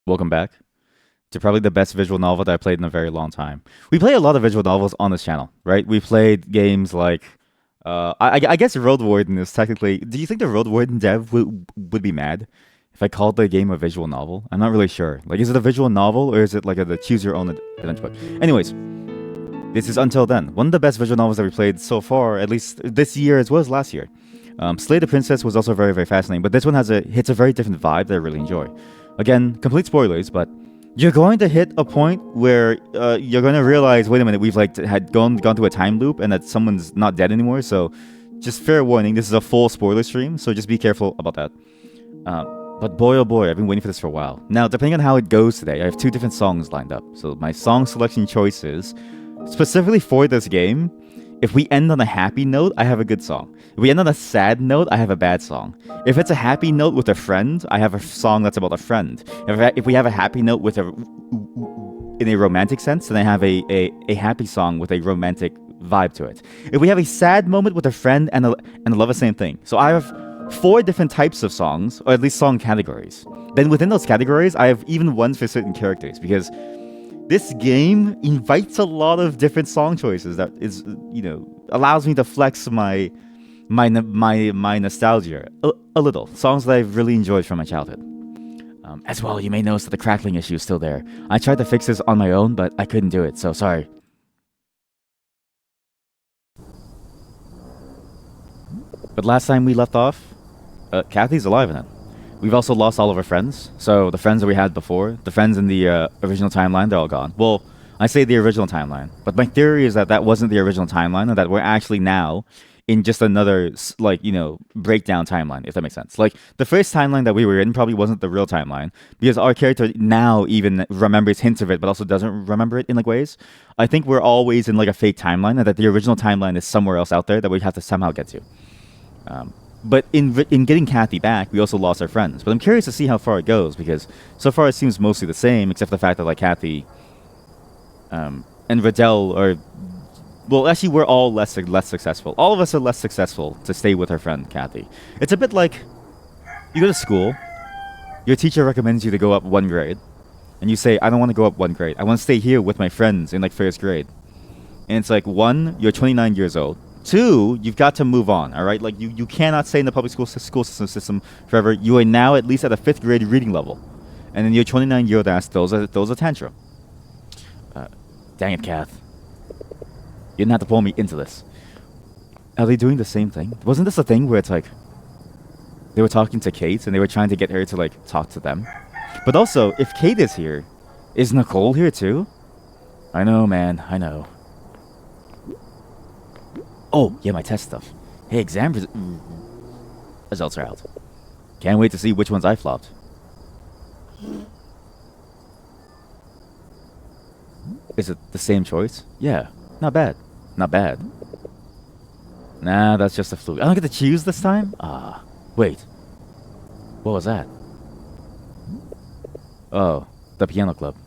Welcome back to probably the best visual novel that I played in a very long time. We play a lot of visual novels on this channel, right? We played games like, I guess Road Warden is technically. Do you think the Road Warden dev would be mad if I called the game a visual novel? I'm not really sure. Like, is it a visual novel or is it like the choose your own adventure book? Anyways, this is Until Then, one of the best visual novels that we played so far, at least this year as well as last year. Slay the Princess was also very, very fascinating, but this one hits a very different vibe that I really enjoy. Again, complete spoilers, but you're going to hit a point where you're going to realize, wait a minute, we've like had gone through a time loop and that someone's not dead anymore. So, just fair warning, this is a full spoiler stream, so just be careful about that. But boy, oh boy, I've been waiting for this for a while. Now, depending on how it goes today, I have two different songs lined up. So my song selection choices, specifically for this game, if we end on a happy note, I have a good song. If we end on a sad note, I have a bad song. If it's a happy note with a friend, I have a song that's about a friend. If we have a happy note with in a romantic sense, then I have a happy song with a romantic vibe to it. If we have a sad moment with a friend and a lover, same thing. So I have four different types of songs, or at least song categories. Then within those categories, I have even ones for certain characters, because this game invites a lot of different song choices that is, allows me to flex my nostalgia a little. Songs that I've really enjoyed from my childhood. As well, you may notice that the crackling issue is still there. I tried to fix this on my own, but I couldn't do it, so sorry. But last time we left off, Kathy's alive in it. We've also lost all of our friends. So the friends that we had before, the friends in the original timeline, they're all gone. Well, I say the original timeline, but my theory is that that wasn't the original timeline, and that we're actually now in just another, breakdown timeline, if that makes sense. Like, the first timeline that we were in probably wasn't the real timeline, because our character now even remembers hints of it, but also doesn't remember it in, like, ways. I think we're always in, like, a fake timeline, and that the original timeline is somewhere else out there that we have to somehow get to. But in getting Kathy back, we also lost our friends. But I'm curious to see how far it goes, because so far it seems mostly the same, except for the fact that, like, Kathy and Riddell are... Well, actually, we're all less successful. All of us are less successful to stay with our friend, Kathy. It's a bit like, you go to school, your teacher recommends you to go up one grade, and you say, I don't want to go up one grade. I want to stay here with my friends in, like, first grade. And it's like, one, you're 29 years old. Two, you've got to move on, all right? Like, you cannot stay in the public school system forever. You are now at least at a 5th grade reading level. And then your 29-year-old ass throws a tantrum. Dang it, Kath. You didn't have to pull me into this. Are they doing the same thing? Wasn't this a thing where it's like, they were talking to Kate and they were trying to get her to, like, talk to them? But also, if Kate is here, is Nicole here too? I know, man, I know. Oh, yeah, my test stuff. Hey, exam results are out. Can't wait to see which ones I flopped. Is it the same choice? Yeah, not bad. Not bad. Nah, that's just a fluke. I don't get to choose this time? Ah, wait. What was that? Oh, the piano club.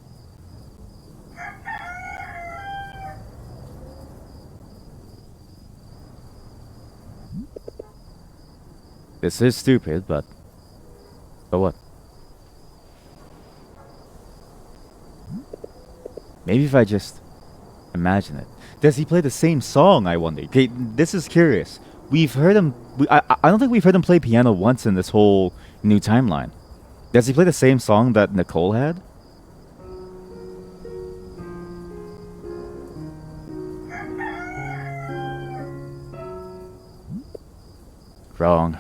This is stupid, but what? Maybe if I just imagine it. Does he play the same song, I wonder? Okay, this is curious. We've heard him... I don't think we've heard him play piano once in this whole new timeline. Does he play the same song that Nicole had? Wrong.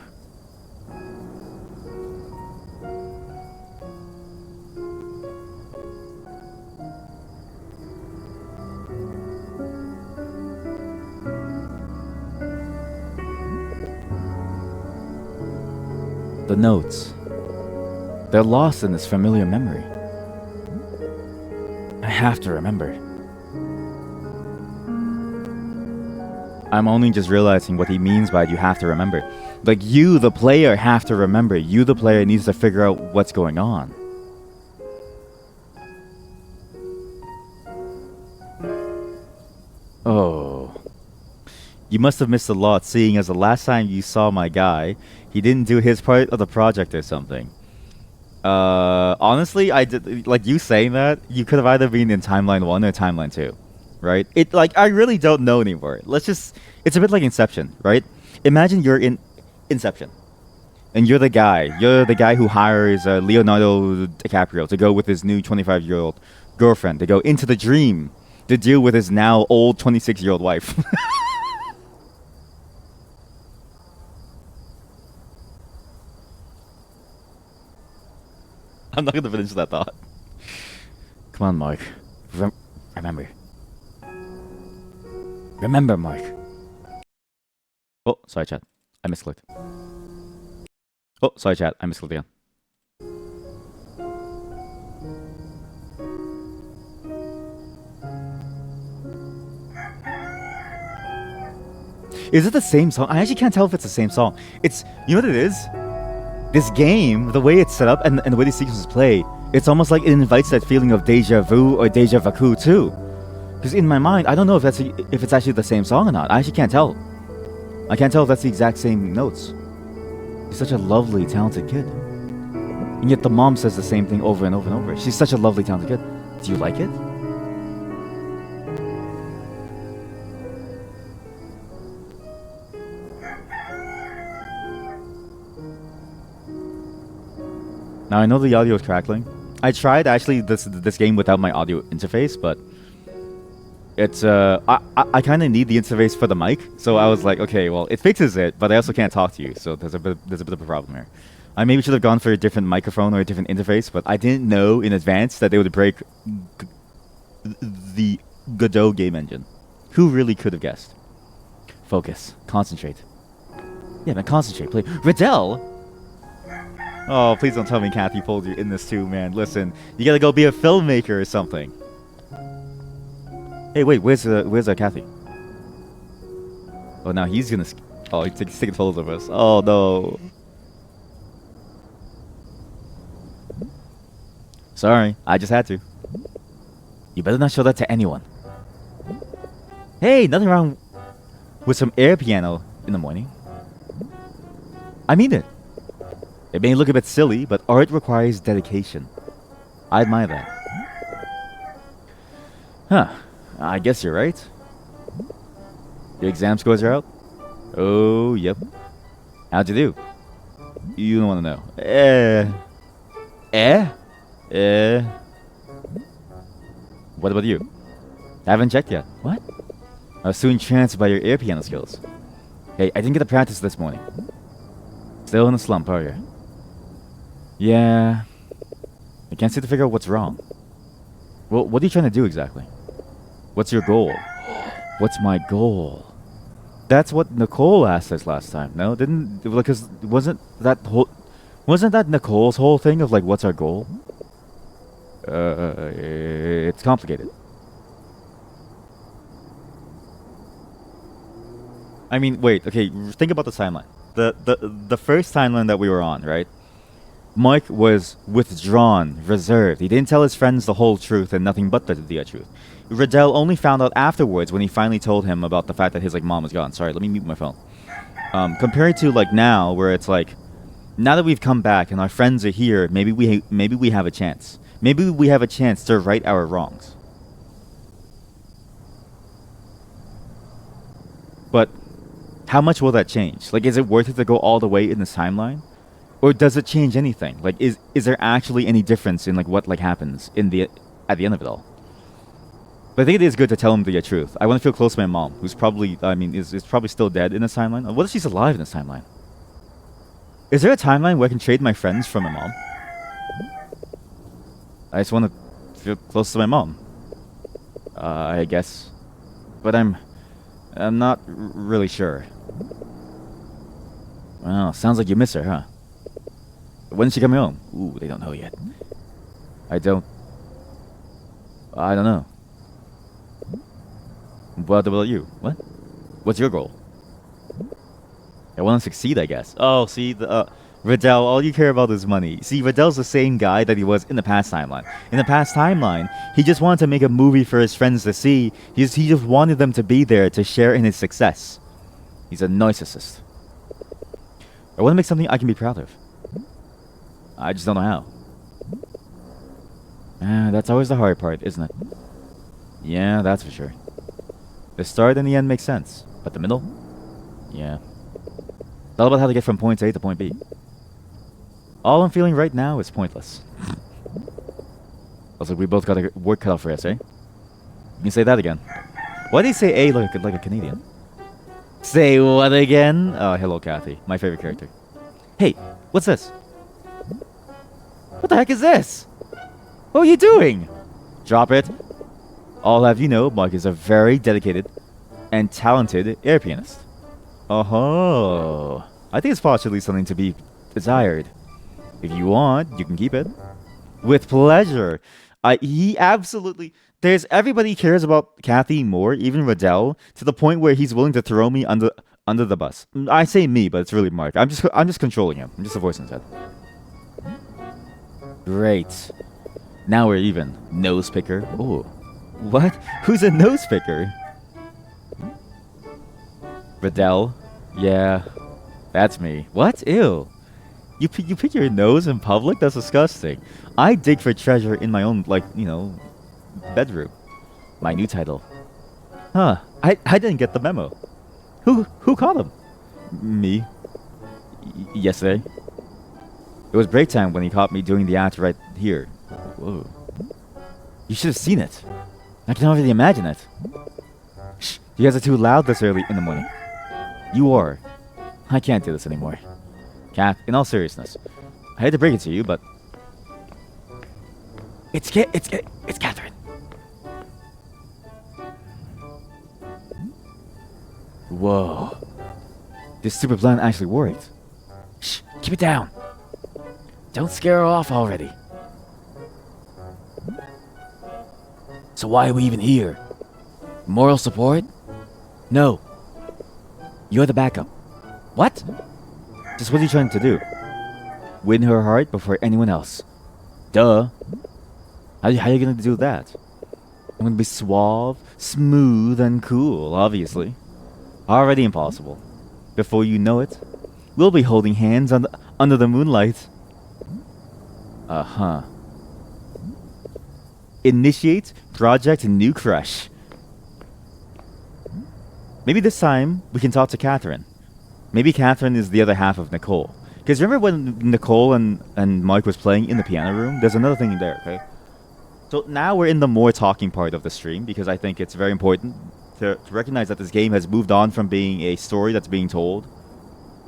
The notes. They're lost in this familiar memory. I have to remember. I'm only just realizing what he means by you have to remember. Like, you, the player, have to remember. You, the player, needs to figure out what's going on. Oh. You must have missed a lot, seeing as the last time you saw my guy, he didn't do his part of the project or something. honestly, I did like you saying that. You could have either been in timeline 1 or timeline 2, right? It like I really don't know anymore. Let's just. It's a bit like Inception, right? Imagine you're in Inception, and you're the guy. You're the guy who hires Leonardo DiCaprio to go with his new 25-year-old girlfriend to go into the dream to deal with his now old 26-year-old wife. I'm not gonna finish that thought. Come on, Mark. Remember. Remember, Mark. Oh, sorry, chat. I misclicked. Oh, sorry, chat. I misclicked again. Is it the same song? I actually can't tell if it's the same song. It's, you know what it is? This game, the way it's set up and the way these sequences play, it's almost like it invites that feeling of deja vu or deja vu too. Because in my mind, I don't know if it's actually the same song or not. I actually can't tell. I can't tell if that's the exact same notes. He's such a lovely, talented kid. And yet the mom says the same thing over and over and over. She's such a lovely, talented kid. Do you like it? Now I know the audio is crackling. I tried actually this game without my audio interface, but it's I kind of need the interface for the mic, so I was like, okay, well it fixes it, but I also can't talk to you, so there's a bit of a problem here. I maybe should have gone for a different microphone or a different interface, but I didn't know in advance that they would break the Godot game engine. Who really could have guessed? Focus, concentrate. Yeah, man, concentrate. Play Riddell. Oh, please don't tell me Kathy pulled you in this too, man. Listen, you gotta go be a filmmaker or something. Hey, wait, where's Kathy? Oh, now he's gonna. Oh, he's taking photos of us. Oh no. Sorry, I just had to. You better not show that to anyone. Hey, nothing wrong with some air piano in the morning. I mean it. It may look a bit silly, but art requires dedication. I admire that. Huh. I guess you're right. Your exam scores are out? Oh, yep. How'd you do? You don't want to know. What about you? Haven't checked yet. What? I was too entranced by your air piano skills. Hey, I didn't get to practice this morning. Still in a slump, are you? Yeah. I can't seem to figure out what's wrong. Well, what are you trying to do exactly? What's your goal? What's my goal? That's what Nicole asked us last time. No, didn't because wasn't that Nicole's whole thing of like what's our goal? It's complicated. I mean, wait. Okay, think about the timeline. The first timeline that we were on, right? Mike was withdrawn, reserved. He didn't tell his friends the whole truth and nothing but the truth. Riddell only found out afterwards when he finally told him about the fact that his like mom was gone. Sorry, let me mute my phone. Compared to like now, where it's like, now that we've come back and our friends are here, maybe we have a chance. Maybe we have a chance to right our wrongs. But how much will that change? Like, is it worth it to go all the way in this timeline? Or does it change anything? Like, is there actually any difference in like what like happens at the end of it all? But I think it is good to tell him the truth. I want to feel close to my mom, who's probably, is probably still dead in this timeline. What if she's alive in this timeline? Is there a timeline where I can trade my friends from my mom? I just want to feel close to my mom. I guess, but I'm not really sure. Well, sounds like you miss her, huh? When's she coming home? Ooh, they don't know yet. I don't know. What about you? What? What's your goal? I want to succeed, I guess. Oh, see, Riddell, all you care about is money. See, Riddell's the same guy that he was in the past timeline. In the past timeline, he just wanted to make a movie for his friends to see. He just wanted them to be there to share in his success. He's a narcissist. I want to make something I can be proud of. I just don't know how. That's always the hard part, isn't it? Yeah, that's for sure. The start and the end makes sense, but the middle? Yeah. It's all about how to get from point A to point B. All I'm feeling right now is pointless. Also, we both got a work cut off for us, eh? You can say that again. Why do you say A like a Canadian? Say what again? Oh, hello, Kathy. My favorite character. Hey, what's this? What the heck is this? What are you doing? Drop it. I'll have you know, Mike is a very dedicated and talented air pianist. Oh, I think it's possibly something to be desired. If you want, you can keep it. With pleasure. He absolutely... There's everybody cares about Kathy more, even Riddell, to the point where he's willing to throw me under the bus. I say me, but it's really Mark. I'm just controlling him. I'm just a voice in his head. Great. Now we're even. Nose picker. Oh. What? Who's a nose picker? Riddell? Yeah. That's me. What? Ew. You pick your nose in public? That's disgusting. I dig for treasure in my own, like, you know, bedroom. My new title. Huh. I didn't get the memo. Who caught him? Me. Yesterday. It was break time when he caught me doing the act right here. Whoa. You should have seen it. I can already imagine it. Shh. You guys are too loud this early in the morning. You are. I can't do this anymore. Kath, in all seriousness, I hate to break it to you, but it's Catherine. Whoa. This stupid plan actually worked. Shh, keep it down. Don't scare her off already. So why are we even here? Moral support? No. You're the backup. What? Just what are you trying to do? Win her heart before anyone else. Duh. How are you gonna do that? I'm gonna be suave, smooth, and cool, obviously. Already impossible. Before you know it, we'll be holding hands under the moonlight. Uh-huh. Initiate Project New Crush. Maybe this time we can talk to Catherine. Maybe Catherine is the other half of Nicole. Because remember when Nicole and Mike was playing in the piano room? There's another thing there, okay? So now we're in the more talking part of the stream, because I think it's very important to recognize that this game has moved on from being a story that's being told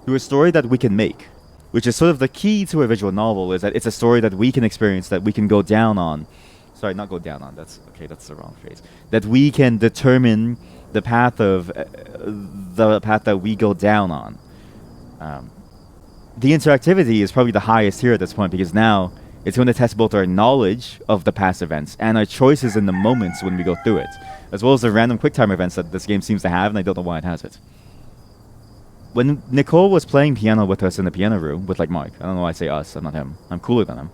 to a story that we can make. Which is sort of the key to a visual novel, is that it's a story that we can experience, that we can go down on. Sorry, not go down on, that's the wrong phrase. That we can determine the path that we go down on. The interactivity is probably the highest here at this point, because now it's going to test both our knowledge of the past events and our choices in the moments when we go through it, as well as the random QuickTime events that this game seems to have, and I don't know why it has it. When Nicole was playing piano with us in the piano room, with like Mike, I don't know why I say us, I'm not him, I'm cooler than him.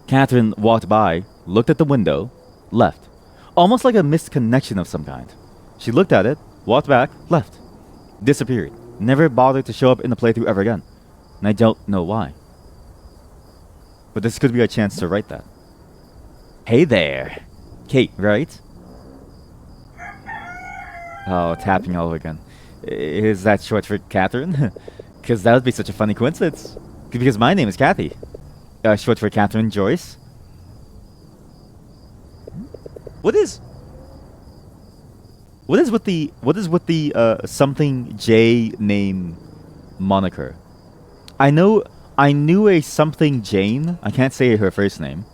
Catherine walked by, looked at the window, left. Almost like a missed connection of some kind. She looked at it, walked back, left. Disappeared. Never bothered to show up in the playthrough ever again. And I don't know why. But this could be a chance to write that. Hey there. Kate, right? Oh, tapping all over again. Is that short for Catherine? Because that would be such a funny coincidence. Because my name is Kathy. Short for Catherine Joyce. What is with the something J name moniker? I knew a something Jane. I can't say her first name.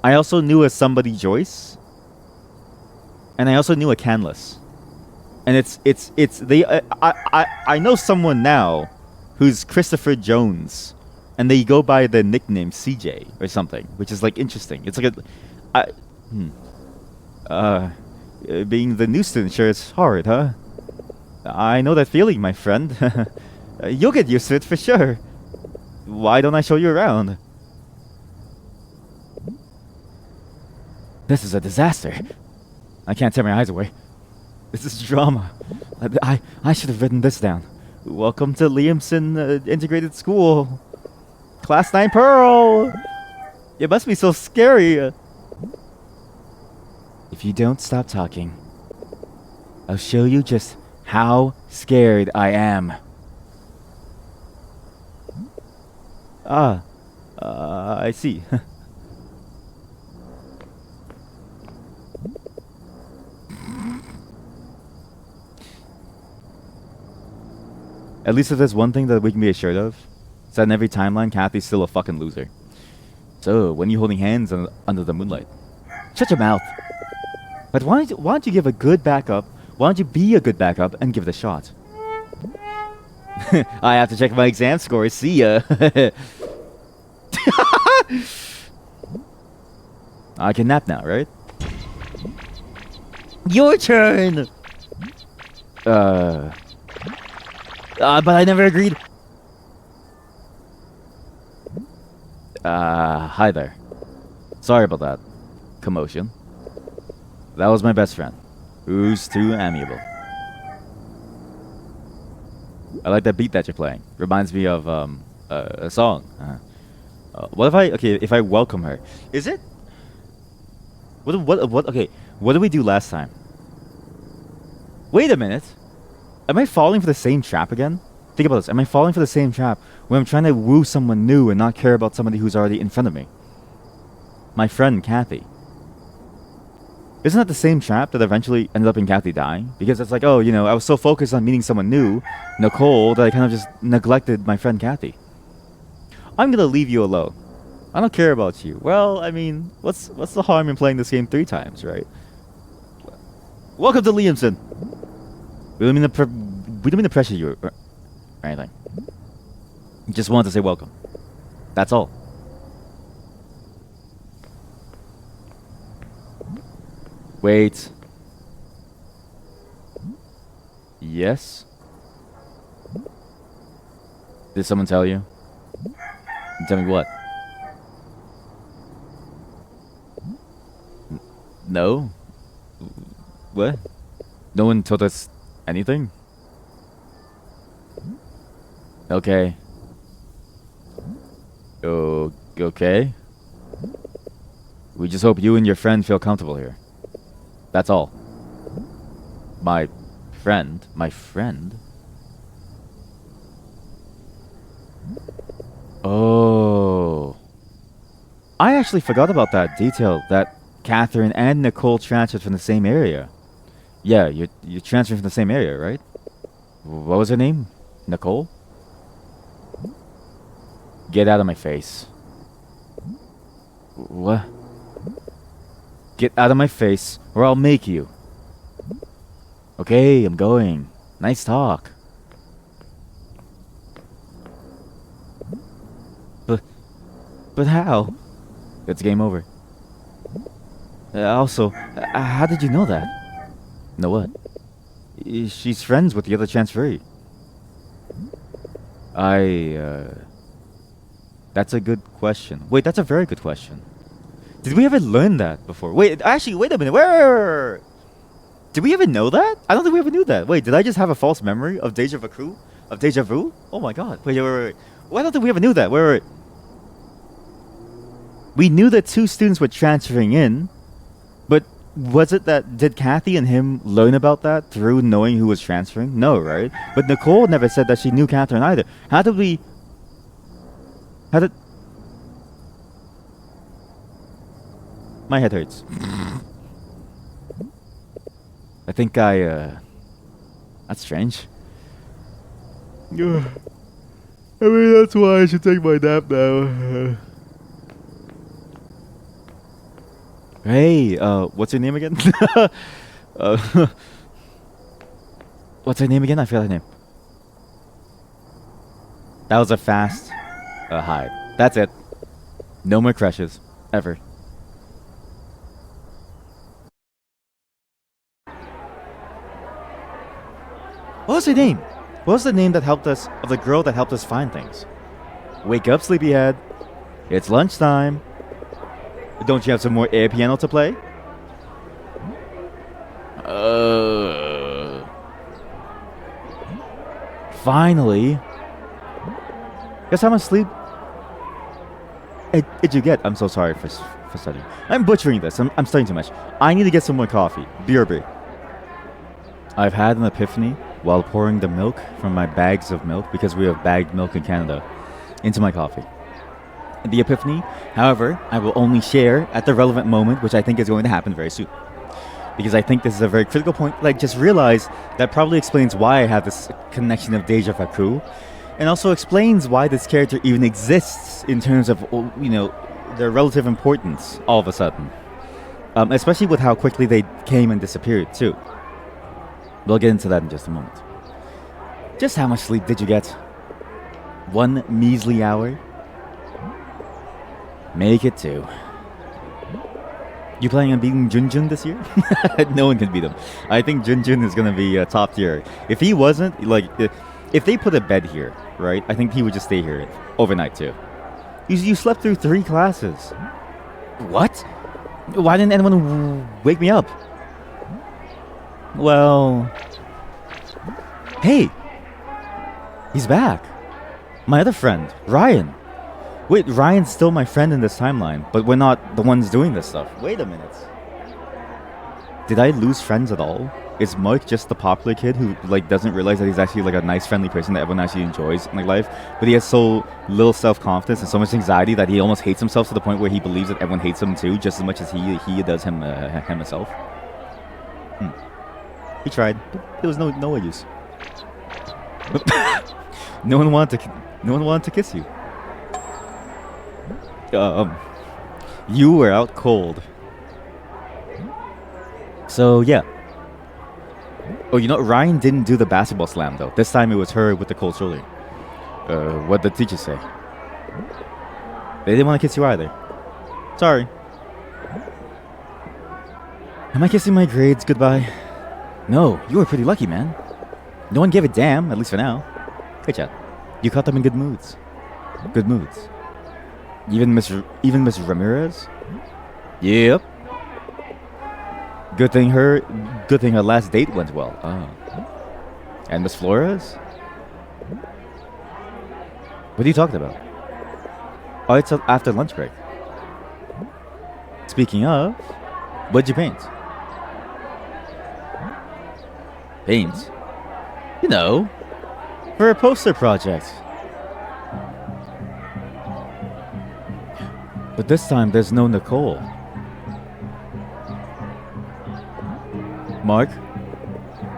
I also knew a somebody Joyce. And I also knew a Canless. And I know someone now who's Christopher Jones, and they go by the nickname CJ or something, which is like interesting. It's like being the new student sure is hard, huh? I know that feeling, my friend. You'll get used to it for sure. Why don't I show you around? This is a disaster. I can't tear my eyes away. This is drama. I should have written this down. Welcome to Liamson Integrated School. Class 9 Pearl! It must be so scary. If you don't stop talking, I'll show you just how scared I am. I see. At least if there's one thing that we can be assured of, it's that in every timeline, Kathy's still a fucking loser. So, when you holding hands under the moonlight? Shut your mouth. But why don't you give a good backup? Why don't you be a good backup and give it a shot? I have to check my exam scores. See ya. I can nap now, right? Your turn! But I never agreed. Hi there. Sorry about that commotion. That was my best friend, who's too amiable. I like that beat that you're playing. Reminds me of a song. What if I welcome her? Is it? What? Okay. What did we do last time? Wait a minute. Am I falling for the same trap again? Think about this. Am I falling for the same trap when I'm trying to woo someone new and not care about somebody who's already in front of me? My friend, Kathy. Isn't that the same trap that eventually ended up in Kathy dying? Because it's like, oh, you know, I was so focused on meeting someone new, Nicole, that I kind of just neglected my friend Kathy. I'm gonna leave you alone. I don't care about you. Well, I mean, what's the harm in playing this game 3 times, right? Welcome to Liamson. We don't mean to pressure you or anything. Just wanted to say welcome. That's all. Wait. Yes? Did someone tell you? Tell me what? No? What? No one told us anything? Okay. Okay. We just hope you and your friend feel comfortable here. That's all. My friend? My friend? Oh. I actually forgot about that detail, that Catherine and Nicole transferred from the same area. Yeah, you're transferring from the same area, right? What was her name? Nicole? Get out of my face. What? Get out of my face, or I'll make you. Okay, I'm going. Nice talk. But how? It's game over. Also, how did you know that? Know what? She's friends with the other transferee. That's a good question. Wait, that's a very good question. Did we ever learn that before? Wait, actually, wait a minute. Where? Did we ever know that? I don't think we ever knew that. Wait, did I just have a false memory of deja vu? Of deja vu? Oh my god. Wait. Well, I don't think we ever knew that. Wait. We knew that 2 students were transferring in, but was it that, did Kathy and him learn about that through knowing who was transferring? No, right? But Nicole never said that she knew Catherine either. How did... My head hurts. I think that's strange. I mean, that's why I should take my nap now. Hey, what's your name again? What's her name again? I forgot her name. That was a fast hide. That's it. No more crushes. Ever. What was her name? What was the name that helped us, of the girl that helped us find things? Wake up, sleepyhead. It's lunchtime. Don't you have some more air piano to play? Finally. Guess how much sleep? did you get? I'm so sorry for studying. I'm butchering this. I'm studying too much. I need to get some more coffee. BRB. I've had an epiphany while pouring the milk from my bags of milk, because we have bagged milk in Canada, into my coffee. The epiphany, however, I will only share at the relevant moment, which I think is going to happen very soon. Because I think this is a very critical point. Like, just realize that probably explains why I have this connection of deja vu, and also explains why this character even exists in terms of, their relative importance all of a sudden. Especially with how quickly they came and disappeared, too. We'll get into that in just a moment. Just how much sleep did you get? 1 measly hour? Make it 2. You planning on beating Junjun this year? No one can beat him. I think Junjun is going to be top tier. If he wasn't, if they put a bed here, right, I think he would just stay here overnight too. You slept through 3 classes. What? Why didn't anyone wake me up? Well... Hey! He's back. My other friend, Ryan. Wait, Ryan's still my friend in this timeline, but we're not the ones doing this stuff. Wait a minute. Did I lose friends at all? Is Mark just the popular kid who doesn't realize that he's actually a nice, friendly person that everyone actually enjoys in life, but he has so little self-confidence and so much anxiety that he almost hates himself to the point where he believes that everyone hates him too, just as much as he does himself? He tried, but there was no use. No one wanted to kiss you. You were out cold. So yeah. Oh, Ryan didn't do the basketball slam though. This time it was her with the cold shoulder. What did the teacher say? They didn't want to kiss you either. Sorry. Am I kissing my grades goodbye? No, you were pretty lucky, man. No one gave a damn, at least for now. Good job. You caught them in good moods. Good moods. Even Miss Ramirez? Yep. Good thing her last date went well. Oh. And Miss Flores? What are you talking about? Oh, it's after lunch break. Speaking of, what'd you paint? Paint? For a poster project. But this time there's no Nicole. Mark,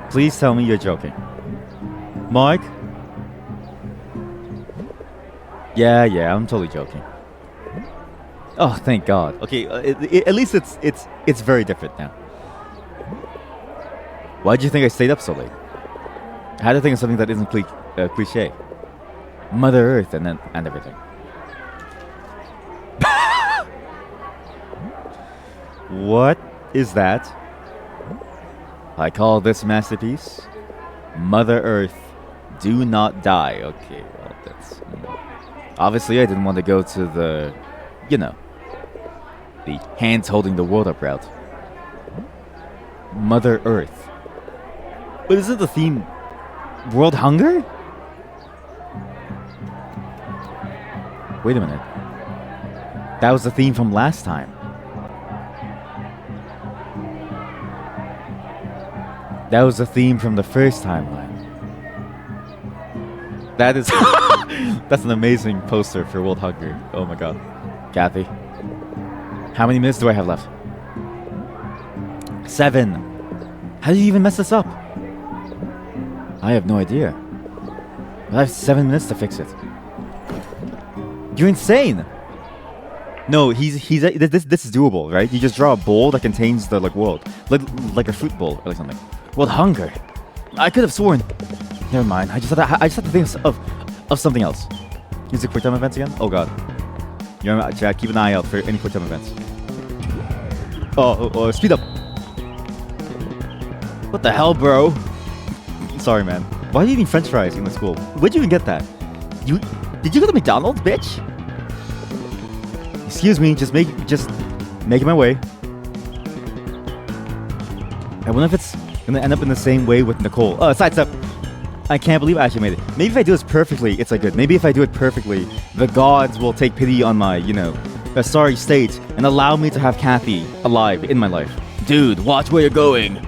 please tell me you're joking. Mark? Yeah, I'm totally joking. Oh, thank God. Okay, at least it's very different now. Why do you think I stayed up so late? I had to think of something that isn't cliche. Mother Earth and everything. What is that? I call this masterpiece Mother Earth, Do Not Die. Okay, well, that's... Obviously, I didn't want to go to the, the hands holding the world up route. Mother Earth. But is it the theme World Hunger? Wait a minute. That was the theme from last time. That was the theme from the first timeline. That is... That's an amazing poster for World Hunger. Oh my God. Kathy. How many minutes do I have left? 7. How did you even mess this up? I have no idea. But I have 7 minutes to fix it. You're insane! No, this is doable, right? You just draw a bowl that contains the world. Like a fruit bowl or something. World Hunger. I could have sworn. Never mind. I just had to think of something else. Use the quick time events again? Oh God. Chad, keep an eye out for any quick time events. Oh, speed up. What the hell, bro? Sorry, man. Why do you need French fries in the school? Where'd you even get that? Did you go to McDonald's, bitch? Excuse me, just making my way. I wonder if it's gonna end up in the same way with Nicole. Sidestep. I can't believe I actually made it. Maybe if I do this perfectly, it's like good. Maybe if I do it perfectly, the gods will take pity on my, sorry state and allow me to have Kathy alive in my life. Dude, watch where you're going.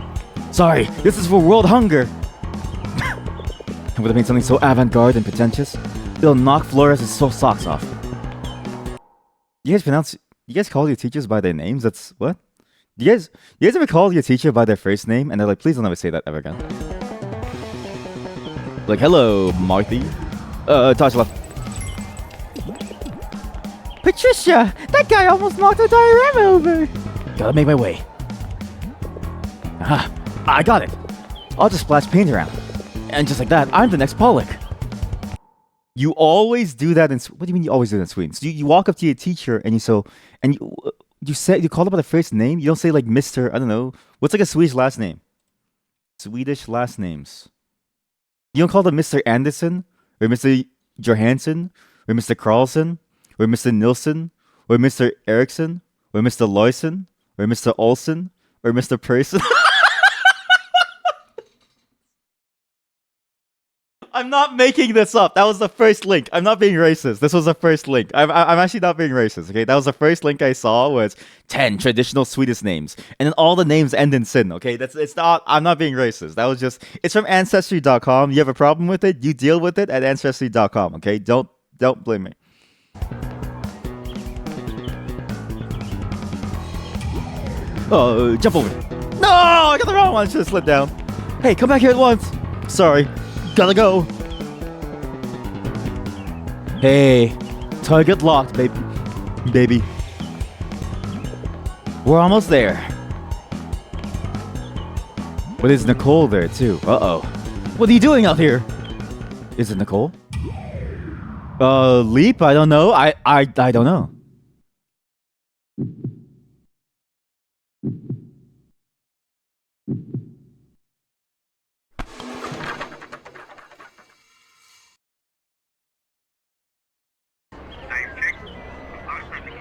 Sorry, this is for world hunger. I would have made something so avant-garde and pretentious. It'll knock Flores' socks off. You guys call your teachers by their names? That's what? You guys ever call your teacher by their first name and they're like, please don't ever say that ever again? Like, hello, Marthy. Touch left. Patricia, that guy almost knocked the diorama over. Gotta make my way. Aha, I got it. I'll just splash paint around. And just like that, I'm the next Pollock. You always do that in... What do you mean you always do that in Sweden? So you walk up to your teacher and you call them by the first name? You don't say like Mr. I don't know. What's like a Swedish last name? Swedish last names. You don't call them Mr. Anderson? Or Mr. Johansson? Or Mr. Carlson? Or Mr. Nilsson? Or Mr. Eriksson? Or Mr. Loyson? Or Mr. Olsen? Or Mr. Person? I'm not making this up. That was the first link. I'm not being racist. This was the first link. I'm actually not being racist, okay? That was the first link I saw was 10 traditional Swedish names. And then all the names end in sin, okay? I'm not being racist. That was just, it's from Ancestry.com. You have a problem with it? You deal with it at Ancestry.com, okay? Don't blame me. Oh, jump over. No, I got the wrong one. I should have slid down. Hey, come back here at once. Sorry. Gotta go. Hey, target locked, baby. We're almost there. But is Nicole there too? Uh-oh. What are you doing out here? Is it Nicole? Leap? I don't know. I don't know.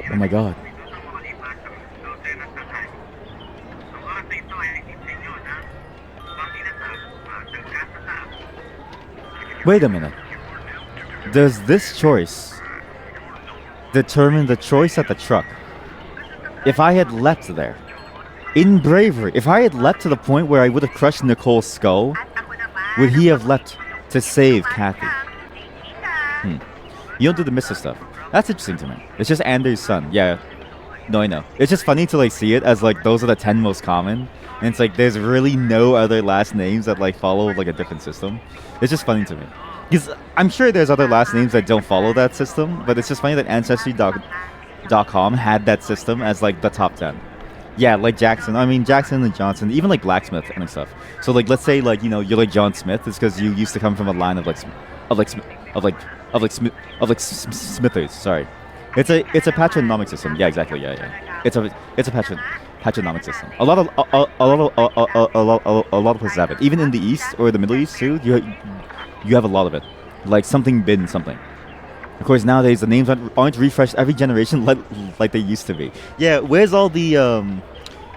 Oh my god. Wait a minute. Does this choice determine the choice at the truck? If I had leapt there, in bravery, if I had leapt to the point where I would have crushed Nicole's skull, would he have leapt to save Kathy? You don't do the Mr. stuff. That's interesting to me. It's just Anders' son. Yeah. No, I know. It's just funny to like see it as like those are the 10 most common. And it's like there's really no other last names that like follow like a different system. It's just funny to me. Because I'm sure there's other last names that don't follow that system, but it's just funny that Ancestry.com had that system as like the top 10. Yeah, like Jackson. I mean Jackson and Johnson, even like Blacksmith and stuff. So like let's say like you're like John Smith, it's because you used to come from a line of Smithers. Sorry, it's a patronymic system. Yeah, exactly. Yeah. It's a patronymic system. A lot of places have it. Even in the East or the Middle East too, you have a lot of it. Like something bin something. Of course, nowadays the names aren't refreshed every generation like they used to be. Yeah, where's all the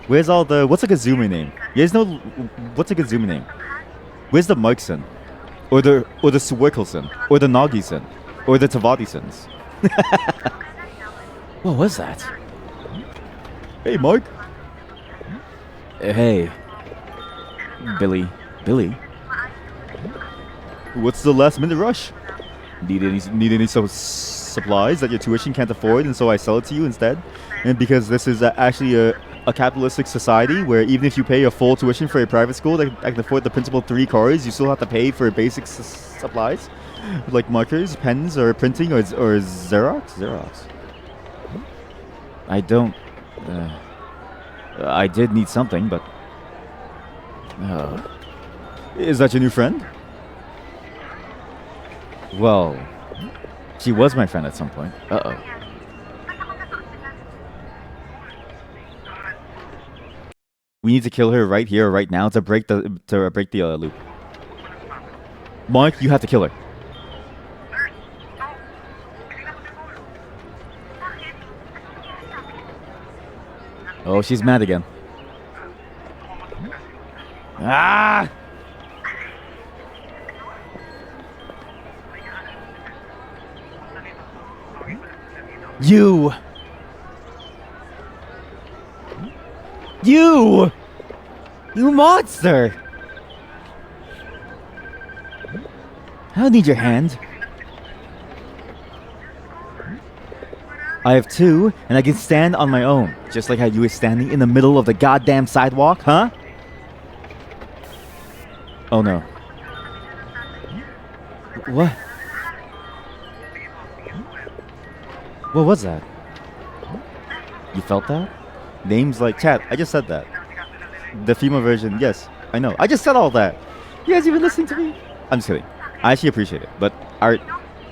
what's like a Zoomer name? You guys know what's like a Zoomer name? Where's the Markson? Or the Swickelson, or the Nogison, or the Tavadisons. What was that? Hey, Mark. Hey, Billy. What's the last minute rush? Need any supplies that your tuition can't afford, and so I sell it to you instead? And because this is actually a capitalistic society where even if you pay a full tuition for a private school that can afford the principal 3 cars, you still have to pay for basic supplies like markers, pens, or printing, or Xerox. I don't. I did need something, but. Is that your new friend? Well, she was my friend at some point. Uh-oh. We need to kill her right here, right now, to break the loop. Mark, you have to kill her. Oh, she's mad again. Ah! You! You! You monster! I don't need your hand. I have two, and I can stand on my own. Just like how you were standing in the middle of the goddamn sidewalk, huh? Oh no. What? What was that? You felt that? Names like chat. I just said that. The female version, yes. I know. I just said all that. You guys even listening to me? I'm just kidding. I actually appreciate it, but I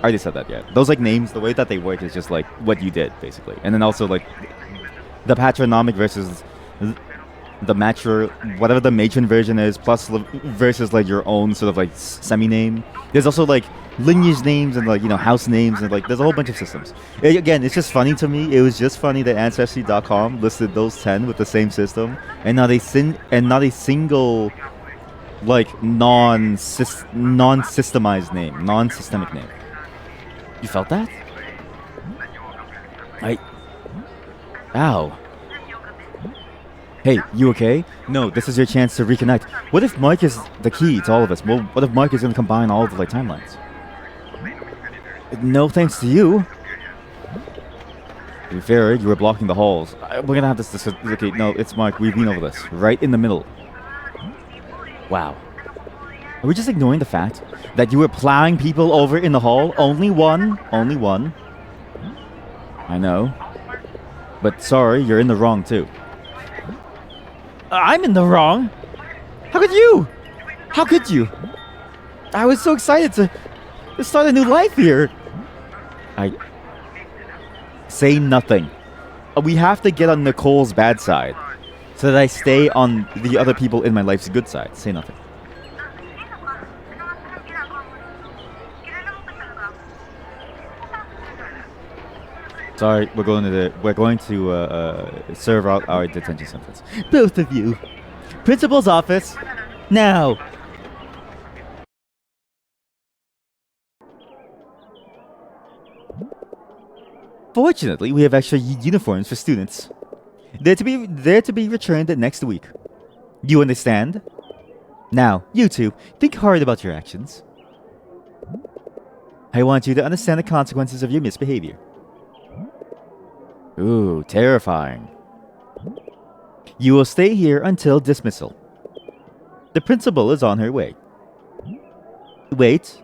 already said that, yeah. Those like names, the way that they work is just like what you did, basically. And then also like the patronymic versus the matcher, whatever the matron version is, plus versus like your own sort of like semi-name. There's also like lineage names and like, you know, house names and like there's a whole bunch of systems. Again, it's just funny to me. It was just funny that Ancestry.com listed those 10 with the same system and not a single like non-systemized name, non-systemic name. You felt that? Ow. Hey, you okay? No, this is your chance to reconnect. What if Mike is the key to all of us? Well, what if Mike is going to combine all of the like timelines? No thanks to you. To be fair, you were blocking the halls. We're going to have this. Okay, no, it's Mike. We've been over this. Right in the middle. Wow. Are we just ignoring the fact that you were plowing people over in the hall? Only one. Only one. I know. But sorry, you're in the wrong too. I'm in the wrong? How could you? How could you? I was so excited to start a new life here. I say nothing. We have to get on Nicole's bad side so that I stay on the other people in my life's good side. Say nothing. Sorry, we're going to serve out our detention sentence. Both of you. Principal's office. Now. Fortunately, we have extra uniforms for students. They're to be returned next week. You understand? Now, you two, think hard about your actions. I want you to understand the consequences of your misbehavior. Ooh, terrifying. You will stay here until dismissal. The principal is on her way. Wait.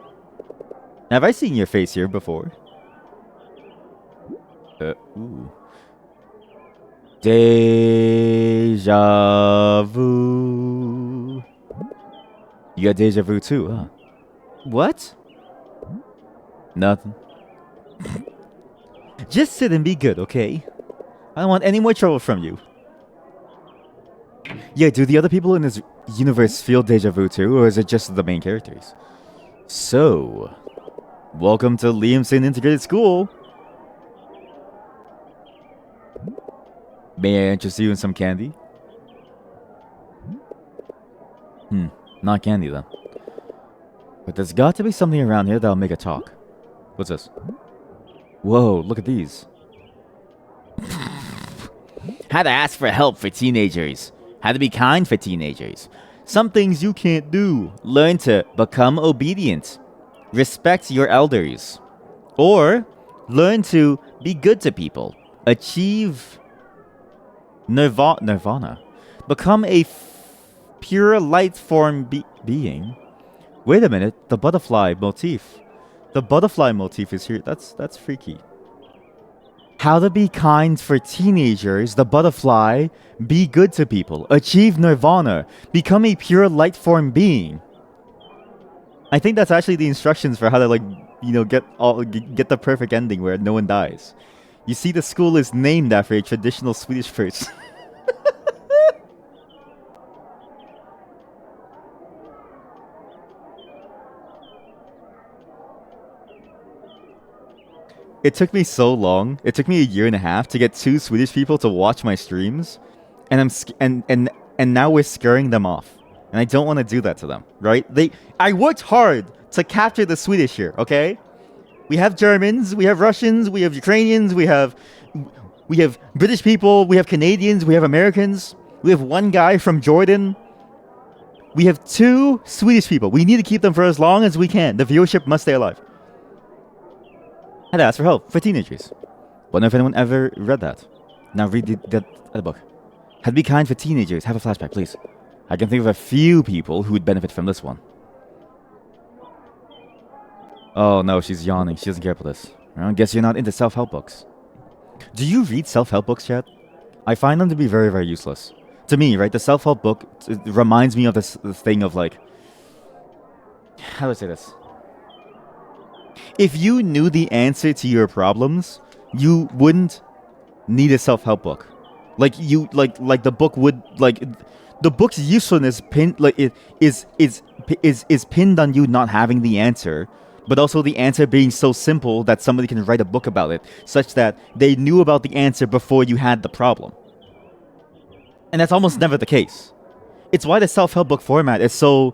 Have I seen your face here before? Ooh. Deja vu. You got deja vu too, huh? What? Nothing. Just sit and be good, okay? I don't want any more trouble from you. Yeah, do the other people in this universe feel deja vu too, or is it just the main characters? So, welcome to Liamson Integrated School. May I interest you in some candy? Not candy then. But there's got to be something around here that'll make it talk. What's this? Whoa, look at these. How to ask for help for teenagers. How to be kind for teenagers. Some things you can't do. Learn to become obedient. Respect your elders. Or learn to be good to people. Achieve nirvana. Become a pure light form being. Wait a minute, the butterfly motif. The butterfly motif is here. That's freaky. How to be kind for teenagers, the butterfly, be good to people, achieve nirvana, become a pure light form being. I think that's actually the instructions for how to, like, you know, get the perfect ending where no one dies. You see, the school is named after a traditional Swedish person. It took me so long. It took me a year and a half to get 2 Swedish people to watch my streams, and and now we're scaring them off. And I don't want to do that to them, right? I worked hard to capture the Swedish here, okay? We have Germans, we have Russians, we have Ukrainians, we have British people, we have Canadians, we have Americans, we have one guy from Jordan. We have 2 Swedish people. We need to keep them for as long as we can. The viewership must stay alive. I'd ask for help for teenagers. Wonder if anyone ever read that. Now read the book. Had to be kind for teenagers. Have a flashback, please. I can think of a few people who would benefit from this one. Oh no, she's yawning. She doesn't care about this. I guess you're not into self-help books. Do you read self-help books, chat? I find them to be very, very useless. To me, right, the self-help book reminds me of this thing of like... How do I say this? If you knew the answer to your problems, you wouldn't need a self-help book. Like the book would the book's usefulness pinned is pinned on you not having the answer, but also the answer being so simple that somebody can write a book about it, such that they knew about the answer before you had the problem. And that's almost never the case. It's why the self-help book format is so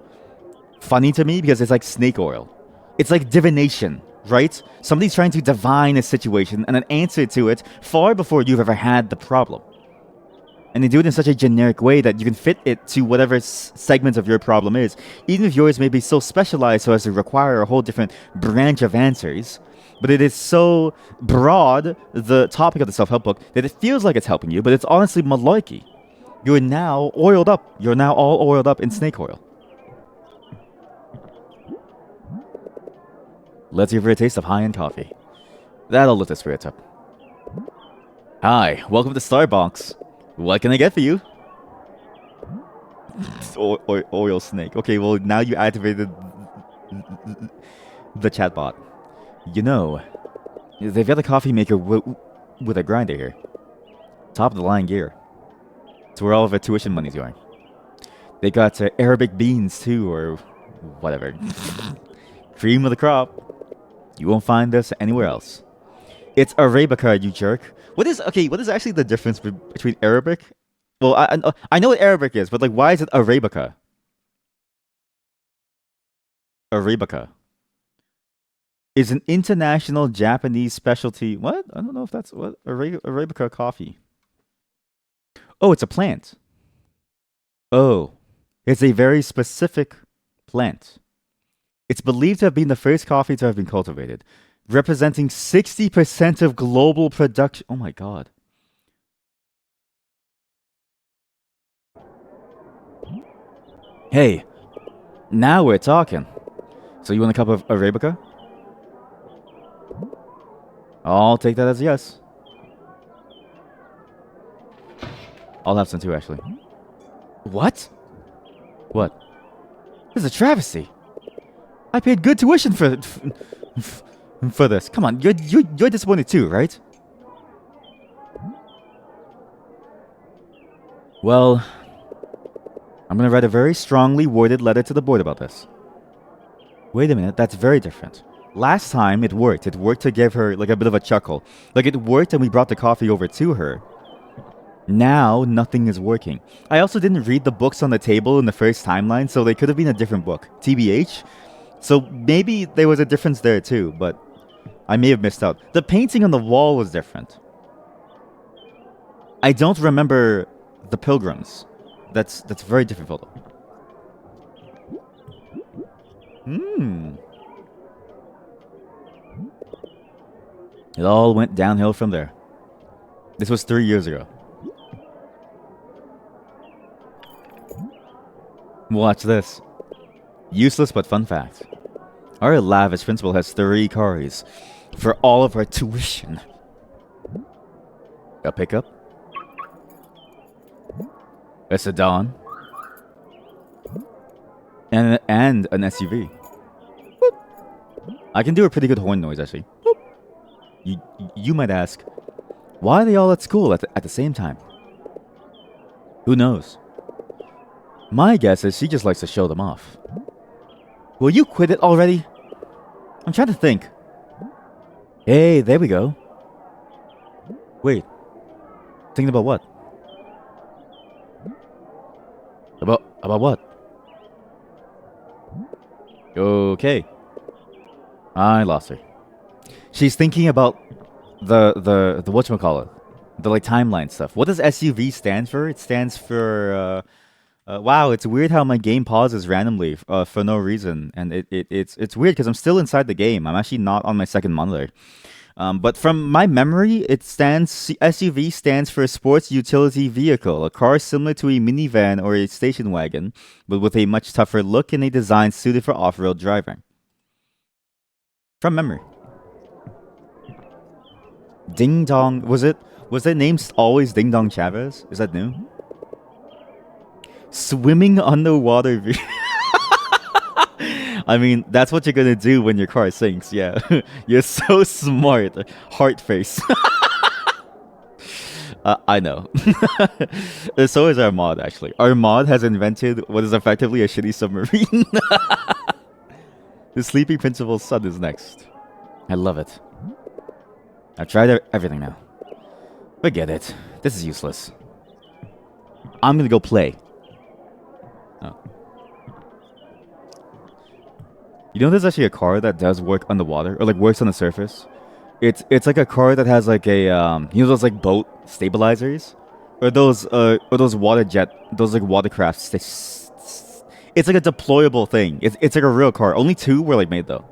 funny to me, because it's like snake oil. It's like divination, right? Somebody's trying to divine a situation and an answer to it far before you've ever had the problem. And they do it in such a generic way that you can fit it to whatever segment of your problem is, even if yours may be so specialized so as to require a whole different branch of answers. But it is so broad, the topic of the self-help book, that it feels like it's helping you, but it's honestly malarkey. You're now oiled up. You're now all oiled up in snake oil. Let's give her a taste of high-end coffee. That'll lift the spirits up. Hi, welcome to Starbucks. What can I get for you? Oil snake. Okay, well, now you activated the chatbot. You know, they've got a coffee maker with a grinder here. Top of the line gear. It's where all of our tuition money's going. They got Arabic beans too, or whatever. Cream of the crop. You won't find this anywhere else. It's Arabica, you jerk. What is actually the difference between Arabic? Well, I know what Arabic is, but like, why is it Arabica? Arabica is an international Japanese specialty. What? I don't know if that's what Arabica coffee. Oh, it's a plant. Oh, it's a very specific plant. It's believed to have been the first coffee to have been cultivated, representing 60% of global production. Oh my god. Hey, now we're talking. So you want a cup of Arabica? I'll take that as a yes. I'll have some too, actually. What? What? This is a travesty. I paid good tuition for this. Come on, you're disappointed too, right? Well, I'm gonna write a very strongly worded letter to the board about this. Wait a minute, that's very different. Last time it worked. It worked to give her like a bit of a chuckle. Like it worked and we brought the coffee over to her. Now, nothing is working. I also didn't read the books on the table in the first timeline, so they could have been a different book. TBH. So maybe there was a difference there too, but I may have missed out. The painting on the wall was different. I don't remember the pilgrims. That's a very different photo. It all went downhill from there. This was 3 years ago. Watch this. Useless but fun fact. Our lavish principal has 3 cars for all of our tuition. A pickup. A sedan. And an SUV. Boop. I can do a pretty good horn noise, actually. Boop. You might ask, why are they all at school at the same time? Who knows? My guess is she just likes to show them off. Will you quit it already? I'm trying to think. Hey, there we go. Wait. Thinking about what? About what? Okay. I lost her. She's thinking about the whatchamacallit, the like timeline stuff. What does SUV stand for? It stands for wow, it's weird how my game pauses randomly for no reason, and it's weird because I'm still inside the game. I'm actually not on my second monitor. But from my memory, SUV stands for sports utility vehicle, a car similar to a minivan or a station wagon, but with a much tougher look and a design suited for off-road driving. From memory. Ding Dong, was that name always Ding Dong Chavez? Is that new? Swimming underwater. I mean, that's what you're gonna do when your car sinks. Yeah, you're so smart. Heart face. I know. So is our mod, actually. Our mod has invented what is effectively a shitty submarine. The Sleeping Principal's son is next. I love it. I've tried everything now. Forget it. This is useless. I'm gonna go play. Oh. You know, there's actually a car that does work underwater, or like works on the surface. It's like a car that has like a you know those like boat stabilizers, or those those like watercrafts. It's like a deployable thing. It's like a real car. Only two were like made though.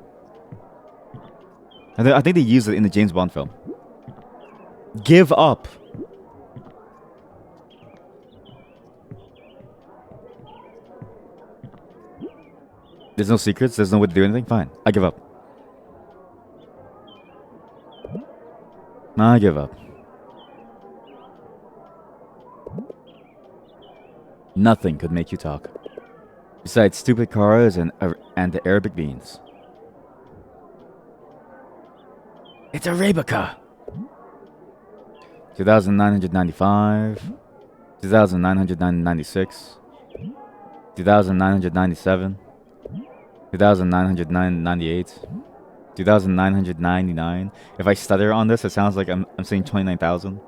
I think they used it in the James Bond film. Give up. There's no secrets. There's no way to do anything. Fine. I give up. I give up. Nothing could make you talk. Besides stupid cars and the Arabic beans. It's Arabica. 2,995. 2,996. 2,997. 2,998. 2,999. If I stutter on this, it sounds like I'm saying 29,000.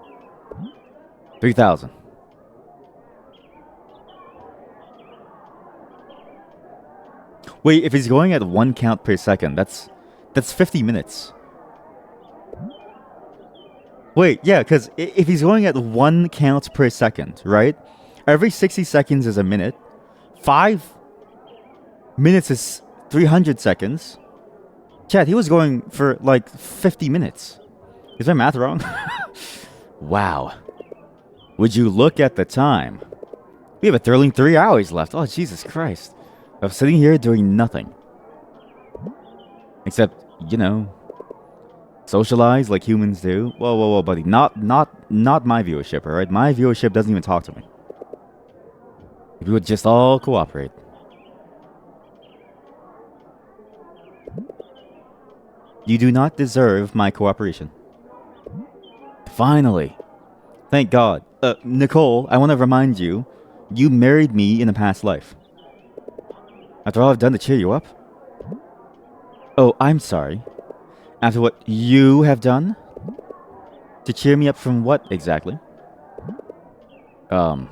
3,000. Wait, if he's going at 1 count per second, that's 50 minutes. Wait, yeah, because if he's going at 1 count per second, right? Every 60 seconds is a minute. 5 minutes is 300 seconds. Chad, he was going for like 50 minutes. Is my math wrong? Wow. Would you look at the time? We have a thrilling 3 hours left. Oh, Jesus Christ. Of sitting here doing nothing. Except, you know, socialize like humans do. Whoa, whoa, whoa, buddy. Not my viewership, alright? My viewership doesn't even talk to me. If we would just all cooperate. You do not deserve my cooperation. Finally. Thank God. Nicole, I want to remind you, you married me in a past life. After all I've done to cheer you up? Oh, I'm sorry. After what you have done? To cheer me up from what exactly? From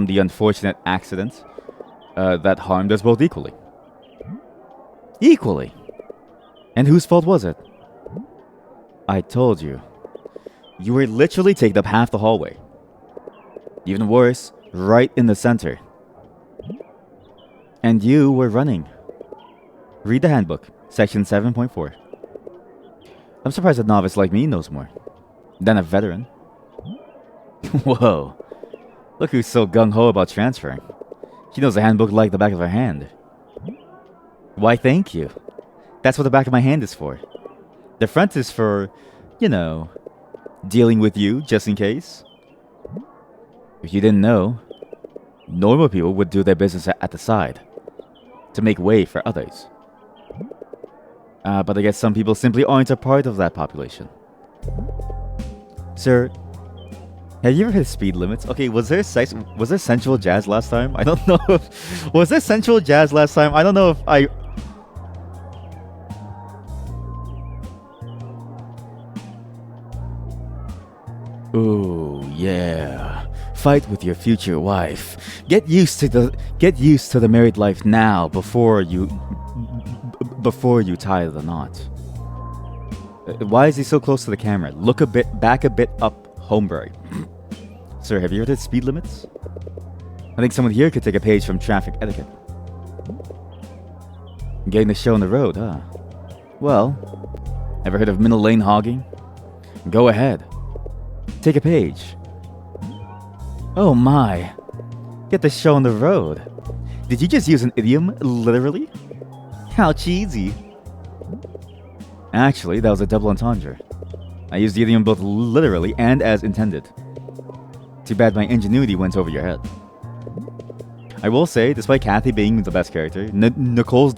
the unfortunate accident that harmed us both equally. Equally? And whose fault was it? I told you. You were literally taking up half the hallway. Even worse, right in the center. And you were running. Read the handbook, section 7.4. I'm surprised a novice like me knows more than a veteran. Whoa. Look who's so gung-ho about transferring. She knows the handbook like the back of her hand. Why, thank you. That's what the back of my hand is for. The front is for, you know, dealing with you just in case. If you didn't know, normal people would do their business at the side to make way for others. But I guess some people simply aren't a part of that population. Sir, have you ever hit speed limits? Okay, was there sensual jazz last time? I don't know if... Was there sensual jazz last time? I don't know if I... Ooh, yeah. Fight with your future wife. Get used to the married life now before you tie the knot. Why is he so close to the camera? Look a bit back a bit up, Holmberg. Sir, have you heard of speed limits? I think someone here could take a page from traffic etiquette. Getting the show on the road, huh? Well, ever heard of middle lane hogging? Go ahead. Take a page. Oh my. Get the show on the road. Did you just use an idiom, literally? How cheesy. Actually, that was a double entendre. I used the idiom both literally and as intended. Too bad my ingenuity went over your head. I will say, despite Kathy being the best character, Nicole's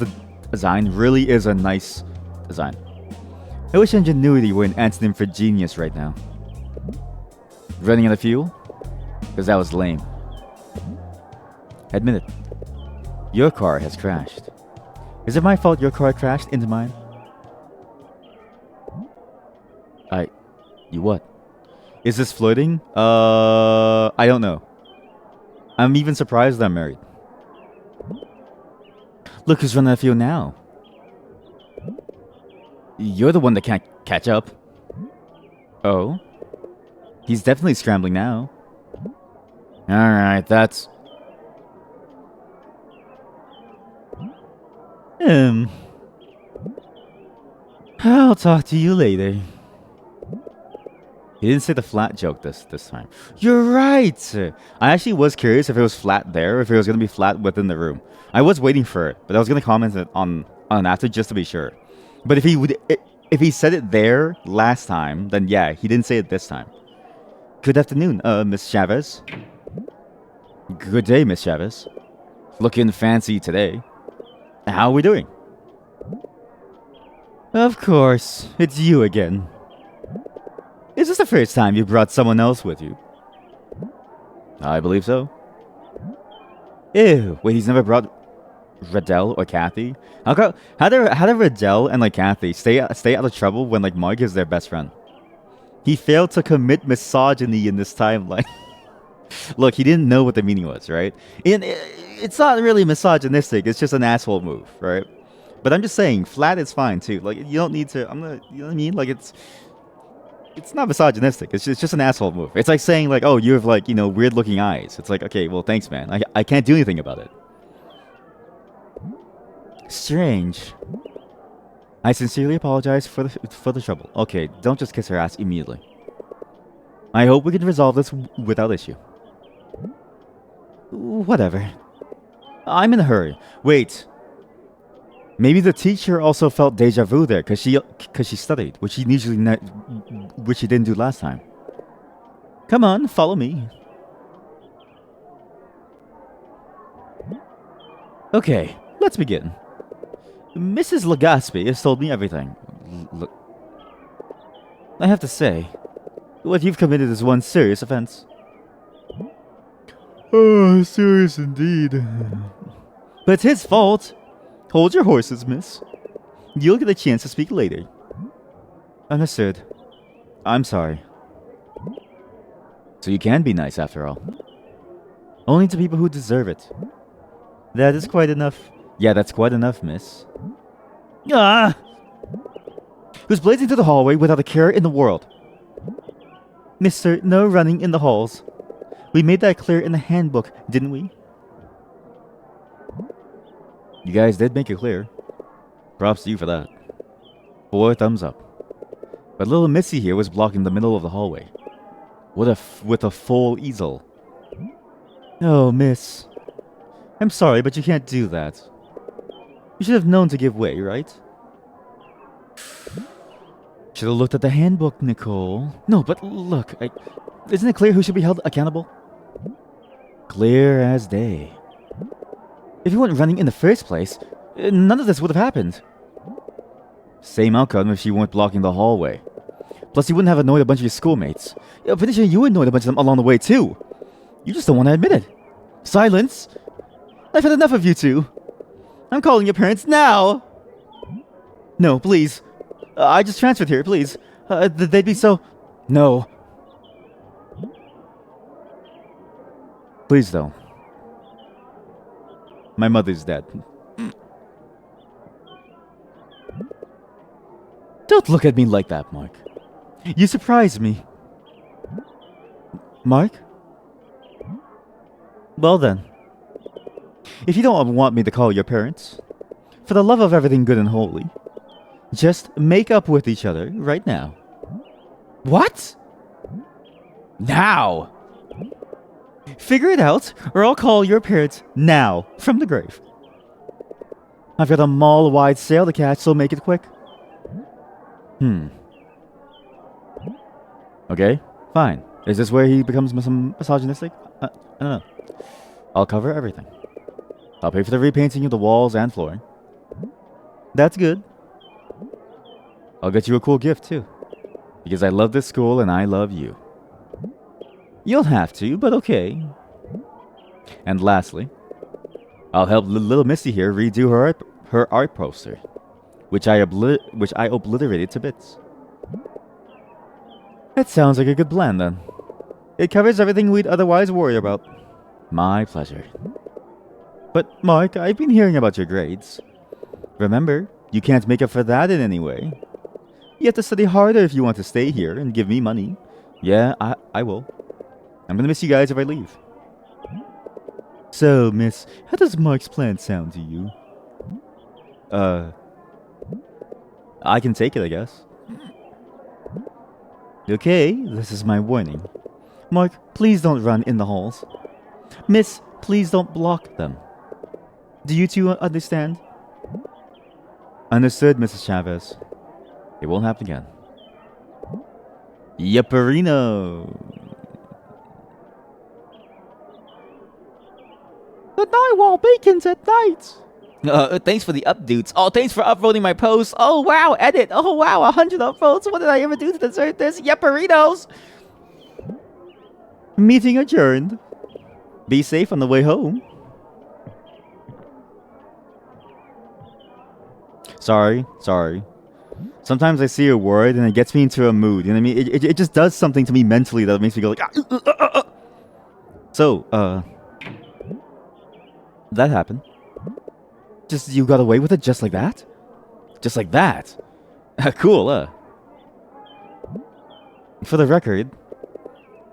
design really is a nice design. I wish ingenuity were an antonym for genius right now. Running out of fuel? Because that was lame. Admit it. Your car has crashed. Is it my fault your car crashed into mine? You what? Is this flirting? I don't know. I'm even surprised I'm married. Look who's running out of fuel now. You're the one that can't catch up. Oh? He's definitely scrambling now. Alright, that's... I'll talk to you later. He didn't say the flat joke this time. You're right! I actually was curious if it was flat there or if it was going to be flat within the room. I was waiting for it, but I was going to comment it on after just to be sure. But if he said it there last time, then yeah, he didn't say it this time. Good afternoon, Miss Chavez. Good day, Miss Chavez. Looking fancy today. How are we doing? Of course, it's you again. Is this the first time you brought someone else with you? I believe so. Ew, wait, he's never brought Radell or Kathy? How did Radell and like Kathy stay out of trouble when like Mark is their best friend? He failed to commit misogyny in this timeline. Look, he didn't know what the meaning was, right? And it's not really misogynistic, it's just an asshole move, right? But I'm just saying, flat is fine too. Like, you don't need to, you know what I mean? Like, it's not misogynistic. It's just an asshole move. It's like saying like, oh, you have like, weird looking eyes. It's like, okay, well, thanks, man. I can't do anything about it. Strange. I sincerely apologize for the trouble. Okay, don't just kiss her ass immediately. I hope we can resolve this without issue. Whatever. I'm in a hurry. Wait. Maybe the teacher also felt deja vu there because she studied, which she didn't do last time. Come on, follow me. Okay, let's begin. Mrs. Legaspi has told me everything. Look, I have to say, what you've committed is one serious offense. Oh, serious indeed. But it's his fault. Hold your horses, miss. You'll get a chance to speak later. Understood. I'm sorry. So you can be nice after all. Only to people who deserve it. That is quite enough. Yeah, that's quite enough, miss. Ah! Who's blazing through the hallway without a care in the world? Mister, no running in the halls. We made that clear in the handbook, didn't we? You guys did make it clear. Props to you for that. 4 thumbs up. But little Missy here was blocking the middle of the hallway. With a full easel. Oh, miss. I'm sorry, but you can't do that. You should have known to give way, right? Should have looked at the handbook, Nicole. No, but look, isn't it clear who should be held accountable? Clear as day. If you weren't running in the first place, none of this would have happened. Same outcome if she weren't blocking the hallway. Plus, you wouldn't have annoyed a bunch of your schoolmates. I'm pretty sure you annoyed a bunch of them along the way, too. You just don't want to admit it. Silence! I've had enough of you two. I'm calling your parents now! No, please. I just transferred here, please. They'd be so... No. Please, though. My mother's dead. Don't look at me like that, Mark. You surprised me. Mark? Well then. If you don't want me to call your parents, for the love of everything good and holy, just make up with each other right now. What? Now! Figure it out, or I'll call your parents now, from the grave. I've got a mall-wide sale to catch, so make it quick. Okay, fine. Is this where he becomes misogynistic? I don't know. I'll cover everything. I'll pay for the repainting of the walls and flooring. That's good. I'll get you a cool gift, too. Because I love this school and I love you. You'll have to, but okay. And lastly, I'll help little Missy here redo her art poster, which I obliterated to bits. That sounds like a good plan, then. It covers everything we'd otherwise worry about. My pleasure. But, Mark, I've been hearing about your grades. Remember, you can't make up for that in any way. You have to study harder if you want to stay here and give me money. Yeah, I will. I'm gonna miss you guys if I leave. So, miss, how does Mark's plan sound to you? I can take it, I guess. Okay, this is my warning. Mark, please don't run in the halls. Miss, please don't block them. Do you two understand? Understood, Mrs. Chavez. It won't happen again. Yepperino! The narwhal bacons at night! Thanks for the updates. Oh, thanks for upvoting my post. Oh, wow, edit. Oh, wow, 100 upvotes. What did I ever do to deserve this? Yepperinos! Meeting adjourned. Be safe on the way home. Sorry. Sometimes I see a word and it gets me into a mood. You know what I mean? It just does something to me mentally that makes me go like... So, that happened. Just, you got away with it just like that? Just like that? Cool, For the record,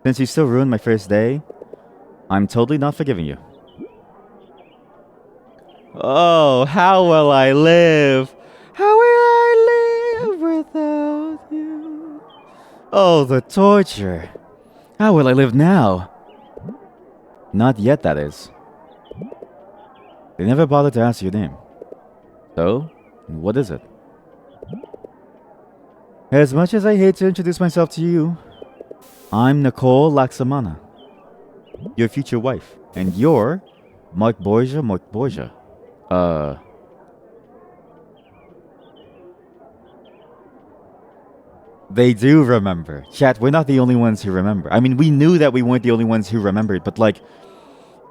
since you still ruined my first day, I'm totally not forgiving you. Oh, how will I live? How will I live without you? Oh, the torture. How will I live now? Not yet, that is. They never bothered to ask your name. So, what is it? As much as I hate to introduce myself to you, I'm Nicole Laxamana, your future wife. And you're Mark Borgia. They do remember. Chat, we're not the only ones who remember. I mean, we knew that we weren't the only ones who remembered, but like,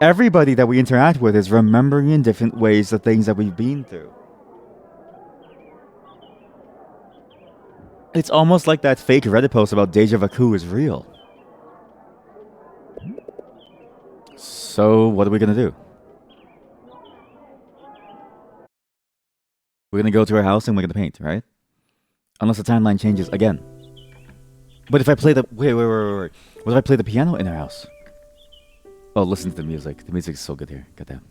everybody that we interact with is remembering in different ways the things that we've been through. It's almost like that fake Reddit post about Deja Vu is real. So, what are we gonna do? We're gonna go to our house and we're gonna paint, right? Unless the timeline changes again. But if I play the... Wait. What if I play the piano in our house? Oh, listen to the music. The music is so good here. Goddamn.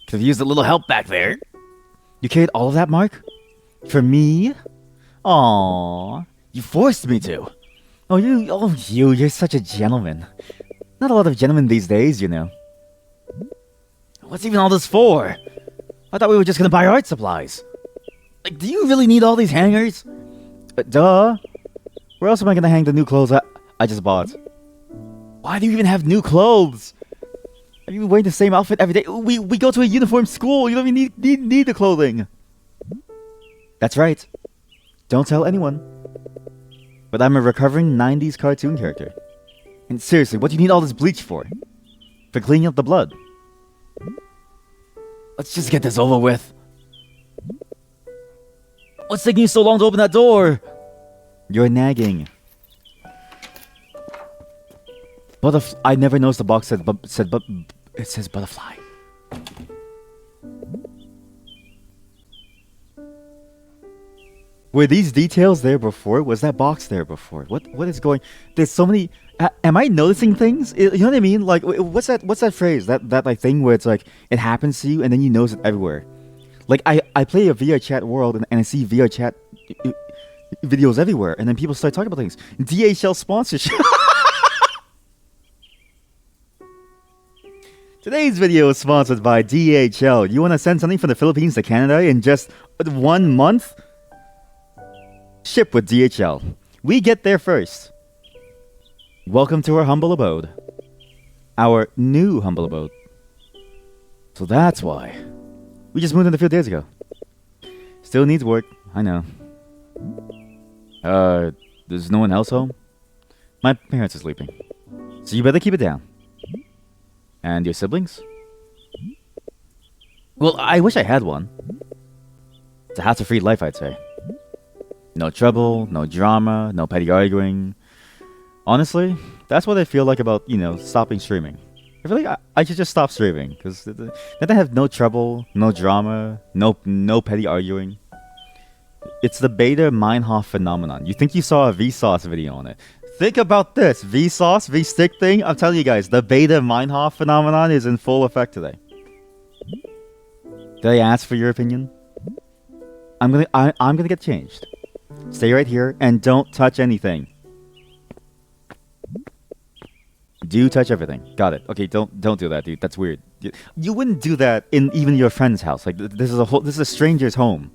Could've used a little help back there. You carried all of that, Mark? For me? Aww. You forced me to. You're such a gentleman. Not a lot of gentlemen these days, you know. What's even all this for? I thought we were just gonna buy art supplies. Like, do you really need all these hangers? Duh. Where else am I gonna hang the new clothes I just bought? Why do you even have new clothes? Have you been wearing the same outfit every day? We go to a uniform school. You don't even need the clothing. That's right. Don't tell anyone. But I'm a recovering 90s cartoon character. And seriously, what do you need all this bleach for? For cleaning up the blood. Let's just get this over with. What's taking you so long to open that door? You're nagging. I never noticed the box it says butterfly. Were these details there before? Was that box there before? What is going? There's so many. Am I noticing things? You know what I mean? Like, what's that phrase? That like thing where it's like it happens to you and then you notice it everywhere. Like I play a VR chat world and I see VR chat videos everywhere, and then people start talking about things. DHL sponsorship. Today's video is sponsored by DHL. You want to send something from the Philippines to Canada in just 1 month? Ship with DHL. We get there first. Welcome to our humble abode. Our new humble abode. So that's why. We just moved in a few days ago. Still needs work, I know. There's no one else home? My parents are sleeping. So you better keep it down. And your siblings? Well, I wish I had one. It's a hassle-free life, I'd say. No trouble, no drama, no petty arguing. Honestly, that's what I feel like about, stopping streaming. I feel like I should just stop streaming, because then I have no trouble, no drama, no petty arguing. It's the beta Meinhof phenomenon. You think you saw a Vsauce video on it. Think about this. Vsauce, V-stick thing. I'm telling you guys, the beta Meinhof phenomenon is in full effect today. Did I ask for your opinion? I'm gonna get changed. Stay right here and don't touch anything. Do touch everything. Got it. Okay, don't do that, dude. That's weird. You wouldn't do that in even your friend's house. Like this is a stranger's home.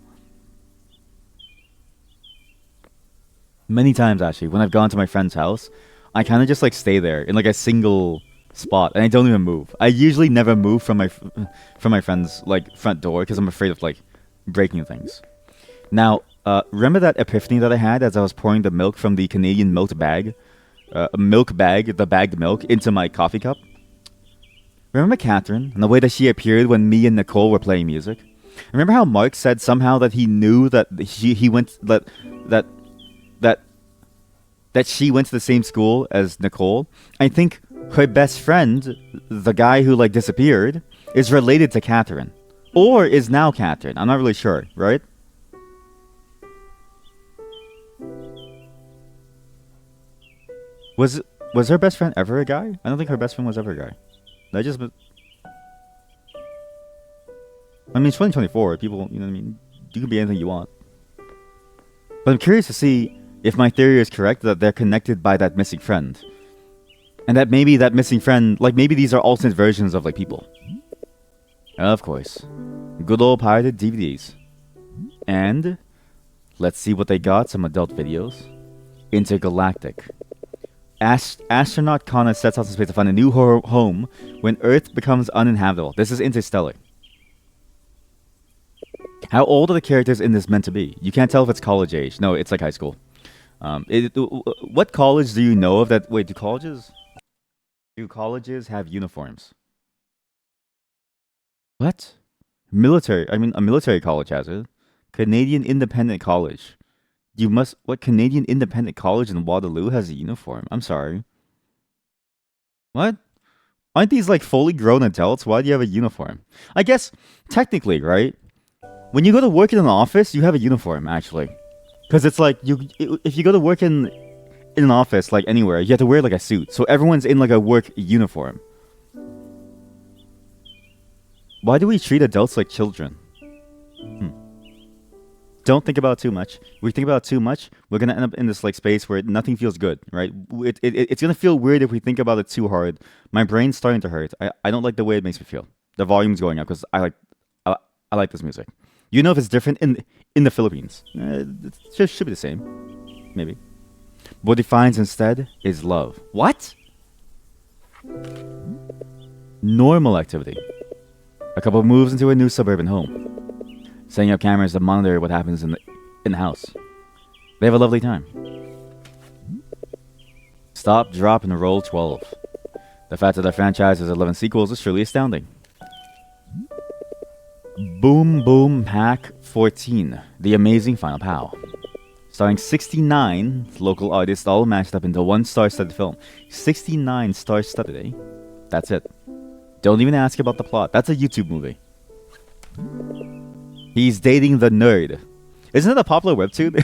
Many times actually, when I've gone to my friend's house, I kind of just like stay there in like a single spot, and I don't even move. I usually never move from my friend's like front door because I'm afraid of like breaking things. Now, remember that epiphany that I had as I was pouring the milk from the Canadian milk bag, the bagged milk, into my coffee cup? Remember Catherine and the way that she appeared when me and Nicole were playing music? Remember how Mark said somehow that he knew that he went that she went to the same school as Nicole? I think her best friend, the guy who like disappeared, is related to Catherine, or is now Catherine. I'm not really sure, right? Was her best friend ever a guy? I don't think her best friend was ever a guy. I mean, it's 2024. People, you know what I mean? You can be anything you want. But I'm curious to see if my theory is correct that they're connected by that missing friend. And that maybe that missing friend, like maybe these are alternate versions of like people. Of course. Good old pirated DVDs. And let's see what they got. Some adult videos. Intergalactic. Astronaut Connor sets out in space to find a new home when Earth becomes uninhabitable. This is Interstellar. How old are the characters in this meant to be? You can't tell if it's college age. No, it's like high school. What college do you know of that? Wait, do colleges have uniforms? What? Military. I mean, a military college has it. Canadian Independent College. What Canadian Independent College in Waterloo has a uniform? I'm sorry. What? Aren't these like fully grown adults? Why do you have a uniform? I guess, technically, right? When you go to work in an office, you have a uniform, actually. Because it's like, if you go to work in an office, like anywhere, you have to wear like a suit. So everyone's in like a work uniform. Why do we treat adults like children? Don't think about it too much. If we think about it too much, we're going to end up in this like space where nothing feels good, right? It's going to feel weird if we think about it too hard. My brain's starting to hurt. I don't like the way it makes me feel. The volume's going up because I like this music. You know if it's different in the Philippines. It should be the same. Maybe. What defines instead is love. What? Normal activity. A couple moves into a new suburban home. Setting up cameras to monitor what happens in the house. They have a lovely time. Stop, drop, and roll 12. The fact that the franchise has 11 sequels is truly astounding. Boom Boom Hack 14. The Amazing Final Pow. Starring 69 local artists all matched up into one star-studded film. 69 star-studded, eh? That's it. Don't even ask about the plot. That's a YouTube movie. He's dating the nerd. Isn't it a popular webtoon?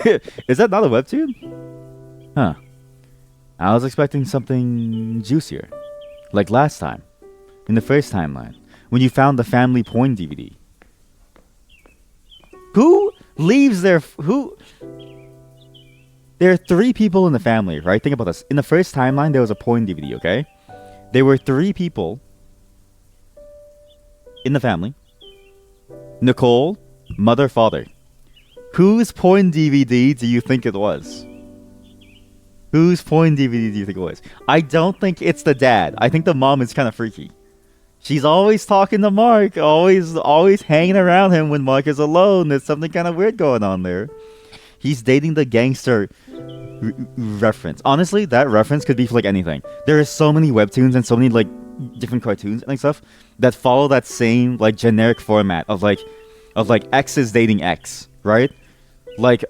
Is that not a webtoon? Huh. I was expecting something juicier. Like last time. In the first timeline. When you found the family porn DVD. Who leaves their... Who... There are 3 people in the family, right? Think about this. In the first timeline, there was a porn DVD, okay? There were 3 people in the family. Nicole, mother, father. Whose porn DVD do you think it was? Whose porn DVD do you think it was? I don't think it's the dad. I think the mom is kind of freaky. She's always talking to Mark, always hanging around him when Mark is alone. There's something kind of weird going on there. He's dating the gangster reference. Honestly, that reference could be for like anything. There are so many webtoons and so many like different cartoons and like stuff that follow that same like generic format of like X is dating X, right? Like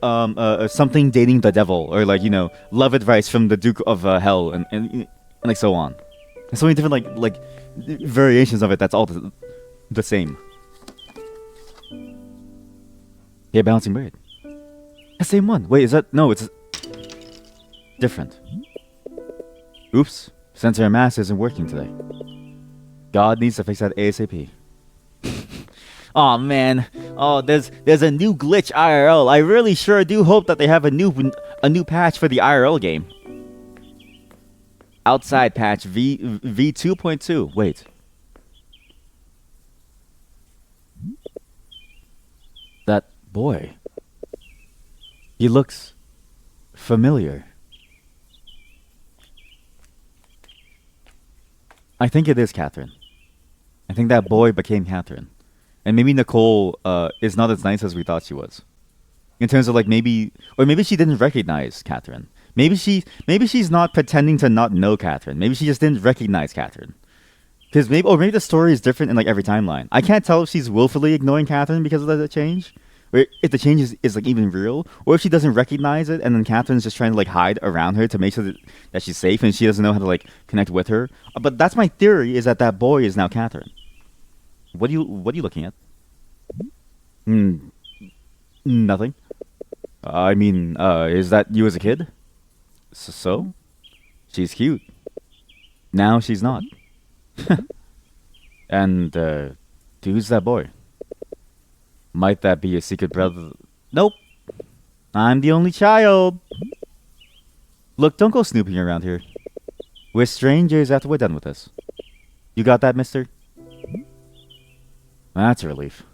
something dating the devil, or like, you know, love advice from the Duke of Hell, and like so on. There's so many different like variations of it. That's all the same. Yeah, bouncing bird. The same one. Wait, is that... No, it's... different. Oops. Sensor mass isn't working today. God needs to fix that ASAP. Aw, man. Oh, there's a new glitch IRL. I really sure do hope that they have a new patch for the IRL game. Outside patch V2.2. Wait. That boy... He looks familiar. I think it is Catherine. I think that boy became Catherine. And maybe Nicole is not as nice as we thought she was. In terms of like maybe she didn't recognize Catherine. Maybe she's not pretending to not know Catherine. Maybe she just didn't recognize Catherine. Because maybe the story is different in like every timeline. I can't tell if she's willfully ignoring Catherine because of the change. Or if the change is like even real, or if she doesn't recognize it, and then Catherine's just trying to like hide around her to make sure that she's safe, and she doesn't know how to like connect with her. But that's my theory: is that boy is now Catherine. What are you looking at? Nothing. I mean, is that you as a kid? So? She's cute. Now she's not. And who's that boy? Might that be your secret brother? Nope. I'm the only child. Look, don't go snooping around here. We're strangers after we're done with this. You got that, mister? That's a relief.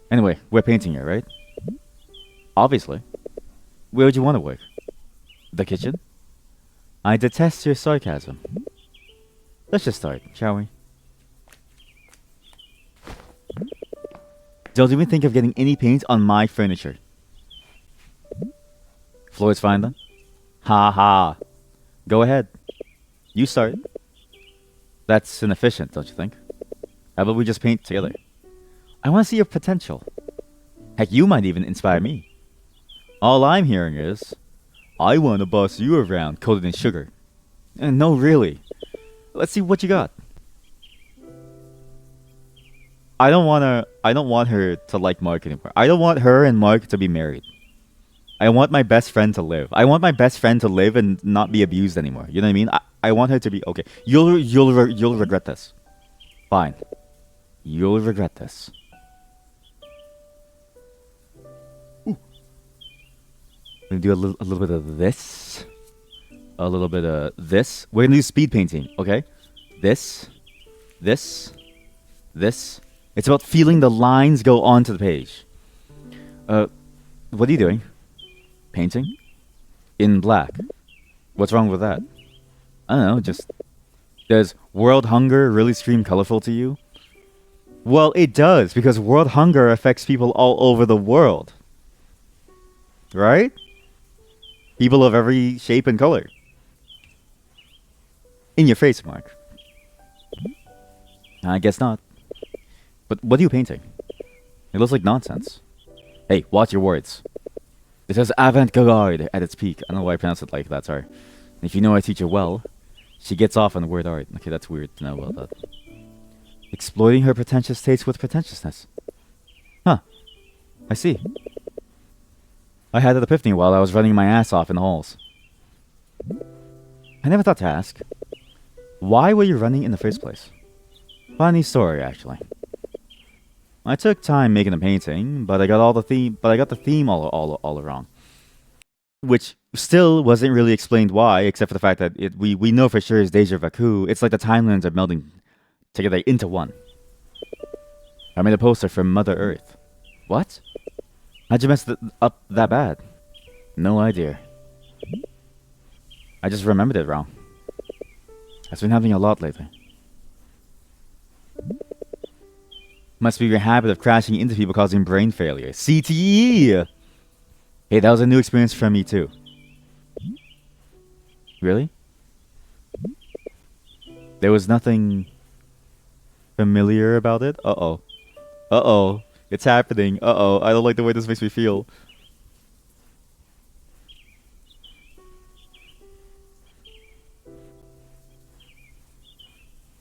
Anyway, we're painting here, right? Obviously. Where would you want to work? The kitchen? I detest your sarcasm. Let's just start, shall we? Don't even think of getting any paint on my furniture. Floor's fine then? Ha ha. Go ahead. You start. That's inefficient, don't you think? How about we just paint together? I want to see your potential. Heck, you might even inspire me. All I'm hearing is, I want to boss you around coated in sugar. And no, really. Let's see what you got. I don't want her to like Mark anymore. I don't want her and Mark to be married. I want my best friend to live. I want my best friend to live and not be abused anymore. You know what I mean? I want her to be okay. You'll regret this. Fine. You'll regret this. Ooh. We're gonna do a little bit of this. A little bit of this. We're gonna do speed painting, okay? This. It's about feeling the lines go onto the page. What are you doing? Painting? In black. What's wrong with that? I don't know, just... Does world hunger really scream colorful to you? Well, it does, because world hunger affects people all over the world. Right? People of every shape and color. In your face, Mark. I guess not. But what are you painting? It looks like nonsense. Hey, watch your words. It says avant-garde at its peak. I don't know why I pronounce it like that, sorry. If you know I teach her well, she gets off on the word art. Okay, that's weird to know about that. Exploiting her pretentious taste with pretentiousness. Huh. I see. I had an epiphany while I was running my ass off in the halls. I never thought to ask, why were you running in the first place? Funny story, actually. I took time making a painting, but I got the theme all wrong. Which still wasn't really explained why, except for the fact that we know for sure is Deja Vu. It's like the timelines are melding together into one. I made a poster for Mother Earth. What? How'd you mess up that bad? No idea. I just remembered it wrong. It's been happening a lot lately. Must be your habit of crashing into people causing brain failure. CTE! Hey, that was a new experience for me too. Really? There was nothing familiar about it? Uh-oh. Uh-oh. It's happening. Uh-oh. I don't like the way this makes me feel.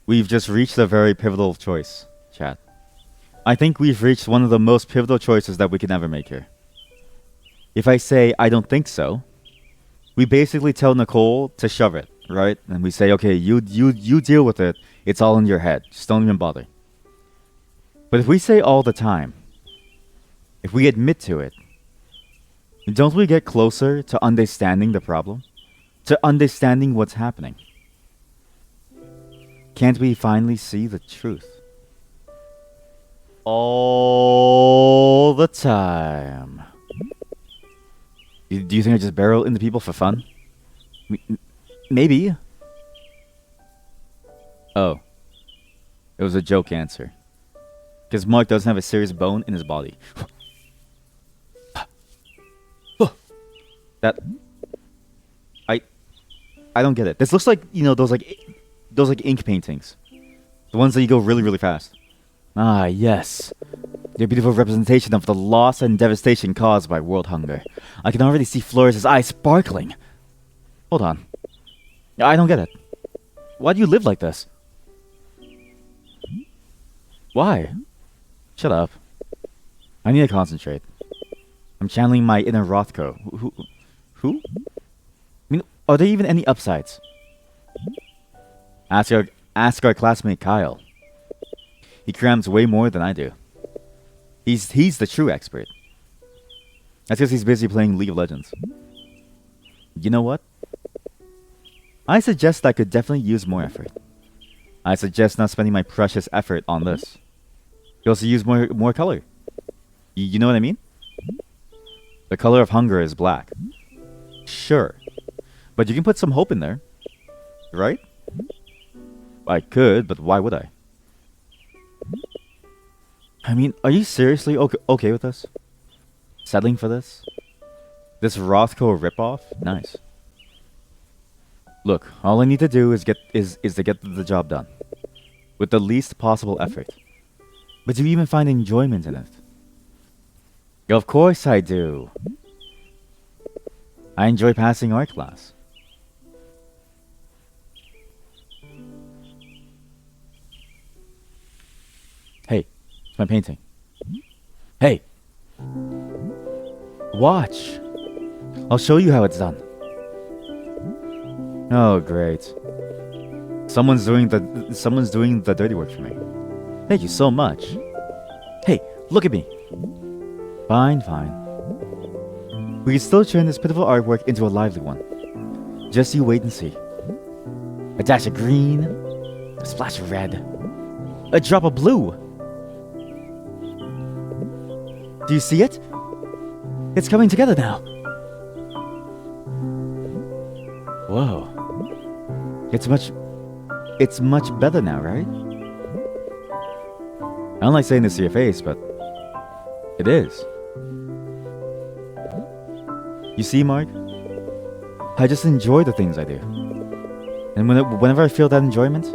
We've just reached a very pivotal choice, chat. I think we've reached one of the most pivotal choices that we can ever make here. If I say, I don't think so, we basically tell Nicole to shove it, right? And we say, okay, you deal with it. It's all in your head. Just don't even bother. But if we say all the time, if we admit to it, don't we get closer to understanding the problem? To understanding what's happening? Can't we finally see the truth? All the time. Do you think I just barrel into people for fun? Maybe. Oh. It was a joke answer. Because Mark doesn't have a serious bone in his body. That... I don't get it. This looks like, you know, those ink paintings. The ones that you go really, really fast. Ah, yes. They're a beautiful representation of the loss and devastation caused by world hunger. I can already see Flores' eyes sparkling. Hold on. I don't get it. Why do you live like this? Why? Shut up. I need to concentrate. I'm channeling my inner Rothko. Who? I mean, are there even any upsides? Ask our classmate Kyle. He crams way more than I do. He's the true expert. That's because he's busy playing League of Legends. You know what? I suggest I could definitely use more effort. I suggest not spending my precious effort on this. You also use more color. You know what I mean? The color of hunger is black. Sure. But you can put some hope in there. Right? I could, but why would I? I mean, are you seriously okay with this? Settling for this? This Rothko ripoff? Nice. Look, all I need to do is to get the job done. With the least possible effort. But do you even find enjoyment in it? Of course I do. I enjoy passing art class. Hey, it's my painting. Hey! Watch! I'll show you how it's done. Oh, great. Someone's doing the dirty work for me. Thank you so much. Hey, look at me. Fine, fine. We can still turn this pitiful artwork into a lively one. Just you wait and see. A dash of green, a splash of red, a drop of blue. Do you see it? It's coming together now. Whoa. It's much better now, right? I don't like saying this to your face, but it is. You see, Mark? I just enjoy the things I do. And whenever I feel that enjoyment,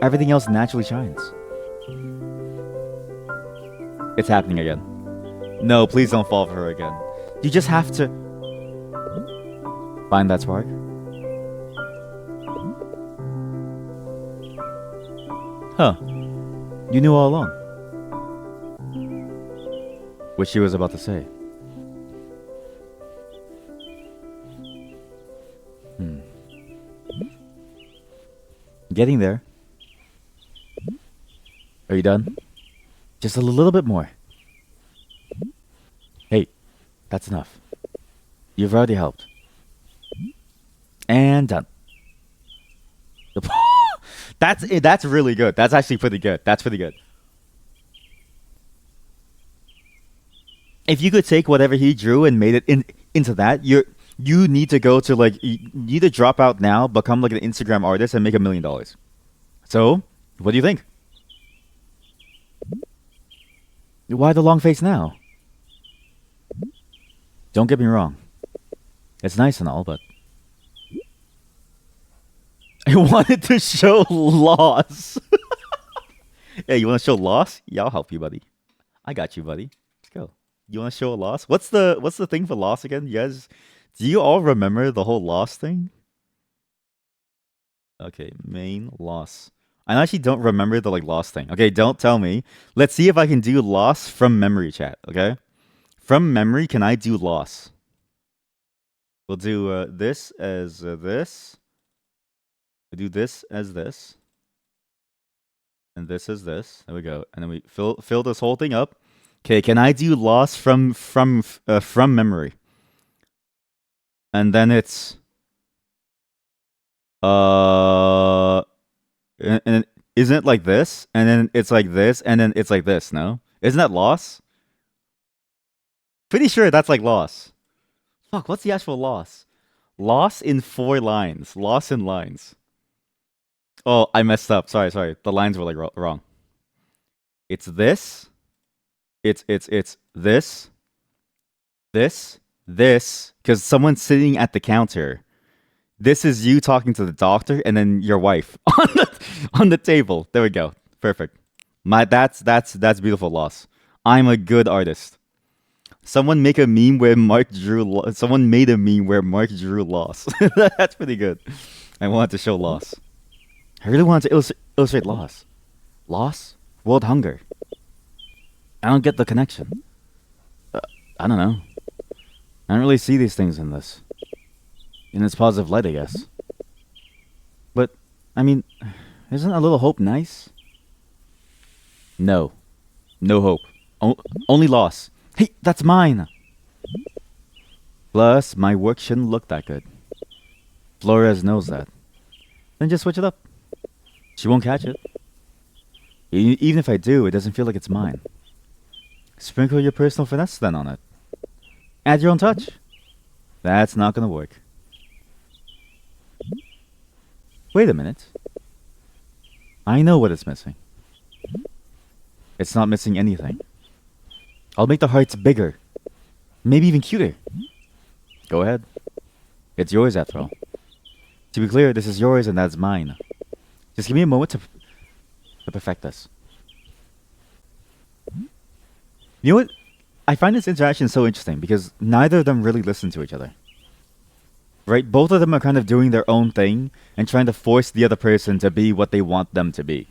everything else naturally shines. It's happening again. No, please don't fall for her again. You just have to find that spark. Huh. You knew all along. What she was about to say. Getting there. Are you done? Just a little bit more. Hey, that's enough. You've already helped. And done. That's really good. That's actually pretty good. That's pretty good. If you could take whatever he drew and made it into that, you need to go to like you need to drop out now, become like an Instagram artist, and make $1 million. So, what do you think? Why the long face now? Don't get me wrong. It's nice and all, but I wanted to show loss. Hey, you want to show loss? Yeah, I'll help you, buddy. I got you, buddy. Let's go. You want to show a loss? What's the thing for loss again? You guys, do you all remember the whole loss thing? Okay, main loss. I actually don't remember the like loss thing. Okay, don't tell me. Let's see if I can do loss from memory, chat. Okay, from memory, can I do loss? We'll do this as this. We'll do this as this. And this is this. There we go. And then we fill this whole thing up. Okay, can I do loss from memory? And then it's and isn't it like this? And then it's like this, and then it's like this. No, isn't that loss? Pretty sure that's like loss. Fuck, what's the actual loss? Loss in 4 lines. Loss in lines. Oh, I messed up. Sorry. The lines were like wrong. It's this. It's this. This. Because someone's sitting at the counter. This is you talking to the doctor, and then your wife on the table. There we go. Perfect. That's beautiful loss. I'm a good artist. Someone make a meme where Mark drew. Someone made a meme where Mark drew loss. That's pretty good. I wanted to show loss. I really wanted to illustrate loss. Loss? World hunger. I don't get the connection. I don't know. I don't really see these things in this. In its positive light, I guess. But, I mean, isn't a little hope nice? No. No hope. Only loss. Hey, that's mine! Plus, my work shouldn't look that good. Flores knows that. Then just switch it up. She won't catch it. Even if I do, it doesn't feel like it's mine. Sprinkle your personal finesse then on it. Add your own touch. That's not gonna work. Wait a minute. I know what it's missing. It's not missing anything. I'll make the hearts bigger. Maybe even cuter. Go ahead. It's yours after all. To be clear, this is yours and that's mine. Just give me a moment to perfect this. You know what? I find this interaction so interesting because neither of them really listen to each other. Right? Both of them are kind of doing their own thing and trying to force the other person to be what they want them to be.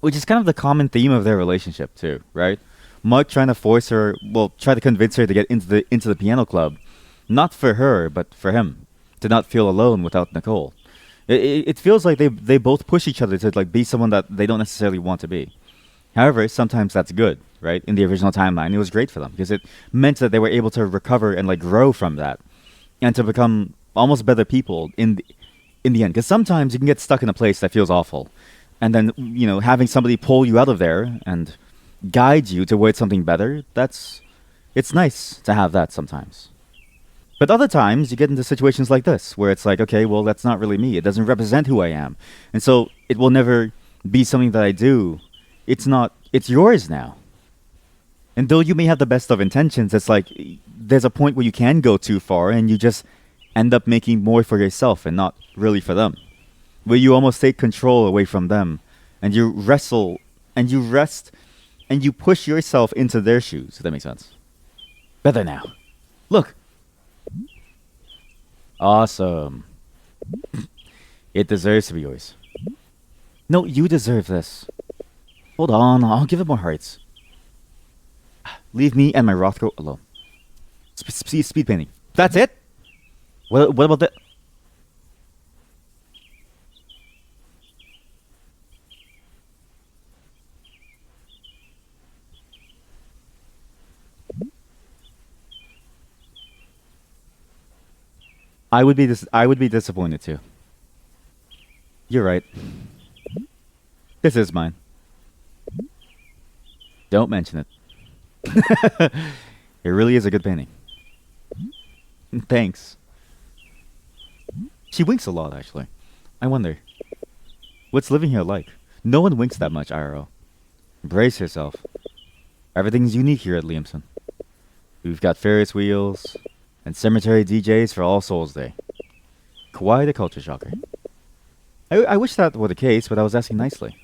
Which is kind of the common theme of their relationship too, right? Mark trying to force her, try to convince her to get into the piano club, not for her, but for him, to not feel alone without Nicole. It feels like they both push each other to like be someone that they don't necessarily want to be. However, sometimes that's good, right? In the original timeline, it was great for them because it meant that they were able to recover and like grow from that, and to become almost better people in the end. Because sometimes you can get stuck in a place that feels awful, and then having somebody pull you out of there and guide you towards something better. It's nice to have that sometimes. But other times you get into situations like this where it's like, okay, well, that's not really me. It doesn't represent who I am, and so it will never be something that I do. It's yours now. And though you may have the best of intentions, it's like there's a point where you can go too far and you just end up making more for yourself and not really for them. Where you almost take control away from them and you wrestle and you rest and you push yourself into their shoes, if that makes sense. Better now. Look. Awesome. It deserves to be yours. No, you deserve this. Hold on, I'll give it more hearts. Leave me and my Rothko alone. Speed painting. That's it? What about that? I would be disappointed too. You're right. This is mine. Don't mention it. It really is a good painting. Thanks. She winks a lot, actually. I wonder, what's living here like? No one winks that much, IRL. Brace yourself. Everything's unique here at Liamson. We've got Ferris wheels and cemetery DJs for All Souls Day. Quite a culture shocker. I wish that were the case, but I was asking nicely.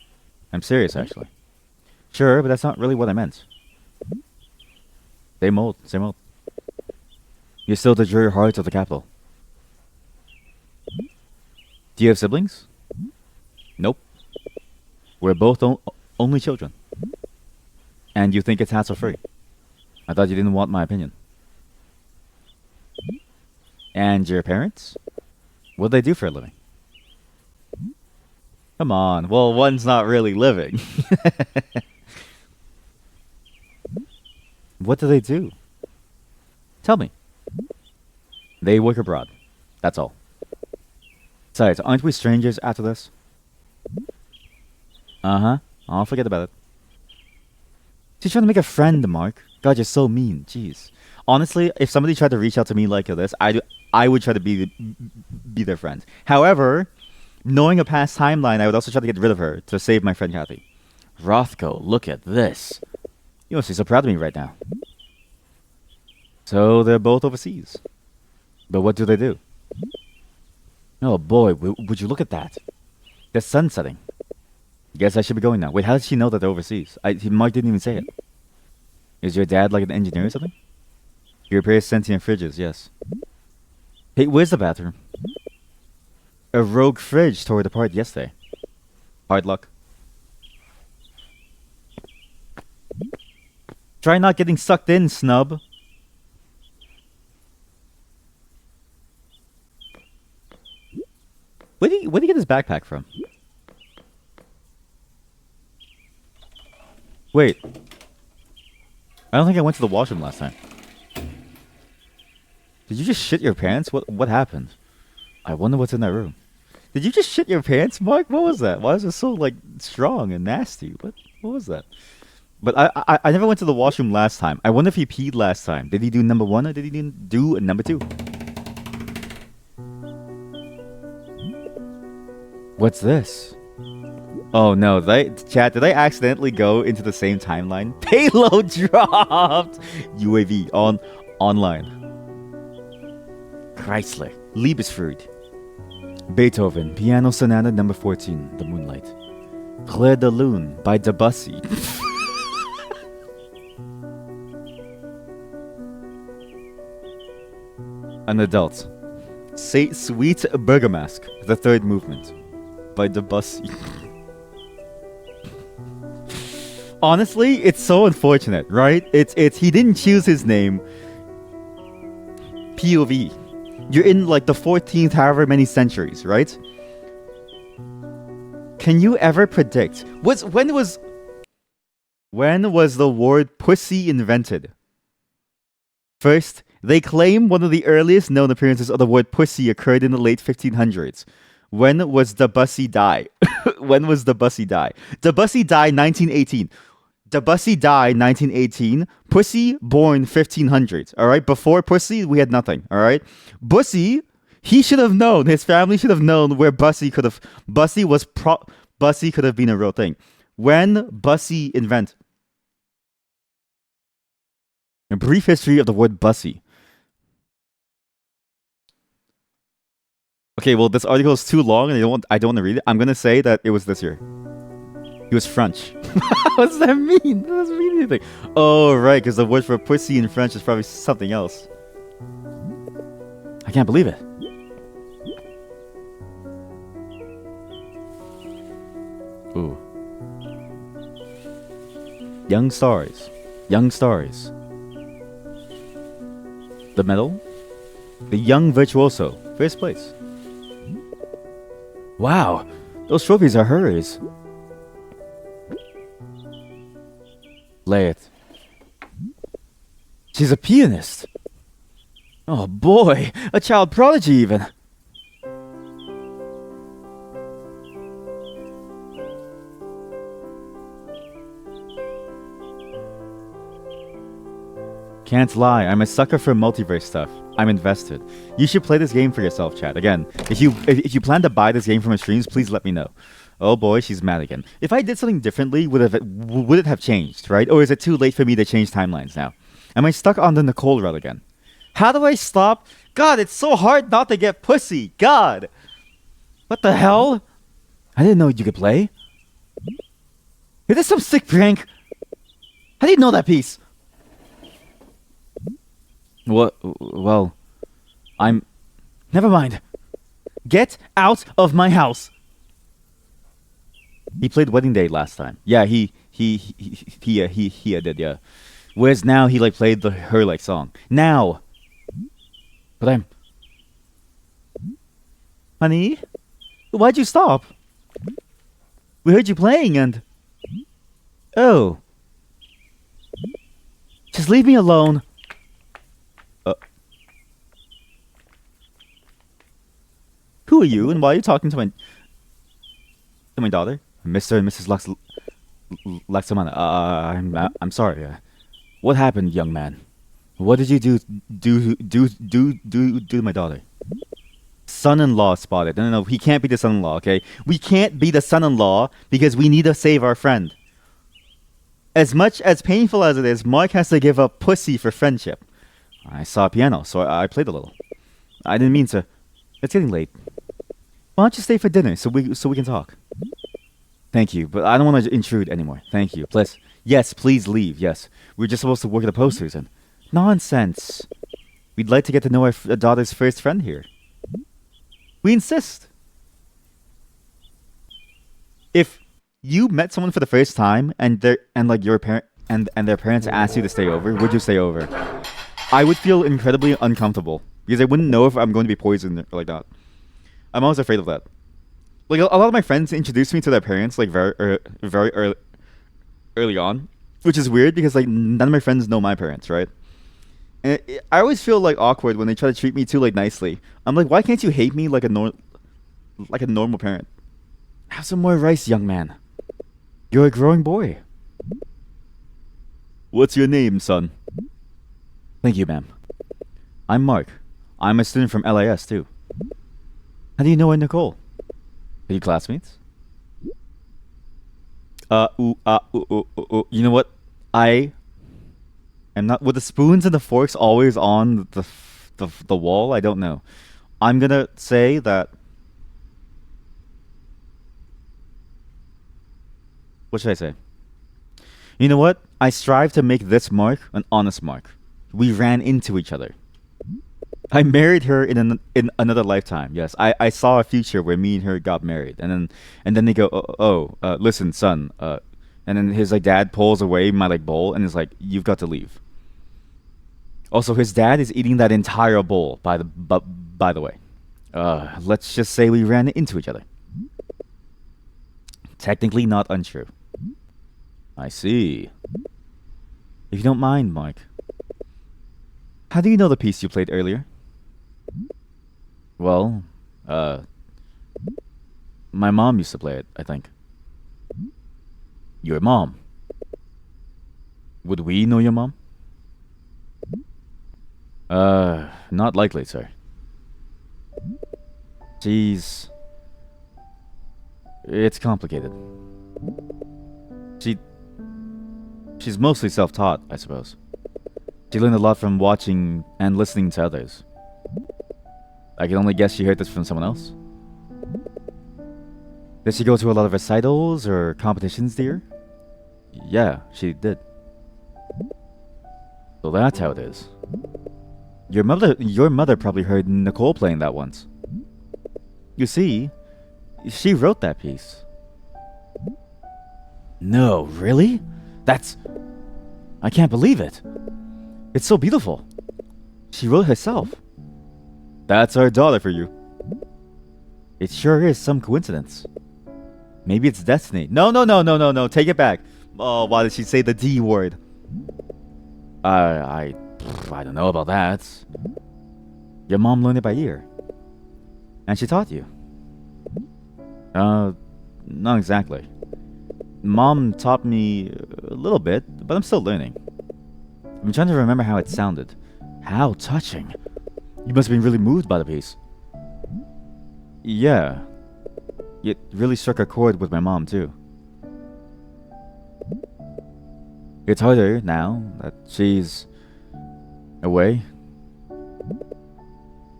I'm serious, actually. Sure, but that's not really what I meant. Same old, same old. You're still the dreary heart of the capital. Do you have siblings? Nope. We're both only children. And you think it's hassle-free. I thought you didn't want my opinion. And your parents? What do they do for a living? Come on. Well, one's not really living. What do they do? Tell me. They work abroad. That's all. Besides, aren't we strangers after this? Uh-huh. I'll forget about it. She's trying to make a friend, Mark. God, you're so mean. Jeez. Honestly, if somebody tried to reach out to me like this, I would try to be their friend. However, knowing a past timeline, I would also try to get rid of her to save my friend Kathy. Rothko, look at this. You must be so proud of me right now. So they're both overseas. But what do they do? Oh boy, would you look at that? The sun's setting. Guess I should be going now. Wait, how did she know that they're overseas? Mark didn't even say it. Is your dad like an engineer or something? He repairs sentient fridges, yes. Hey, where's the bathroom? A rogue fridge tore it apart yesterday. Hard luck. Try not getting sucked in, snub. Where did he get his backpack from? Wait. I don't think I went to the washroom last time. Did you just shit your pants? What happened? I wonder what's in that room. Did you just shit your pants, Mark? What was that? Why is it so like strong and nasty? What was that? But I never went to the washroom last time. I wonder if he peed last time. Did he do number 1 or did he do number 2? What's this? Oh no, chat, did I accidentally go into the same timeline? Payload dropped! UAV online. Chrysler. Liebesfried. Beethoven. Piano Sonata number 14. The Moonlight. Clair de Lune by Debussy. An adult. Say Sweet Bergamask. The third movement. By Debussy. Honestly, it's so unfortunate, right? It's he didn't choose his name. POV. You're in like the 14th however many centuries, right? Can you ever predict when was the word pussy invented? First, they claim one of the earliest known appearances of the word pussy occurred in the late 1500s. When was Debussy die? When was Debussy die? Debussy died 1918. Debussy died 1918. Pussy born 1500s. All right. Before Pussy, we had nothing. All right. Bussy, he should have known. His family should have known where Bussy could have. Bussy could have been a real thing. When Bussy invent? A brief history of the word Bussy. Okay, well, this article is too long, and I don't want to read it. I'm gonna say that it was this year. He was French. What does that mean? That doesn't mean anything. Oh, right, because the word for pussy in French is probably something else. I can't believe it. Ooh. Young stars. Young stars. The medal? The young virtuoso. First place. Wow, those trophies are hers. Lay it. She's a pianist. Oh boy, a child prodigy even. Can't lie, I'm a sucker for multiverse stuff. I'm invested. You should play this game for yourself, chat. Again, if you plan to buy this game from my streams, please let me know. Oh boy, she's mad again. If I did something differently, would it have changed, right? Or is it too late for me to change timelines now? Am I stuck on the Nicole route again? How do I stop? God, it's so hard not to get pussy. God. What the hell? I didn't know you could play. Is this some sick prank? How do you know that piece? What? Well, I'm... Never mind. Get out of my house. He played Wedding Day last time. Yeah, he did, yeah. Whereas now he like played her like song. Now. But I'm... Honey? Why'd you stop? We heard you playing and... Oh. Just leave me alone. Who are you and why are you talking to my daughter? Mr. and Mrs. Laxamana. I'm sorry. What happened, young man? What did you do to my daughter? Son-in-law spotted. No, he can't be the son-in-law, okay? We can't be the son-in-law because we need to save our friend. As much as painful as it is, Mark has to give up pussy for friendship. I saw a piano, so I played a little. I didn't mean to. It's getting late. Why don't you stay for dinner so we can talk? Thank you, but I don't want to intrude anymore. Thank you. Please leave. Yes, we're just supposed to work at the posters and nonsense. We'd like to get to know our daughter's first friend here. We insist. If you met someone for the first time and your parent and their parents asked you to stay over, would you stay over? I would feel incredibly uncomfortable because I wouldn't know if I'm going to be poisoned or like that. I'm always afraid of that. Like a lot of my friends introduced me to their parents like very early on, which is weird because like none of my friends know my parents, right? And I always feel like awkward when they try to treat me too like nicely. I'm like, why can't you hate me like a normal parent? Have some more rice, young man. You're a growing boy. What's your name, son? Thank you, ma'am. I'm Mark. I'm a student from LIS too. How do you know Nicole? Are you classmates? You know what? I am not with the spoons and the forks always on the wall. I don't know. I'm gonna say that. What should I say? You know what? I strive to make this Mark an honest Mark. We ran into each other. I married her in another lifetime. Yes, I saw a future where me and her got married, and then they go, listen, son, and then his like dad pulls away my like bowl and is like, you've got to leave. Also, his dad is eating that entire bowl. By the way, let's just say we ran into each other. Technically, not untrue. I see. If you don't mind, Mark, how do you know the piece you played earlier? Well, my mom used to play it, I think. Your mom? Would we know your mom? Not likely, sir. It's complicated. She's mostly self-taught, I suppose. She learned a lot from watching and listening to others. I can only guess she heard this from someone else. Did she go to a lot of recitals or competitions, dear? Yeah, she did. So that's how it is. Your mother probably heard Nicole playing that once. You see, she wrote that piece. No, really? I can't believe it. It's so beautiful. She wrote herself. That's our daughter for you. It sure is some coincidence. Maybe it's destiny. No. Take it back. Oh, why did she say the D word? I don't know about that. Your mom learned it by ear. And she taught you. Not exactly. Mom taught me a little bit, but I'm still learning. I'm trying to remember how it sounded. How touching. You must have been really moved by the piece. Yeah. It really struck a chord with my mom, too. It's harder now that she's away.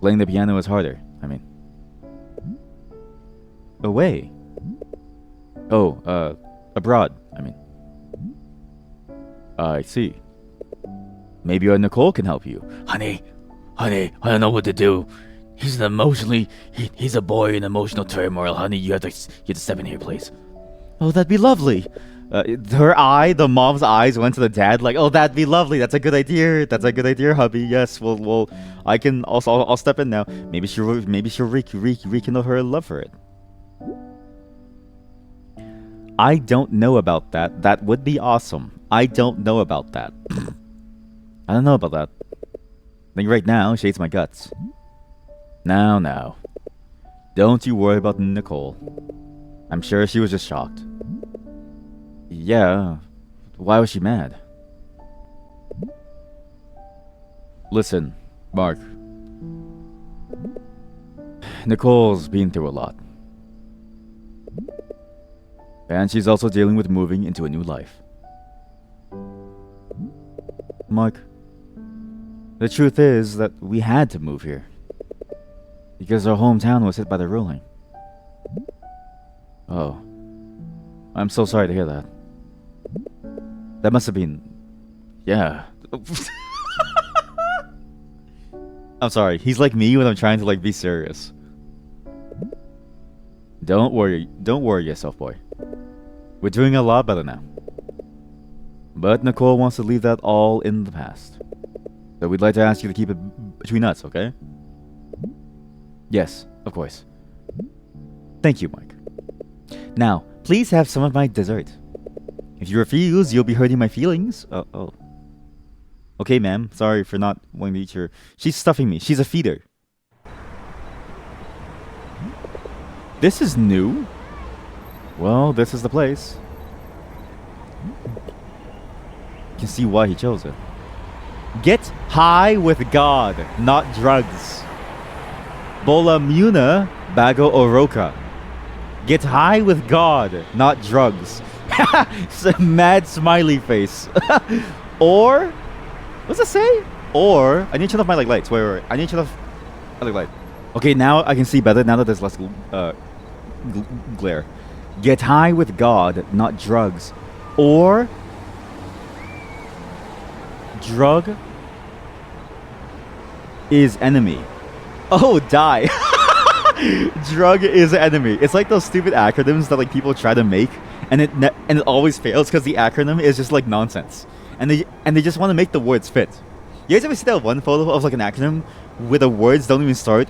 Playing the piano is harder, I mean. Away? Oh, abroad, I mean. I see. Maybe your Nicole can help you. Honey, I don't know what to do. He's he's a boy in emotional turmoil. Honey, you have to step in here, please. Oh, that'd be lovely. The mom's eyes went to the dad like, oh, that'd be lovely. That's a good idea. That's a good idea, hubby. Yes, well, I can also, I'll step in now. Maybe she'll rekindle her love for it. I don't know about that. That would be awesome. I don't know about that. I don't know about that. I think right now she hates my guts. Now. Don't you worry about Nicole. I'm sure she was just shocked. Yeah. Why was she mad? Listen, Mark. Nicole's been through a lot. And she's also dealing with moving into a new life. Mark, the truth is that we had to move here. Because our hometown was hit by the ruling. Oh. I'm so sorry to hear that. That must have been... Yeah. I'm sorry. He's like me when I'm trying to like be serious. Don't worry yourself, boy. We're doing a lot better now. But Nicole wants to leave that all in the past. So we'd like to ask you to keep it between us, okay? Yes, of course. Thank you, Mike. Now, please have some of my dessert. If you refuse, you'll be hurting my feelings. Oh. Okay, ma'am. Sorry for not wanting to eat your... She's stuffing me. She's a feeder. This is new. Well, this is the place. You can see why he chose it. Get high with God, not drugs. Bola Muna Bago Oroka. Get high with God, not drugs. It's a mad smiley face. Or, what's it say? Or, I need to turn off my lights. Wait. I need to turn off my light. Okay, now I can see better. Now that there's less glare. Get high with God, not drugs. Or, drug is enemy. Oh, die. Drug is enemy. It's like those stupid acronyms that like people try to make, and it always fails because the acronym is just like nonsense, and they just want to make the words fit. You guys ever see that one photo of like an acronym where the words don't even start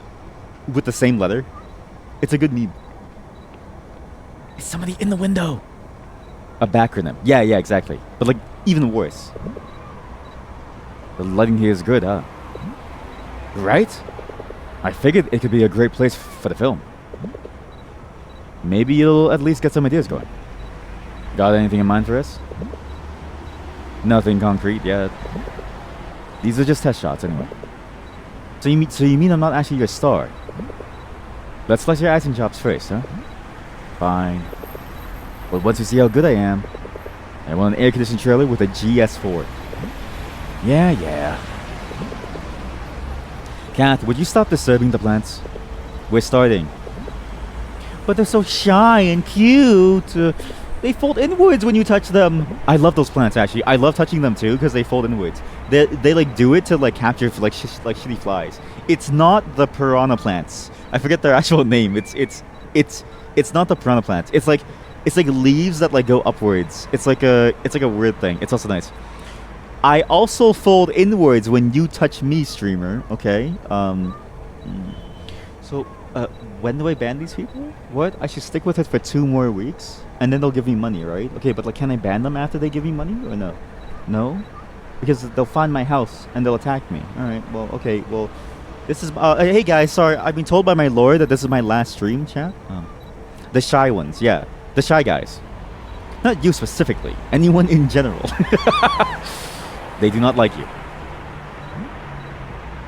with the same letter? It's a good meme. Is somebody in the window? A backronym. Yeah, exactly. But like even worse. The lighting here is good, huh? Right? I figured it could be a great place for the film. Maybe you'll at least get some ideas going. Got anything in mind for us? Nothing concrete yet. These are just test shots anyway. So you mean I'm not actually your star? Let's slice your acting chops first, huh? Fine. But once you see how good I am, I want an air-conditioned trailer with a GS4. Yeah. Kath, would you stop disturbing the plants? We're starting. But they're so shy and cute. They fold inwards when you touch them. I love those plants, actually. I love touching them too because they fold inwards. They like do it to like capture like shitty flies. It's not the piranha plants. I forget their actual name. It's not the piranha plants. It's like leaves that like go upwards. It's like a weird thing. It's also nice. I also fold inwards when you touch me, streamer. Okay. So, when do I ban these people? What? I should stick with it for 2 more weeks, and then they'll give me money, right? Okay, but like, can I ban them after they give me money, or no? No, because they'll find my house and they'll attack me. All right. Well, okay. Well, This is hey guys, sorry, I've been told by my lord that this is my last stream, chat. The shy ones, yeah, the shy guys. Not you specifically, anyone in general. They do not like you.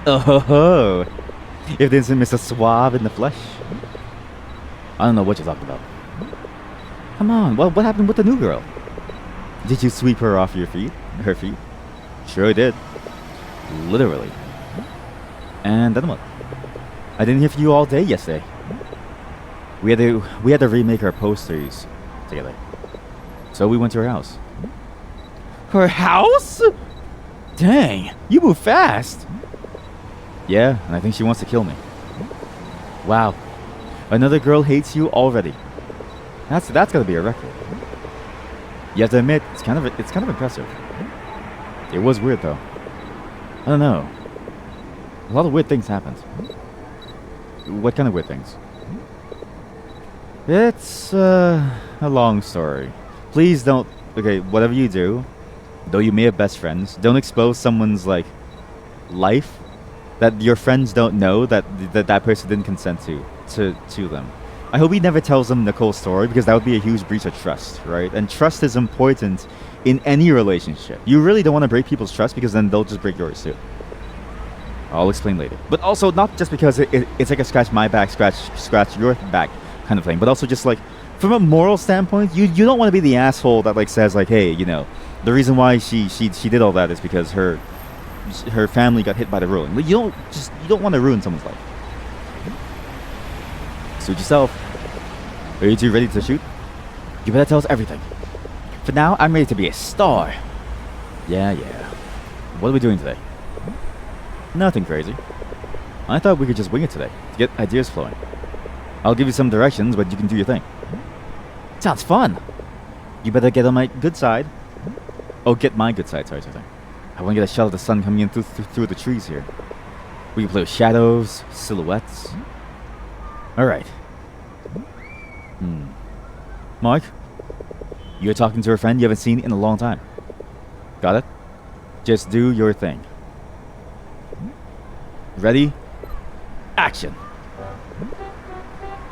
Oh, if this is Mr. Suave in the flesh. I don't know what you're talking about. Come on, what happened with the new girl? Did you sweep her off your feet? Her feet? Sure I did. Literally. And then what? I didn't hear from you all day yesterday. We had to remake our posters together. So we went to her house. Her house? Dang, you move fast. Yeah, and I think she wants to kill me. Wow. Another girl hates you already. That's gotta be a record. You have to admit, it's kind of impressive. It was weird though. I don't know. A lot of weird things happened. What kind of weird things? It's a long story. Please don't. Okay, whatever you do, though you may have best friends, don't expose someone's like life that your friends don't know that person didn't consent to them. I hope he never tells them Nicole's story because that would be a huge breach of trust, right? And trust is important in any relationship. You really don't want to break people's trust because then they'll just break yours too. I'll explain later. But also not just because it's like a scratch my back, scratch your back kind of thing, but also just like from a moral standpoint, you don't want to be the asshole that like says like, hey, you know, the reason why she did all that is because her family got hit by the ruin. Like, you don't want to ruin someone's life. Suit yourself. Are you two ready to shoot? You better tell us everything. For now, I'm ready to be a star. Yeah. What are we doing today? Nothing crazy. I thought we could just wing it today to get ideas flowing. I'll give you some directions, but you can do your thing. Sounds fun. You better get on my good side. Oh, get my good side. Sorry. I want to get a shot of the sun coming in through the trees here. We can play with shadows, silhouettes. All right. Mark, you're talking to a friend you haven't seen in a long time. Got it? Just do your thing. Ready? Action.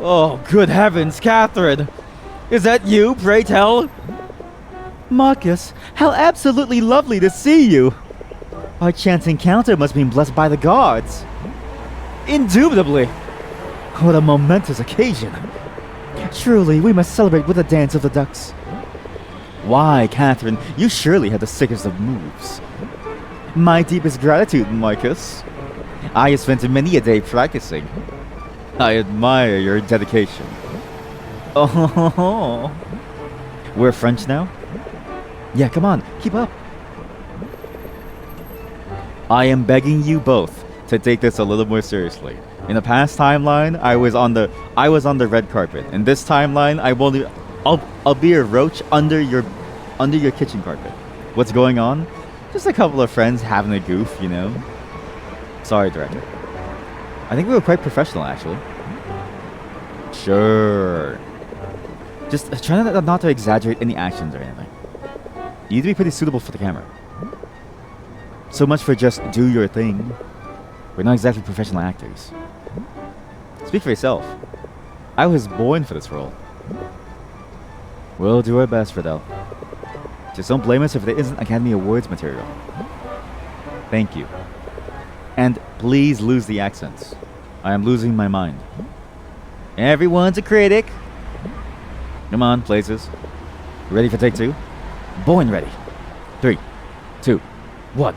Oh, good heavens, Catherine! Is that you, pray tell? Marcus, how absolutely lovely to see you! Our chance encounter must have been blessed by the gods. Indubitably! What a momentous occasion. Truly, we must celebrate with a dance of the ducks. Why, Catherine, you surely have the sickest of moves. My deepest gratitude, Marcus. I have spent many a day practicing. I admire your dedication. Oh, we're French now? Yeah, come on, keep up. I am begging you both to take this a little more seriously. In the past timeline, I was on the red carpet. In this timeline, I'll be a roach under your kitchen carpet. What's going on? Just a couple of friends having a goof, you know. Sorry, director. I think we were quite professional, actually. Sure. Just try not to exaggerate any actions or anything. You need to be pretty suitable for the camera. So much for just do your thing. We're not exactly professional actors. Speak for yourself. I was born for this role. We'll do our best, Fidel. Just don't blame us if there isn't Academy Awards material. Thank you. And please lose the accents. I am losing my mind. Everyone's a critic. Come on, places. Ready for take two? Born ready. 3, 2, 1.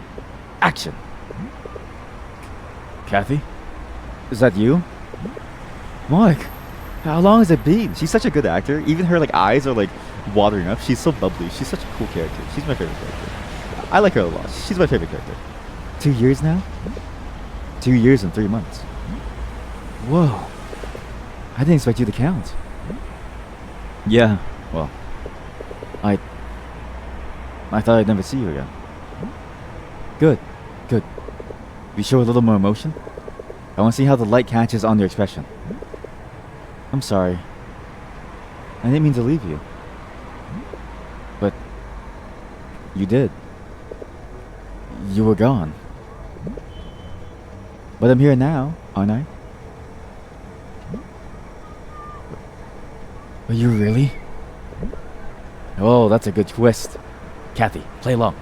Action. Kathy? Is that you? Mark, how long has it been? She's such a good actor. Even her like eyes are like watering up. She's so bubbly. She's such a cool character. She's my favorite character. I like her a lot. She's my favorite character. 2 years now? 2 years and 3 months. Whoa. I didn't expect you to count. Yeah, well, I thought I'd never see you again. Good. You show a little more emotion? I want to see how the light catches on your expression. I'm sorry. I didn't mean to leave you. But you did. You were gone. But I'm here now, aren't I? Are you really? Oh, that's a good twist. Kathy, play along.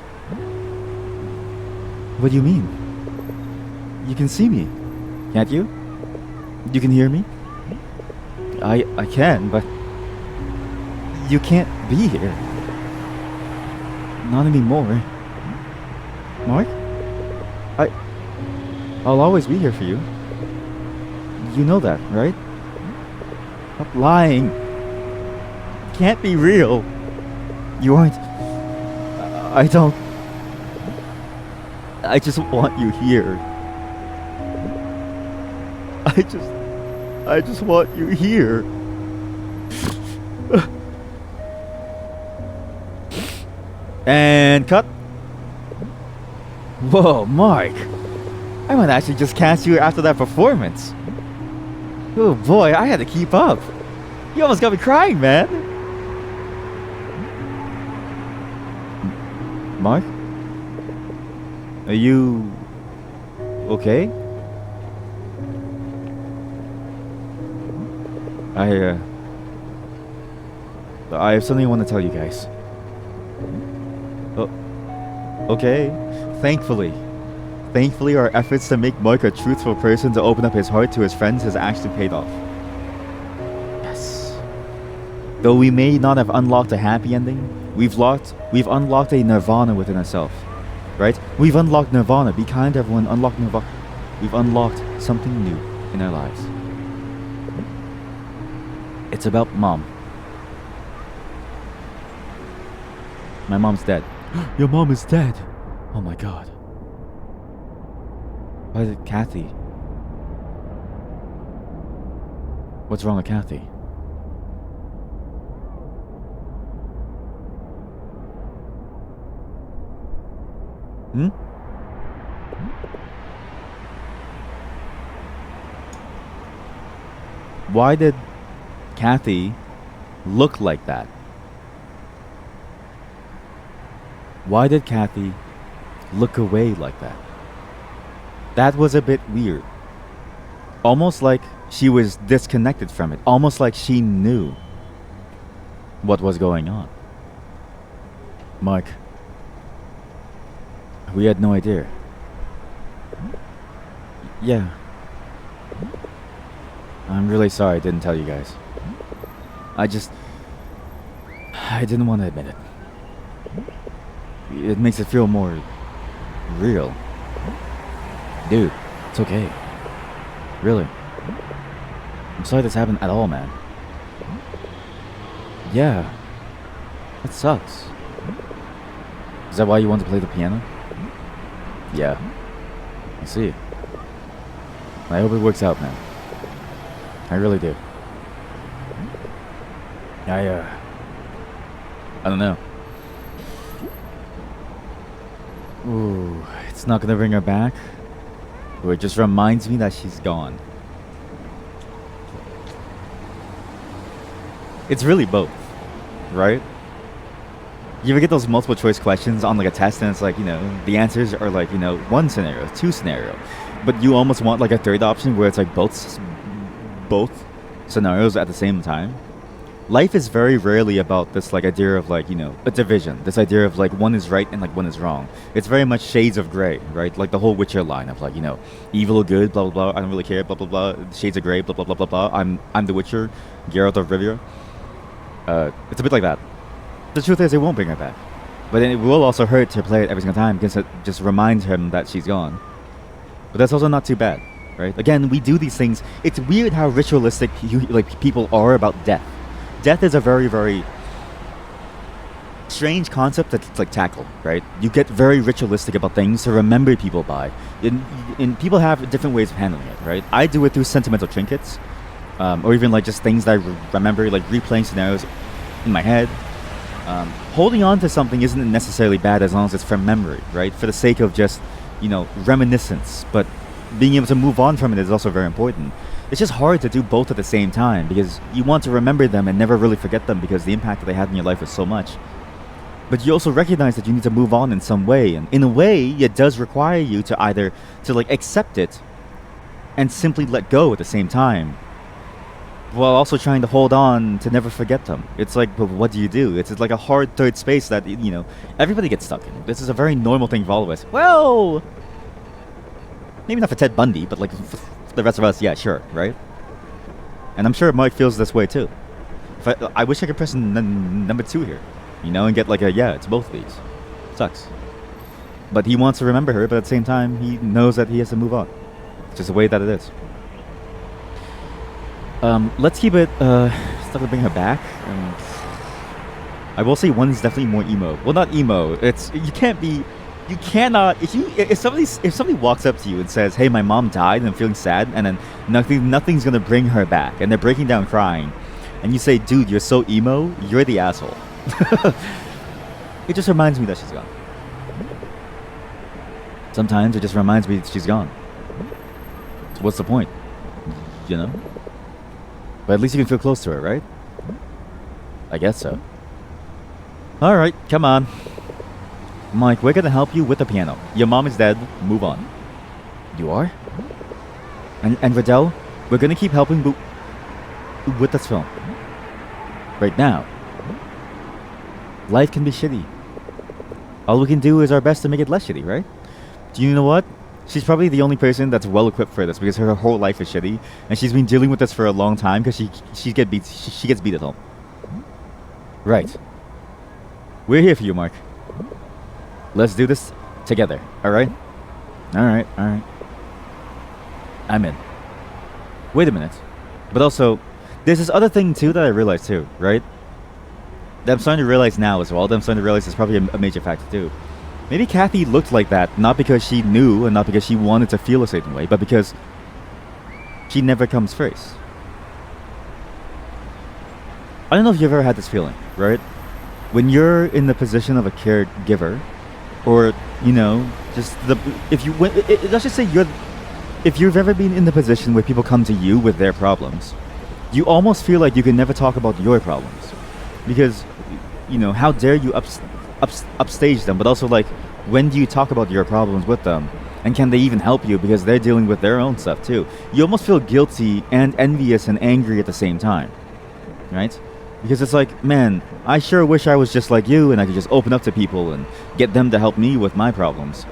What do you mean? You can see me, can't you? You can hear me? I can, but you can't be here. Not anymore. Mark? I'll always be here for you. You know that, right? Stop lying. Can't be real. You aren't. I don't. I just want you here. I just want you here. And cut. Whoa, Mark. I might actually just cast you after that performance. Oh boy, I had to keep up. You almost got me crying, man. Mark? Are you okay? I have something I want to tell you guys. Oh, okay. Thankfully, our efforts to make Mark a truthful person to open up his heart to his friends has actually paid off. Yes. Though we may not have unlocked a happy ending, we've unlocked a nirvana within ourselves. Right? We've unlocked nirvana. Be kind to everyone. Unlock nirvana. We've unlocked something new in our lives. It's about Mom. My mom's dead. Your mom is dead. Oh my god. Why is it Kathy? What's wrong with Kathy? Hmm? Why did Kathy look like that? Why did Kathy look away like that? That was a bit weird. Almost like she was disconnected from it. Almost like she knew what was going on. Mark, we had no idea. Yeah. I'm really sorry I didn't tell you guys. I didn't want to admit it. It makes it feel more real. Dude, it's okay. Really. I'm sorry this happened at all, man. Yeah. That sucks. Is that why you want to play the piano? Yeah. I see. I hope it works out, man. I really do. I don't know. Ooh, it's not gonna bring her back. Or it just reminds me that she's gone. It's really both, right? You ever get those multiple choice questions on like a test and it's like, the answers are like, one scenario, two scenario. But you almost want like a third option where it's like both scenarios at the same time. Life is very rarely about this like idea of like, a division. This idea of like one is right and like one is wrong. It's very much shades of gray, right? Like the whole Witcher line of like, evil or good, blah, blah, blah. I don't really care, blah, blah, blah. Shades of gray, blah, blah, blah, blah, blah. I'm the Witcher, Geralt of Rivia. It's a bit like that. The truth is it won't bring her back. But then it will also hurt to play it every single time because it just reminds him that she's gone. But that's also not too bad, right? Again, we do these things. It's weird how ritualistic people are about death. Death is a very, very strange concept to tackle, right? You get very ritualistic about things to remember people by. And people have different ways of handling it, right? I do it through sentimental trinkets, or even like just things that I remember, like replaying scenarios in my head. Holding on to something isn't necessarily bad as long as it's from memory, right? For the sake of just, reminiscence. But being able to move on from it is also very important. It's just hard to do both at the same time because you want to remember them and never really forget them because the impact that they had in your life was so much. But you also recognize that you need to move on in some way, and in a way, it does require you to either accept it and simply let go at the same time, while also trying to hold on to never forget them. It's like, but what do you do? It's like a hard third space that, everybody gets stuck in. This is a very normal thing for all of us. Well, maybe not for Ted Bundy, but like for the rest of us, yeah, sure, right? And I'm sure Mike feels this way too. I wish I could press number 2 here, and get like it's both of these. Sucks. But he wants to remember her, but at the same time, he knows that he has to move on. It's just the way that it is. Let's keep it, stuff to bring her back. I will say one's definitely more emo. Well, not emo. You cannot, if somebody walks up to you and says, hey, my mom died and I'm feeling sad, and then nothing's gonna bring her back, and they're breaking down crying, and you say, dude, you're so emo, you're the asshole. It just reminds me that she's gone. Sometimes it just reminds me that she's gone. So what's the point? But at least you can feel close to her, right? I guess so. Alright, come on. Mike, we're gonna help you with the piano. Your mom is dead. Move on. You are? And Riddell, we're gonna keep helping with this film. Right now. Life can be shitty. All we can do is our best to make it less shitty, right? Do you know what? She's probably the only person that's well equipped for this because her whole life is shitty, and she's been dealing with this for a long time because she gets beat at home. Right. We're here for you, Mark. Let's do this together. All right. All right. I'm in. Wait a minute. But also, there's this other thing too that I realized too, right? That I'm starting to realize now as well. That I'm starting to realize is probably a major factor too. Maybe Kathy looked like that not because she knew and not because she wanted to feel a certain way, but because she never comes first. I don't know if you've ever had this feeling, right? When you're in the position of a caregiver, or let's just say if you've ever been in the position where people come to you with their problems, you almost feel like you can never talk about your problems because how dare you upstage them, but also like, when do you talk about your problems with them, and can they even help you because they're dealing with their own stuff too? You almost feel guilty and envious and angry at the same time, right? Because it's like, man, I sure wish I was just like you and I could just open up to people and get them to help me with my problems,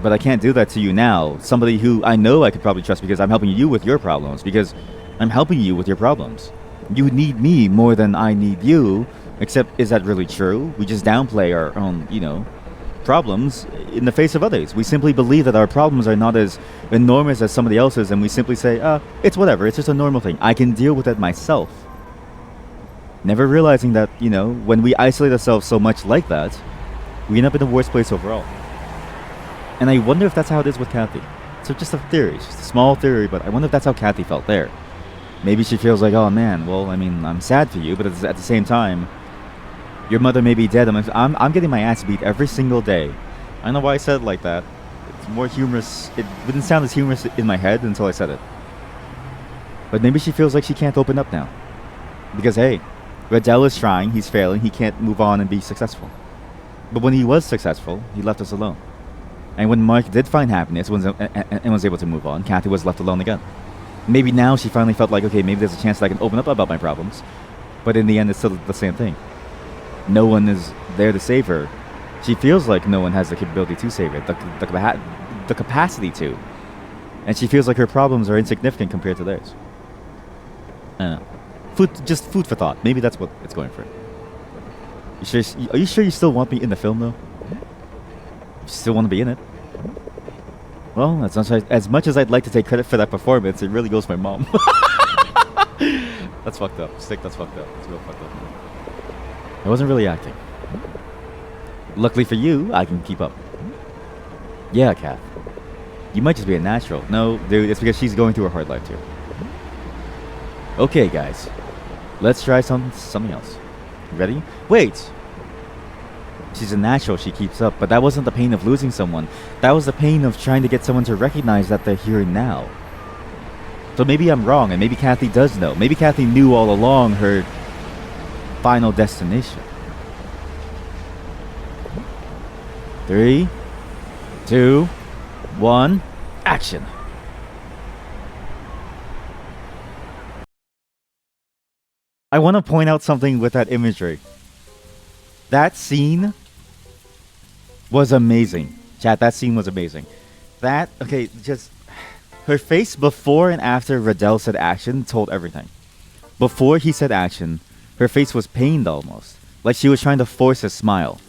but I can't do that to you now, somebody who I know I could probably trust because I'm helping you with your problems, because I'm helping you with your problems. You need me more than I need you. Except, is that really true? We just downplay our own, problems in the face of others. We simply believe that our problems are not as enormous as somebody else's, and we simply say, it's whatever, it's just a normal thing. I can deal with it myself. Never realizing that, when we isolate ourselves so much like that, we end up in the worst place overall. And I wonder if that's how it is with Kathy. So just a theory, just a small theory, but I wonder if that's how Kathy felt there. Maybe she feels like, oh man, well, I mean, I'm sad for you, but at the same time, your mother may be dead. I'm getting my ass beat every single day. I don't know why I said it like that. It's more humorous. It didn't sound as humorous in my head until I said it. But maybe she feels like she can't open up now. Because hey, Riddell is trying, he's failing, he can't move on and be successful. But when he was successful, he left us alone. And when Mark did find happiness and was able to move on, Kathy was left alone again. Maybe now she finally felt like, okay, maybe there's a chance that I can open up about my problems. But in the end, it's still the same thing. No one is there to save her. She feels like no one has the capability to save her, the capacity to. And she feels like her problems are insignificant compared to theirs. I don't know. Just food for thought. Maybe that's what it's going for. Are you sure you still want me in the film, though? You still want to be in it? Well, as much as I'd like to take credit for that performance, it really goes to my mom. That's fucked up. Stick, that's fucked up. It's real fucked up. I wasn't really acting. Luckily for you, I can keep up. Yeah, Kath. You might just be a natural. No, dude, it's because she's going through a hard life too. Okay, guys. Let's try something else. Ready? Wait! She's a natural, she keeps up, but that wasn't the pain of losing someone. That was the pain of trying to get someone to recognize that they're here now. So maybe I'm wrong, and maybe Kathy does know. Maybe Kathy knew all along her final destination. 3, 2, 1, action! I want to point out something with that imagery. That scene was amazing. Chat, that scene was amazing. That, okay, just her face before and after Radell said action told everything. Before he said action, her face was pained almost, like she was trying to force a smile.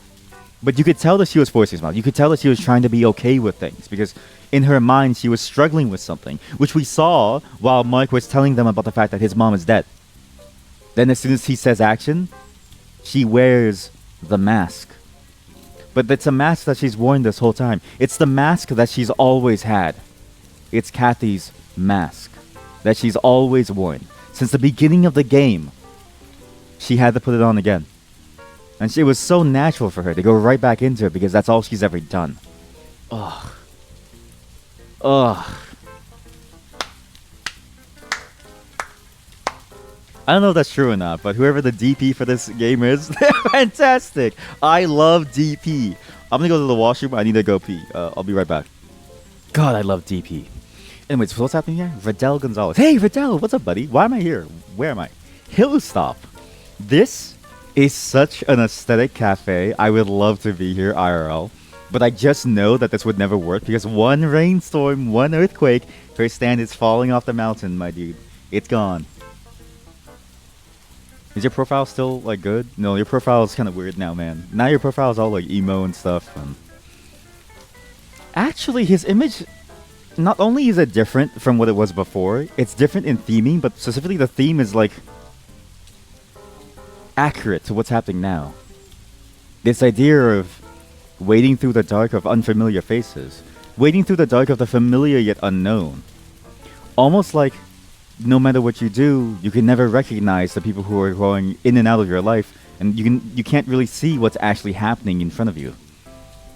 But you could tell that she was forcing a smile. You could tell that she was trying to be okay with things because in her mind she was struggling with something, which we saw while Mike was telling them about the fact that his mom is dead. Then as soon as he says action, she wears the mask. But it's a mask that she's worn this whole time. It's the mask that she's always had. It's Kathy's mask that she's always worn. Since the beginning of the game, she had to put it on again. And it was so natural for her to go right back into it because that's all she's ever done. Ugh. Ugh. I don't know if that's true or not, but whoever the DP for this game is, they're fantastic. I love DP. I'm gonna go to the washroom. I need to go pee. I'll be right back. God, I love DP. Anyways, so what's happening here? Radell Gonzalez. Hey, Radell, what's up, buddy? Why am I here? Where am I? Hillstop. This is such an aesthetic cafe. I would love to be here IRL. But I just know that this would never work because one rainstorm, one earthquake, her stand is falling off the mountain, my dude. It's gone. Is your profile still, like, good? No, your profile is kind of weird now, man. Now your profile is all, like, emo and stuff. Actually, his image, not only is it different from what it was before, it's different in theming, but specifically the theme is, like, accurate to what's happening now. This idea of wading through the dark of unfamiliar faces. Wading through the dark of the familiar yet unknown. Almost like no matter what you do, you can never recognize the people who are going in and out of your life, and you can't really see what's actually happening in front of you.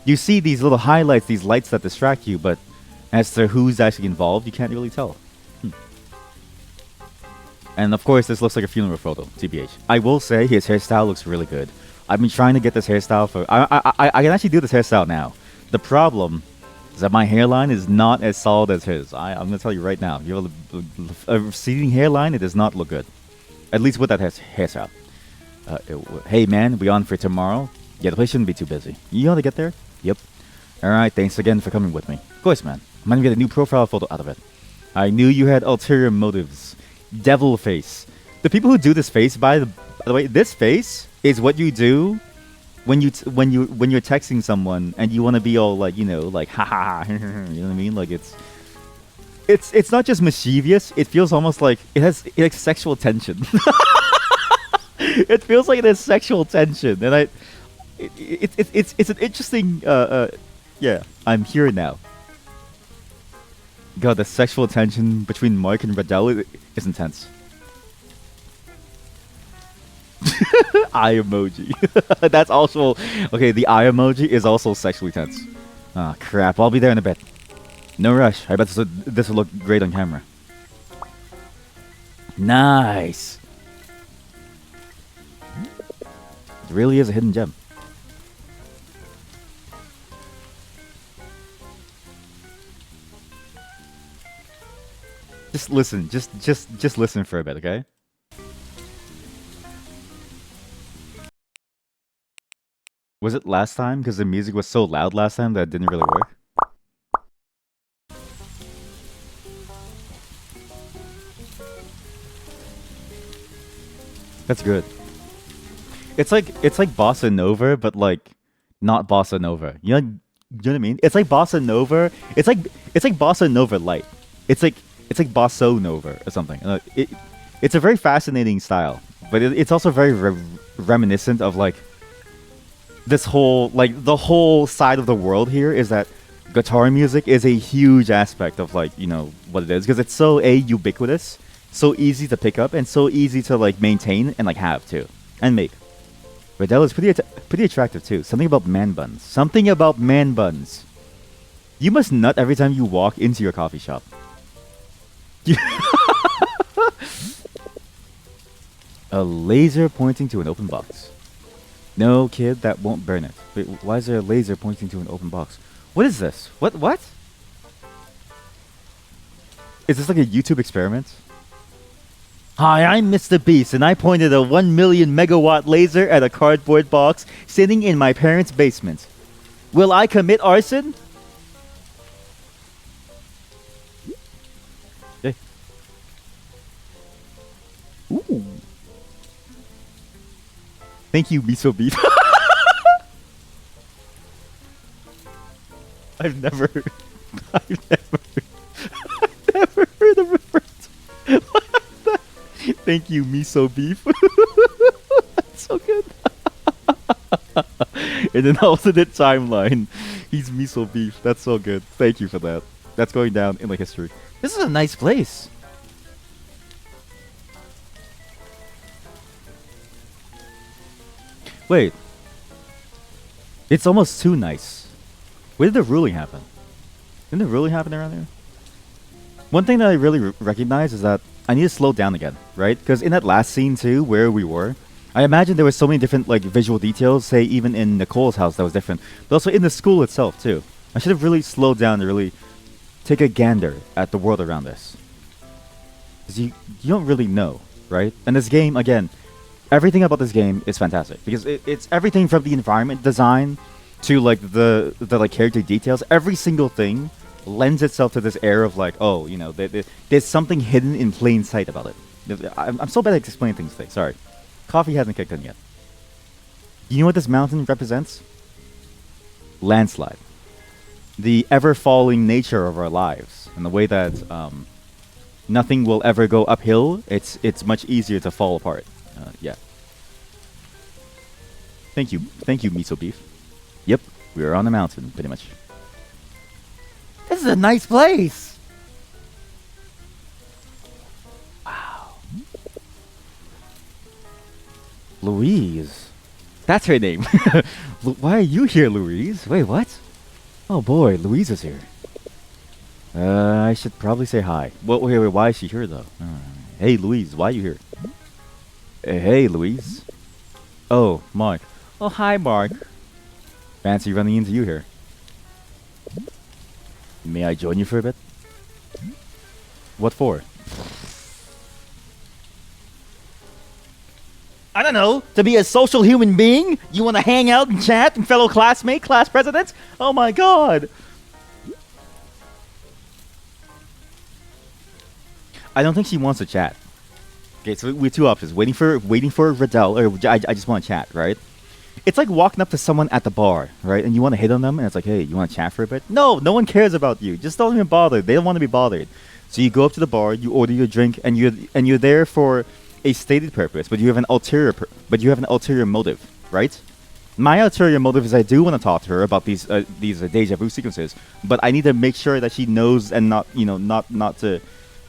You see these little highlights, these lights that distract you, but as to who's actually involved, you can't really tell. And of course, this looks like a funeral photo, TBH. I will say his hairstyle looks really good. I've been trying to get this hairstyle for... I can actually do this hairstyle now. The problem is that my hairline is not as solid as his. I'm going to tell you right now. You have a receding hairline, it does not look good. At least with that hairstyle. Hey man, we on for tomorrow? Yeah, the place shouldn't be too busy. You want to get there? Yep. Alright, thanks again for coming with me. Of course, man. I'm going to get a new profile photo out of it. I knew you had ulterior motives. Devil face. The people who do this face, by the way, this face is what you do when you're texting someone and you want to be all like, you know, like ha ha, you know what I mean? Like it's not just mischievous. It feels almost like it has sexual tension. It feels like it has sexual tension, and it's an interesting. Yeah, I'm here now. God, the sexual tension between Mark and Radell is intense. Eye emoji. That's also... Okay, the eye emoji is also sexually tense. Ah, crap. I'll be there in a bit. No rush. I bet this will look great on camera. Nice. It really is a hidden gem. Just listen. Just listen for a bit, okay? Was it last time? Because the music was so loud last time that it didn't really work. That's good. It's like bossa nova, but like not bossa nova. You know what I mean? It's like bossa nova. It's like bossa nova light. It's like bosso nova or something. It's a very fascinating style, but it's also very reminiscent of like this whole, like, the whole side of the world here is that guitar music is a huge aspect of, like, you know, what it is, because it's so ubiquitous, so easy to pick up, and so easy to, like, maintain and, like, have too, and make. Radell is pretty attractive too. Something about man buns. Something about man buns. You must nut every time you walk into your coffee shop. A laser pointing to an open box. No, kid, that won't burn it. Wait, why is there a laser pointing to an open box? What is this? What? Is this like a YouTube experiment? Hi, I'm Mr. Beast, and I pointed a 1 million megawatt laser at a cardboard box sitting in my parents' basement. Will I commit arson? Okay. Ooh. Thank you, Miso Beef. I've never, I've never heard of a person. Thank you, Miso Beef. That's so good. In an alternate timeline, he's Miso Beef. That's so good. Thank you for that. That's going down in the history. This is a nice place. Wait. It's almost too nice. Where did the ruling happen? Didn't the ruling happen around here? One thing that I really recognize is that I need to slow down again, right? Because in that last scene too, where we were, I imagine there were so many different like visual details, say even in Nicole's house that was different, but also in the school itself too. I should have really slowed down to really take a gander at the world around us. Because you don't really know, right? And this game, again, everything about this game is fantastic. Because it's everything from the environment design to like the like character details. Every single thing lends itself to this air of like, oh, you know, there's something hidden in plain sight about it. I'm so bad at explaining things today. Sorry. Coffee hasn't kicked in yet. You know what this mountain represents? Landslide. The ever-falling nature of our lives. And the way that nothing will ever go uphill, it's much easier to fall apart. Yeah. Thank you, Miso Beef. Yep, we are on the mountain, pretty much. This is a nice place! Wow. Louise. That's her name. Why are you here, Louise? Wait, what? Oh boy, Louise is here. I should probably say hi. Well, wait, why is she here though? Hey, Louise, why are you here? Hey, Louise. Oh, Mark. Oh, hi, Mark. Fancy running into you here. May I join you for a bit? What for? I don't know. To be a social human being? You want to hang out and chat and fellow classmate, class presidents? Oh my god. I don't think she wants to chat. Okay, so we have two options: waiting for Riddell, or I just want to chat, right? It's like walking up to someone at the bar, right? And you want to hit on them, and it's like, hey, you want to chat for a bit? No one cares about you. Just don't even bother. They don't want to be bothered. So you go up to the bar, you order your drink, and you're there for a stated purpose, but you have an ulterior motive, right? My ulterior motive is I do want to talk to her about these deja vu sequences, but I need to make sure that she knows and not to.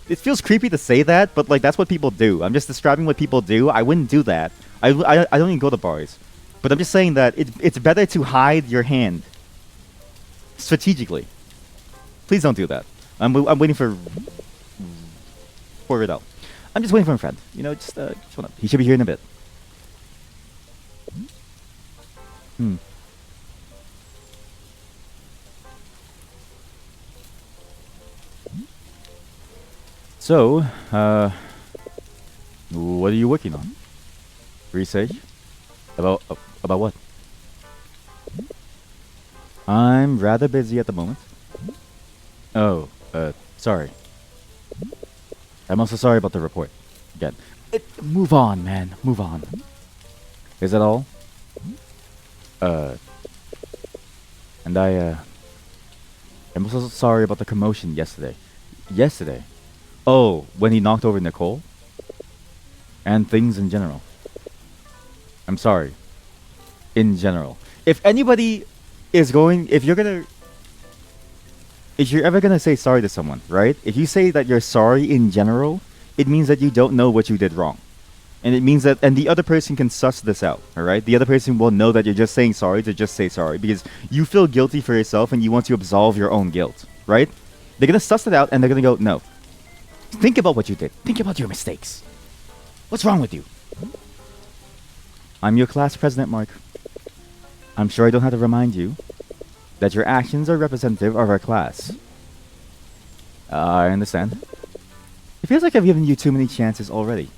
It feels creepy to say that, but like that's what people do. I'm just describing what people do. I wouldn't do that. I don't even go to bars, but I'm just saying that it's better to hide your hand strategically. Please don't do that. I'm waiting for Riddell. I'm just waiting for my friend. You know, just wanna. He should be here in a bit. So, what are you working on? Research? About what? I'm rather busy at the moment. Oh, sorry. I'm also sorry about the report. Again. Move on, man. Move on. Is that all? And I'm also sorry about the commotion yesterday. Yesterday? Oh, when he knocked over Nicole? And things in general. I'm sorry. In general. If anybody is going... If you're ever gonna say sorry to someone, right? If you say that you're sorry in general, it means that you don't know what you did wrong. And it means that... And the other person can suss this out, alright? The other person will know that you're just saying sorry to just say sorry. Because you feel guilty for yourself and you want to absolve your own guilt, right? They're gonna suss it out and they're gonna go, no. Think about what you did. Think about your mistakes. What's wrong with you? I'm your class president, Mark. I'm sure I don't have to remind you that your actions are representative of our class. I understand. It feels like I've given you too many chances already.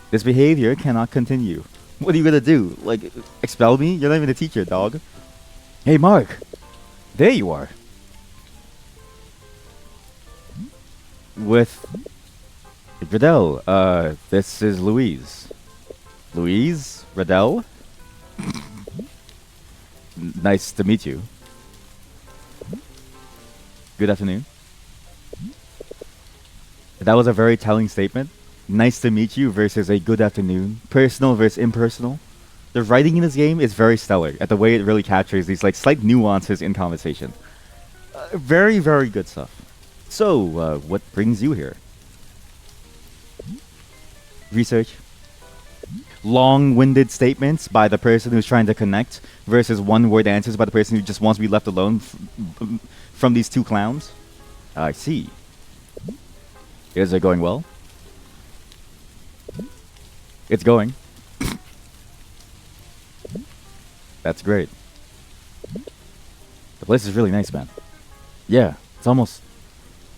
This behavior cannot continue. What are you gonna do? Like, expel me? You're not even a teacher, dog. Hey, Mark. There you are. With Riddell. This is Louise. Louise? Riddell? Nice to meet you. Good afternoon. That was a very telling statement. Nice to meet you versus a good afternoon. Personal versus impersonal. The writing in this game is very stellar at the way it really captures these like slight nuances in conversation. Very, very good stuff. So, what brings you here? Research. Long-winded statements by the person who's trying to connect versus one-word answers by the person who just wants to be left alone from these two clowns. I see. Is it going well? It's going. That's great. The place is really nice, man. Yeah, it's almost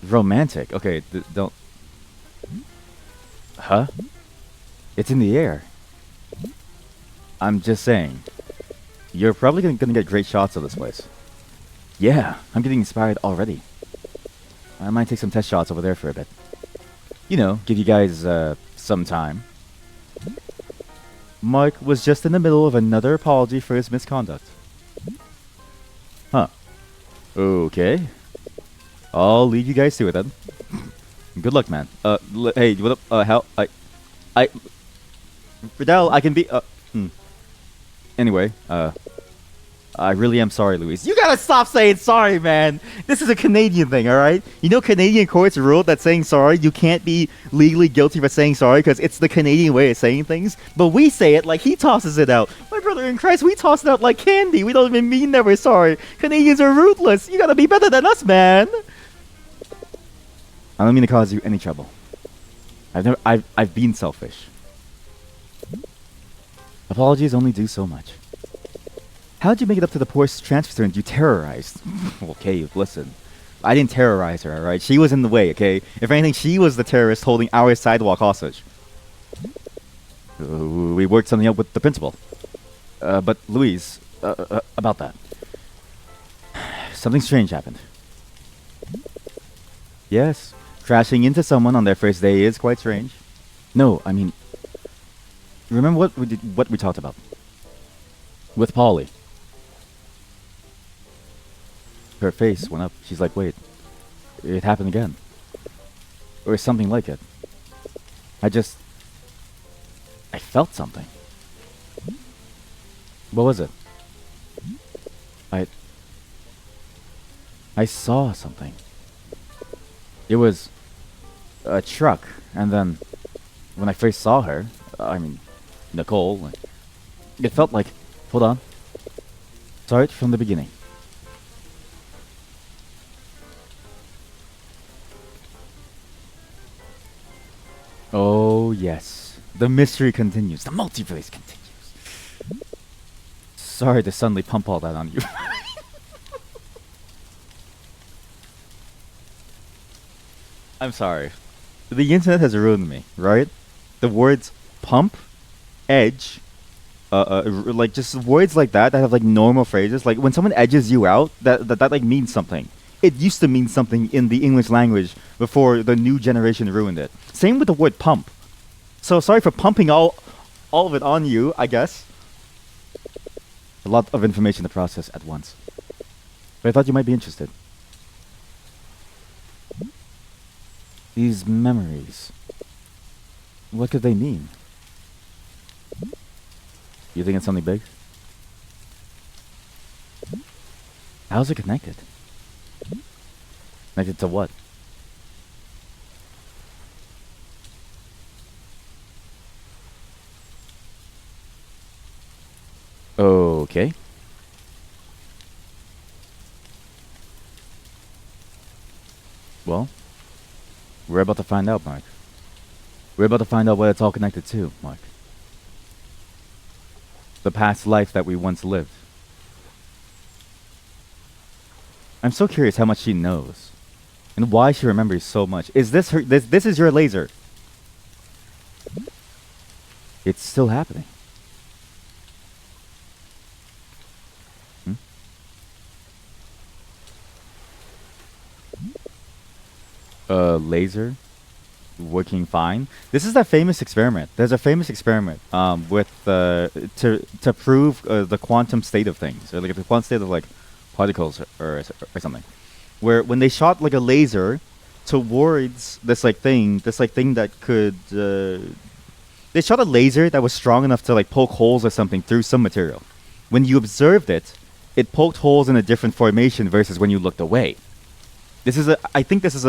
romantic. Okay, don't... Huh? It's in the air. I'm just saying. You're probably gonna get great shots of this place. Yeah, I'm getting inspired already. I might take some test shots over there for a bit. You know, give you guys some time. Mark was just in the middle of another apology for his misconduct. Huh. Okay. I'll leave you guys to it then. Good luck, man. Hey, what up? How? Riddell, I can be. Anyway, I really am sorry, Louise. You gotta stop saying sorry, man. This is a Canadian thing, alright? You know Canadian courts rule that saying sorry, you can't be legally guilty for saying sorry because it's the Canadian way of saying things. But we say it like he tosses it out. My brother in Christ, we toss it out like candy. We don't even mean that we're sorry. Canadians are ruthless. You gotta be better than us, man. I don't mean to cause you any trouble. I've been selfish. Apologies only do so much. How'd you make it up to the poor transfer student you terrorized? Okay, listen. I didn't terrorize her, alright? She was in the way, okay? If anything, she was the terrorist holding our sidewalk hostage. We worked something out with the principal. But Louise, about that. Something strange happened. Yes, crashing into someone on their first day is quite strange. No, I mean... Remember what we talked about? With Polly. Her face went up. She's like, wait, it happened again. Or something like it. I felt something. What was it? I saw something. It was a truck, and then when I first saw her, I mean, Nicole, it felt like, hold on. Start from the beginning. Oh, yes. The mystery continues. The multiverse continues. Sorry to suddenly pump all that on you. I'm sorry. The internet has ruined me, right? The words pump, edge, like just words like that have like normal phrases. Like when someone edges you out, that like means something. It used to mean something in the English language before the new generation ruined it. Same with the word pump. So sorry for pumping all of it on you, I guess. A lot of information to process at once. But I thought you might be interested. These memories. What could they mean? You think it's something big? How's it connected? Connected to what? Okay. Well, we're about to find out, Mark. We're about to find out what it's all connected to, Mark. The past life that we once lived. I'm so curious how much she knows. And why she remembers so much. Is this her... This is your laser. It's still happening. Hmm? Laser working fine. This is that famous experiment. There's a famous experiment with to prove the quantum state of things, or like the quantum state of like particles or something, where when they shot like a laser towards this thing that could they shot a laser that was strong enough to like poke holes or something through some material. When you observed it, it poked holes in a different formation versus when you looked away. I think this is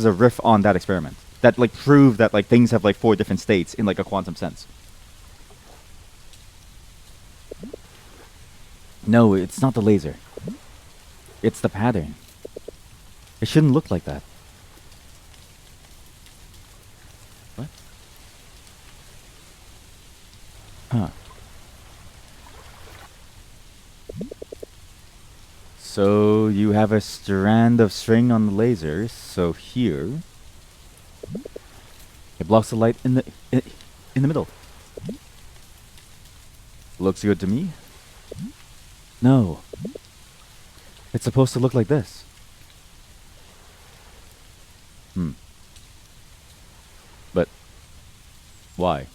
a riff on that experiment that like proved that like things have like 4 different states in like a quantum sense. No, it's not the laser. It's the pattern. It shouldn't look like that. What? Huh. So you have a strand of string on the laser. So here, it blocks the light in the middle. Looks good to me. No, it's supposed to look like this. But why?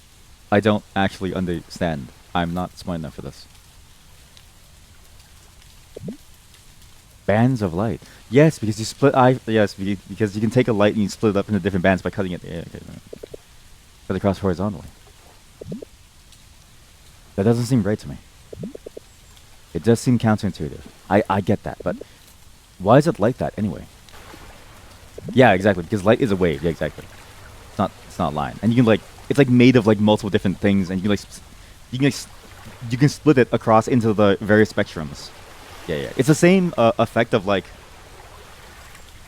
I don't actually understand. I'm not smart enough for this. Bands of light. Yes, because you split. Yes, because you can take a light and you split it up into different bands by cutting it. Yeah, okay. Cut across horizontally. That doesn't seem right to me. It does seem counterintuitive. I get that, but why is it like that anyway? Yeah, exactly. Because light is a wave. Yeah, exactly. It's not a line, and you can like it's like made of like multiple different things, and you can like you can split it across into the various spectrums. Yeah. It's the same effect of like.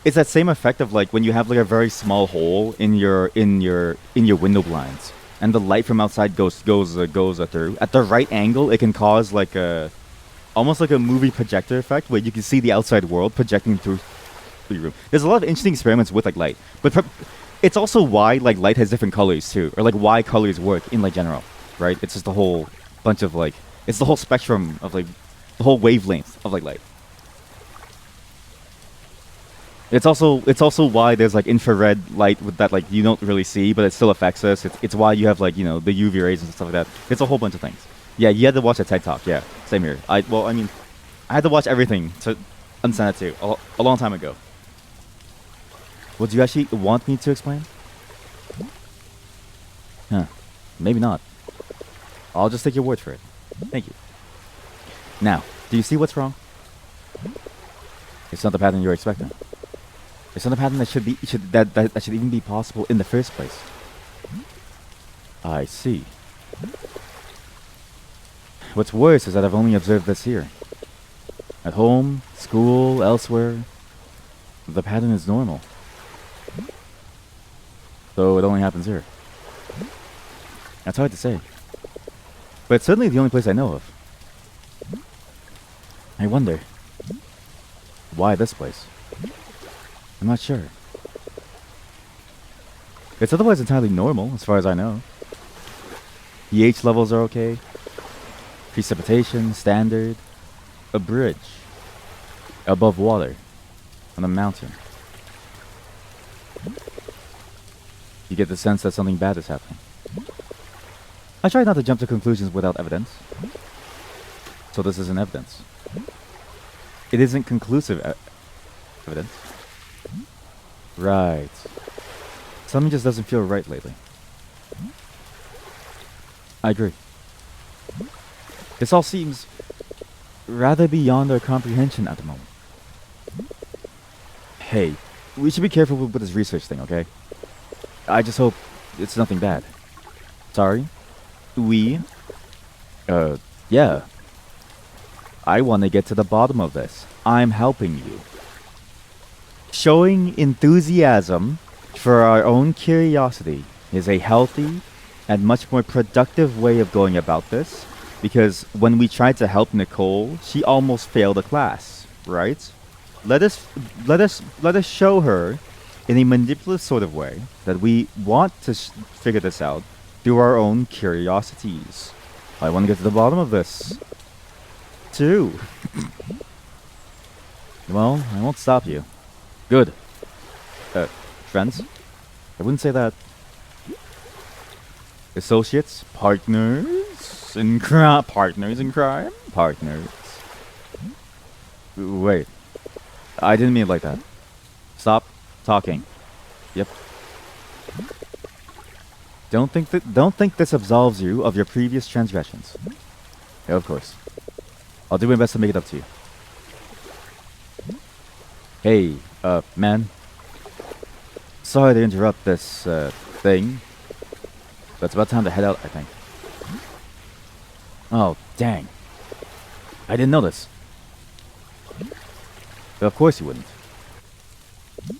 It's that same effect of like when you have like a very small hole in your window blinds, and the light from outside goes through at the right angle. It can cause like a almost like a movie projector effect where you can see the outside world projecting through your room. There's a lot of interesting experiments with like light, but it's also why like light has different colors too, or like why colors work in like general, right? It's just a whole bunch of like it's the whole spectrum of like the whole wavelength of like light. It's also why there's like infrared light with that like you don't really see, but it still affects us. It's why you have like the UV rays and stuff like that. It's a whole bunch of things. Yeah, you had to watch a TED Talk. Yeah, same here. I had to watch everything to understand it too a long time ago. Would you actually want me to explain? Huh? Maybe not. I'll just take your word for it. Thank you. Now, do you see what's wrong? It's not the pattern you're expecting. It's not a pattern that that should even be possible in the first place. I see. What's worse is that I've only observed this here. At home, school, elsewhere, the pattern is normal. So it only happens here. That's hard to say. But it's certainly the only place I know of. I wonder, why this place? I'm not sure. It's otherwise entirely normal, as far as I know. pH levels are okay. Precipitation, standard. A bridge. Above water. On a mountain. You get the sense that something bad is happening. I try not to jump to conclusions without evidence. So this isn't evidence. It isn't conclusive evidence. Right. Something just doesn't feel right lately. I agree. This all seems rather beyond our comprehension at the moment. Hey, we should be careful with this research thing, okay? I just hope it's nothing bad. Sorry? Yeah. I want to get to the bottom of this. I'm helping you. Showing enthusiasm for our own curiosity is a healthy and much more productive way of going about this, because when we tried to help Nicole, she almost failed a class, right? Let us show her in a manipulative sort of way that we want to figure this out, through our own curiosities. I want to get to the bottom of this, too. Well, I won't stop you. Good. Friends? I wouldn't say that. Associates? Partners in crime? Partners in crime? Partners. Wait. I didn't mean it like that. Stop talking. Yep. Don't think this absolves you of your previous transgressions. Yeah, of course. I'll do my best to make it up to you. Hey, man. Sorry to interrupt this, thing. But it's about time to head out, I think. Oh, dang. I didn't know this. Of course you wouldn't.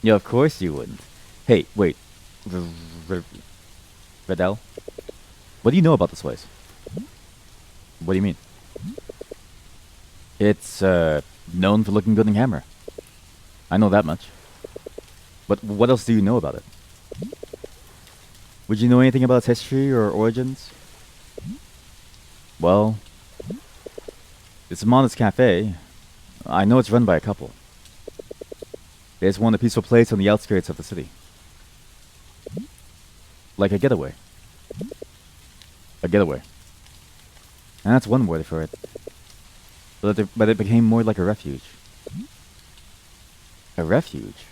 Yeah, of course you wouldn't. Hey, wait. Redell? What do you know about this place? What do you mean? It's, known for looking good in camera. I know that much. But what else do you know about it? Would you know anything about its history or origins? Well, it's a modest cafe. I know it's run by a couple. They just want a peaceful place on the outskirts of the city. Like a getaway. A getaway. And that's one word for it. But it became more like a refuge. A refuge?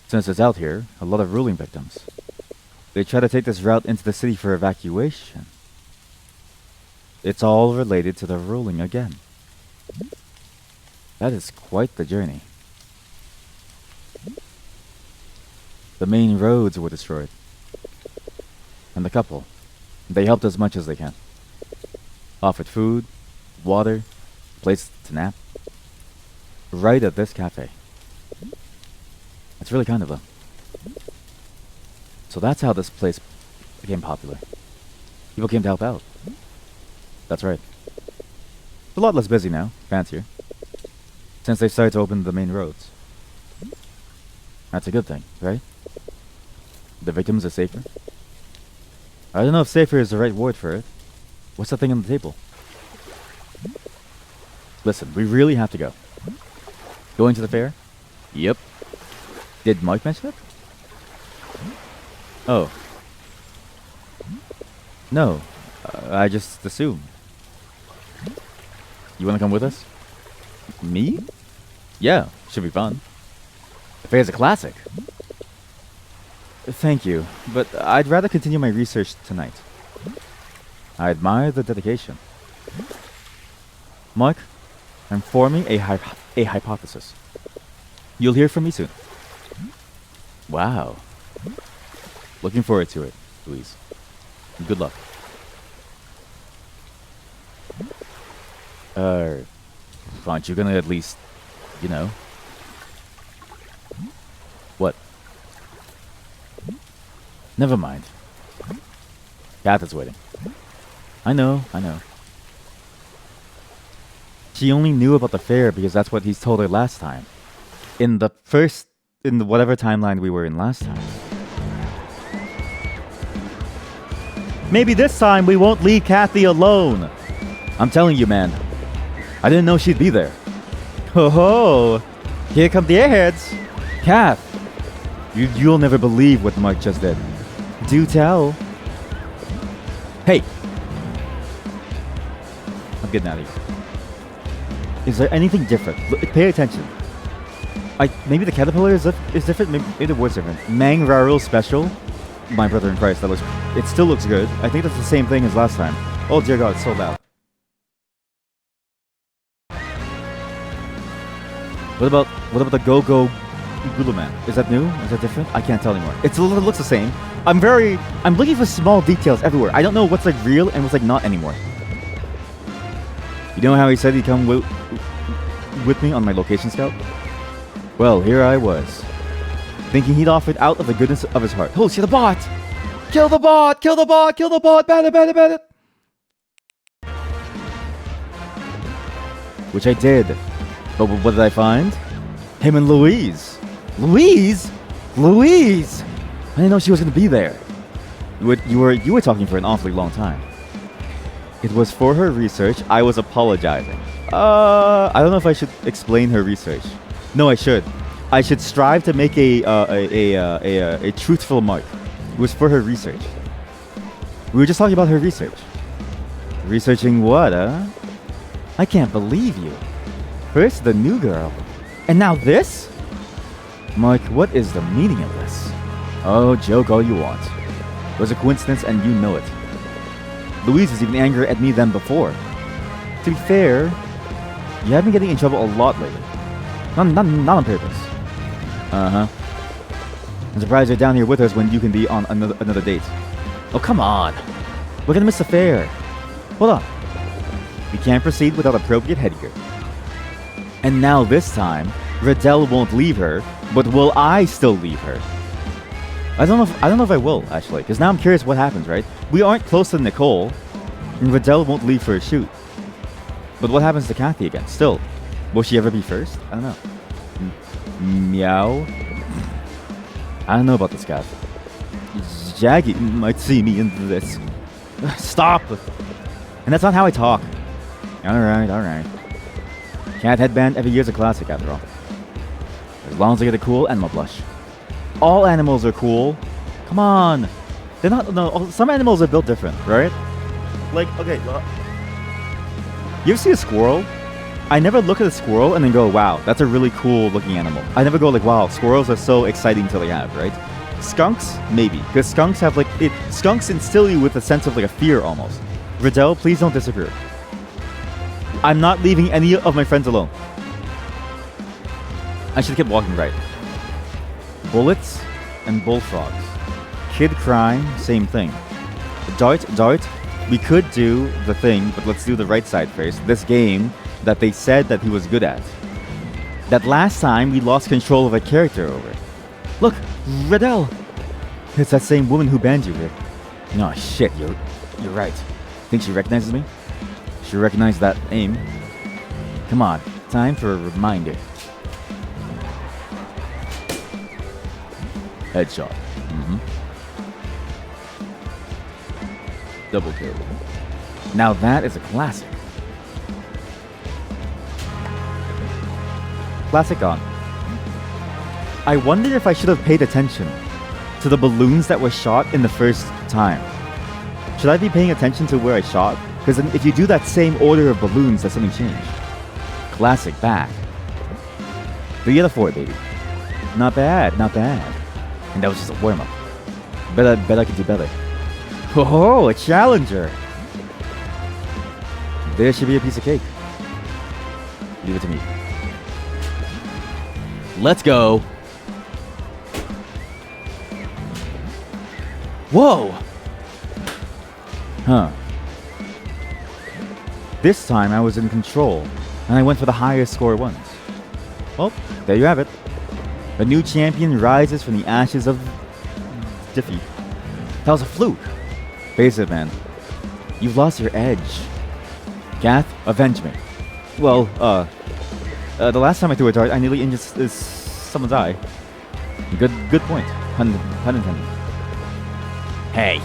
Since it's out here, a lot of ruling victims. They try to take this route into the city for evacuation. It's all related to the ruling again. That is quite the journey. The main roads were destroyed. And the couple, they helped as much as they can. Offered food, water, place to nap. Right at this cafe. It's really kind of them. So that's how this place became popular. People came to help out. That's right. It's a lot less busy now, fancier. Since they started to open the main roads. That's a good thing, right? The victims are safer. I don't know if safer is the right word for it. What's the thing on the table? Listen, we really have to go. Going to the fair? Yep. Did Mike mention it? Oh. No. I just assumed. You wanna come with us? Me? Yeah, should be fun. The fair's a classic. Thank you, but I'd rather continue my research tonight. I admire the dedication. Mark, I'm forming a hypothesis. You'll hear from me soon. Wow. Looking forward to it, Louise. Good luck. Aren't you gonna at least, you know? What? Never mind. Kath is waiting. I know. She only knew about the fair because that's what he's told her last time. In the whatever timeline we were in last time. Maybe this time we won't leave Kathy alone. I'm telling you, man. I didn't know she'd be there. Ho ho! Here come the airheads. Kath, you'll never believe what Mike just did. Do tell. Hey. I'm getting out of here. Is there anything different? Pay attention. Maybe the caterpillar is different. Maybe the word's different. Mang Rarul special. My brother in Christ. It still looks good. I think that's the same thing as last time. Oh dear God, it's so loud. What about the Go-Go Gulu Man? Is that new? Is that different? I can't tell anymore. It looks the same. I'm looking for small details everywhere. I don't know what's like real and what's like not anymore. You know how he said he'd come with me on my location scout? Well, here I was, thinking he'd offered out of the goodness of his heart. Oh, see the bot! Kill the bot! Kill the bot! Kill the bot! Ban it! Which I did. But what did I find? Him and Louise. Louise? I didn't know she was going to be there. You were talking for an awfully long time. It was for her research. I was apologizing. I don't know if I should explain her research. No, I should. I should strive to make a truthful mark. It was for her research. We were just talking about her research. Researching what, huh? I can't believe you. First the new girl, and now this? Mark, what is the meaning of this? Oh, joke all you want. It was a coincidence and you know it. Louise was even angrier at me than before. To be fair, you have been getting in trouble a lot lately. Not on purpose. Uh-huh. I'm surprised you're down here with us when you can be on another date. Oh, come on. We're gonna miss the fair. Hold on. We can't proceed without appropriate headgear. And now this time, Riddell won't leave her, but will I still leave her? I don't know if I will, actually, because now I'm curious what happens, right? We aren't close to Nicole, and Riddell won't leave for a shoot. But what happens to Kathy again? Still, will she ever be first? I don't know. Meow. I don't know about this, Kath. Jaggy might see me in this. Stop! And that's not how I talk. Alright. Cat headband every year's a classic, after all. As long as I get a cool animal blush. All animals are cool. Come on. They're not. No, some animals are built different, right? Like, okay. You ever see a squirrel? I never look at a squirrel and then go, wow, that's a really cool looking animal. I never go like, wow, squirrels are so exciting to have, right? Skunks, maybe. Because skunks have skunks instill you with a sense of like a fear almost. Riddell, please don't disappear. I'm not leaving any of my friends alone. I should keep walking right. Bullets and bullfrogs. Kid crime, same thing. Dart. We could do the thing, but let's do the right side first. This game that they said that he was good at. That last time we lost control of a character over. Look, Riddell. It's that same woman who banned you here. No, shit, you're right. Think she recognizes me? She recognized that aim. Come on, time for a reminder. Headshot. Double kill. Now that is a classic. Classic on. I wonder if I should have paid attention to the balloons that were shot in the first time. Should I be paying attention to where I shot? Because if you do that same order of balloons, does something change? Classic back. 3 out of 4, baby. Not bad. And that was just a warm-up. Bet I could do better. Oh, a challenger! There should be a piece of cake. Leave it to me. Let's go! Whoa! Huh. This time I was in control, and I went for the highest score once. Well, there you have it. A new champion rises from the ashes of defeat. That was a fluke. Face it, man. You've lost your edge. Gath, avenge me. Well, the last time I threw a dart, I nearly injured someone's eye. Good point. Pun intended. Hey,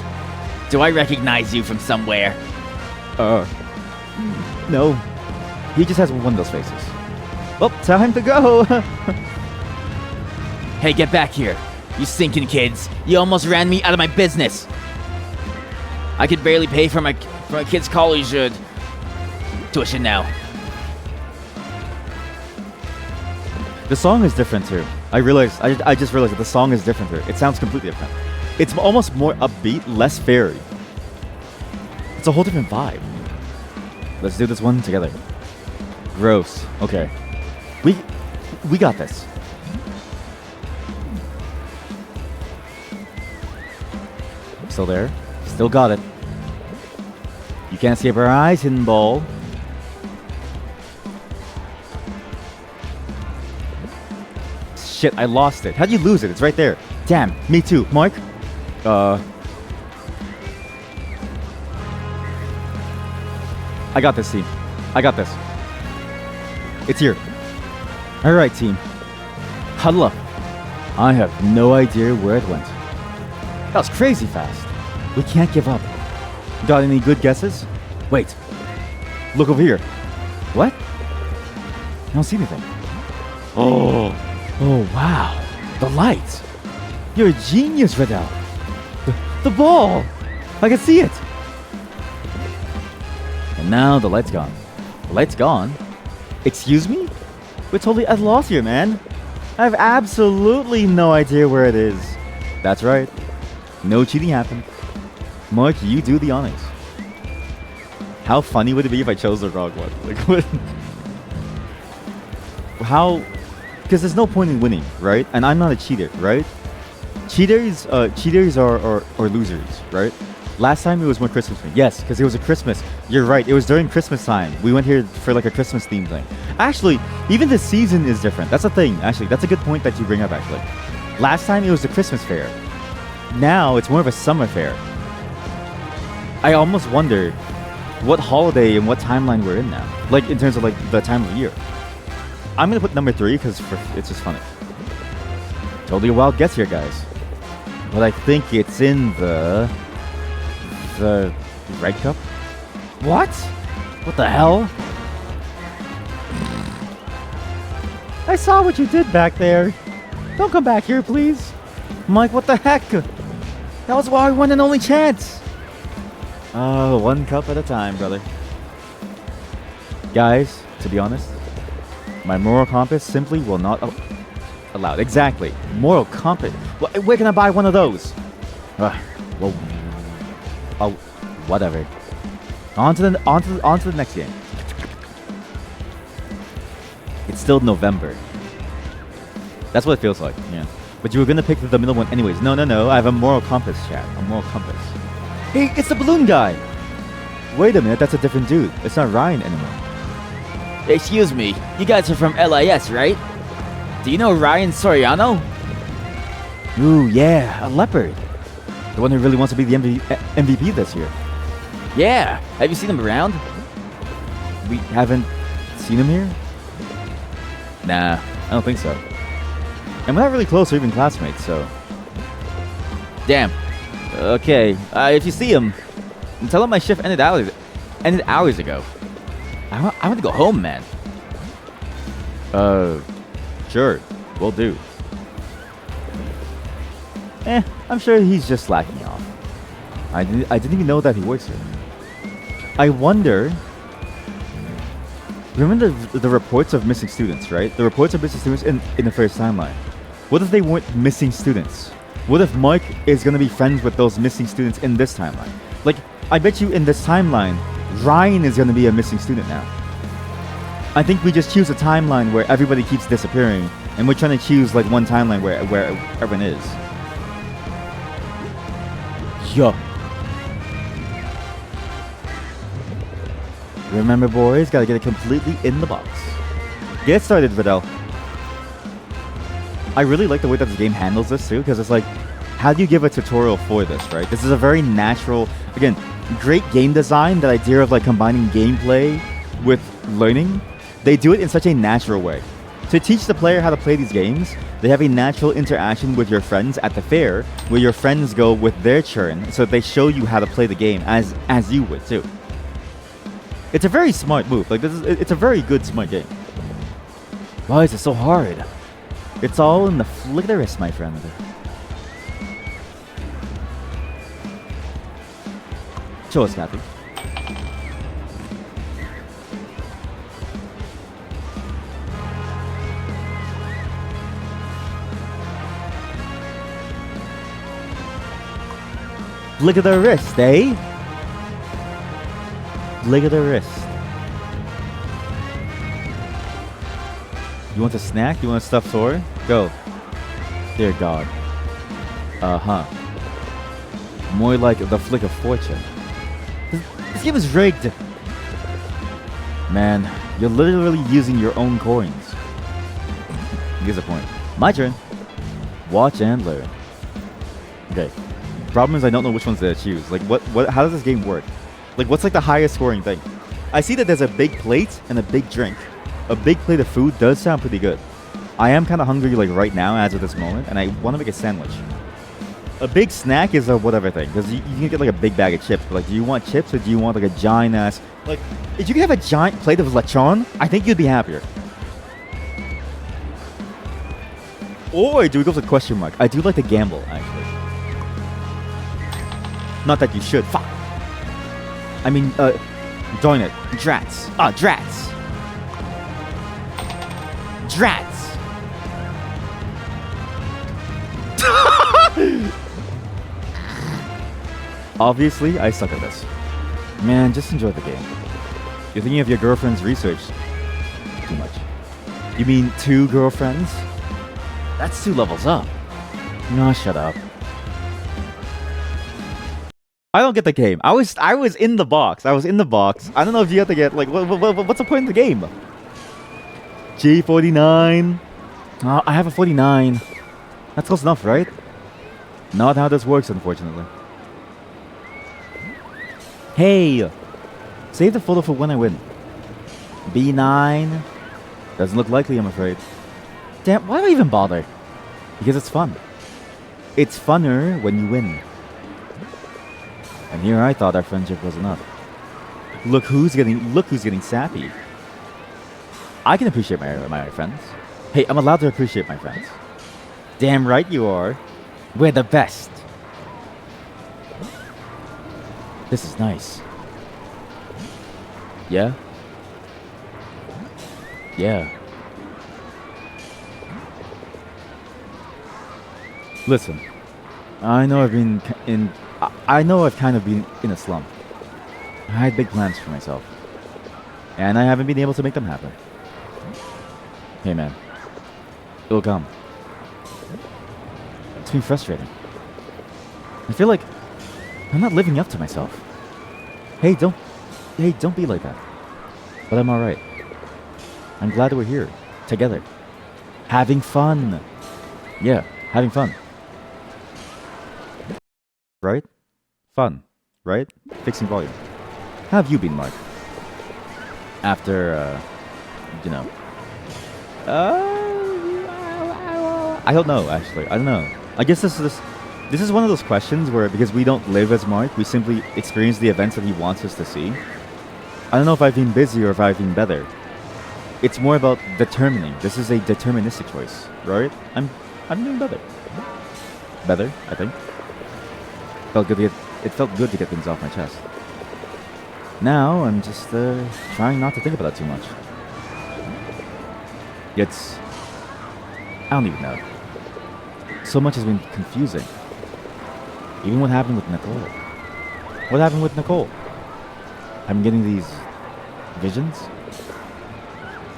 do I recognize you from somewhere? No. He just has one of those faces. Well, time to go. Hey, get back here. You stinking kids. You almost ran me out of my business. I could barely pay for my kid's college tuition now. The song is different too. I just realized that the song is different here. It sounds completely different. It's almost more upbeat, less fairy. It's a whole different vibe. Let's do this one together. Gross. Okay. We got this. Still there. Still got it. You can't escape our eyes, hidden ball. Shit, I lost it. How'd you lose it? It's right there. Damn, me too. Mark? I got this, team. I got this. It's here. Alright, team. Huddle up. I have no idea where it went. That was crazy fast. We can't give up. Got any good guesses? Wait. Look over here. What? I don't see anything. Oh. Oh, wow. The lights. You're a genius, Riddell. The ball. I can see it. And now the light's gone. The light's gone? Excuse me? We're totally at a loss here, man. I have absolutely no idea where it is. That's right. No cheating happened. Mark, you do the honors. How funny would it be if I chose the wrong one? Like, what? How? Because there's no point in winning, right? And I'm not a cheater, right? Cheaters are losers, right? Last time it was more Christmas thing. Yes, because it was a Christmas. You're right. It was during Christmas time. We went here for like a Christmas theme thing. Actually, even the season is different. That's a thing. Actually, that's a good point that you bring up. Actually, last time it was the Christmas fair. Now it's more of a summer fair. I almost wonder what holiday and what timeline we're in now. Like in terms of like the time of year. I'm gonna put number 3 because it's just funny. Totally a wild guess here, guys. But I think it's in the Red Cup. What? What the hell? I saw what you did back there. Don't come back here, please. Mike, what the heck? That was our one and only chance. Oh, one cup at a time, brother. Guys, to be honest, my moral compass simply will not allow it. Exactly. Moral compass. Where can I buy one of those? Well, oh, whatever. On to the next game. It's still November. That's what it feels like. Yeah. But you were gonna pick the middle one anyways. No. I have a moral compass, chat. A moral compass. Hey, it's the balloon guy. Wait a minute. That's a different dude. It's not Ryan anymore. Excuse me, you guys are from LIS, right? Do you know Ryan Soriano? Ooh, yeah, a leopard. The one who really wants to be the MVP this year. Yeah, have you seen him around? We haven't seen him here? Nah, I don't think so. And we're not really close or even classmates, so... Damn. Okay, if you see him, tell him my shift ended hours ago. I want to go home, man. Sure, will do. I'm sure he's just slacking off. I didn't even know that he works here. I wonder... Remember the reports of missing students, right? The reports of missing students in the first timeline. What if they weren't missing students? What if Mike is going to be friends with those missing students in this timeline? Like, I bet you in this timeline, Ryan is going to be a missing student now. I think we just choose a timeline where everybody keeps disappearing, and we're trying to choose like one timeline where everyone is. Yo. Remember, boys, gotta get it completely in the box. Get started, Vidal. I really like the way that the game handles this too, because it's like, how do you give a tutorial for this, right? This is a very natural, again, great game design, that idea of like combining gameplay with learning. They do it in such a natural way. To teach the player how to play these games, they have a natural interaction with your friends at the fair, where your friends go with their turn, so they show you how to play the game as you would too. It's a very smart move. Like it's a very good smart game. Why is it so hard? It's all in the flick of the wrist, my friend. Show us, Kathy. Flick of the wrist, eh? Flick of the wrist. You want a snack? You want a stuffed toy? Go. Dear God. Uh-huh. More like the flick of fortune. This game is rigged. Man, you're literally using your own coins. Here's a point. My turn. Watch and learn. Okay. Problem is I don't know which ones to choose. Like how does this game work? Like what's like the highest scoring thing? I see that there's a big plate and a big drink. A big plate of food does sound pretty good. I am kind of hungry like right now as of this moment, and I want to make a sandwich. A big snack is a whatever thing, because you can get like a big bag of chips. But like, do you want chips or do you want like a giant ass? Like, if you could have a giant plate of lechon, I think you'd be happier. Or do we go for the question mark? I do like to gamble, actually. Not that you should. Fuck. I mean, join it. Drats. Ah, drats. Drats. Obviously, I suck at this. Man, just enjoy the game. You're thinking of your girlfriend's research too much. You mean 2 girlfriends? That's 2 levels up. No, shut up. I don't get the game. I was in the box. I was in the box. I don't know if you have to get like what's the point of the game? J49. Oh, I have a 49. That's close enough, right? Not how this works, unfortunately. Hey! Save the photo for when I win. B9. Doesn't look likely, I'm afraid. Damn, why do I even bother? Because it's fun. It's funner when you win. And here I thought our friendship was enough. Look who's getting sappy. I can appreciate my friends. Hey, I'm allowed to appreciate my friends. Damn right you are. We're the best. This is nice. Yeah? Yeah. Listen, I know I've kind of been in a slump. I had big plans for myself. And I haven't been able to make them happen. Hey man, it'll come. It's been frustrating. I feel like I'm not living up to myself. Hey, don't be like that. But I'm alright. I'm glad that we're here, together. Having fun. Yeah, having fun. Right? Fun, right? Fixing volume. How have you been, Mark? After, you know. I don't know, actually. I don't know. I guess this is one of those questions where, because we don't live as Mark, we simply experience the events that he wants us to see. I don't know if I've been busy or if I've been better. It's more about determining. This is a deterministic choice, right? I'm doing better. Better, I think. It felt good to get things off my chest. Now I'm just trying not to think about that too much. I don't even know. So much has been confusing. Even what happened with Nicole. What happened with Nicole? I'm getting these visions.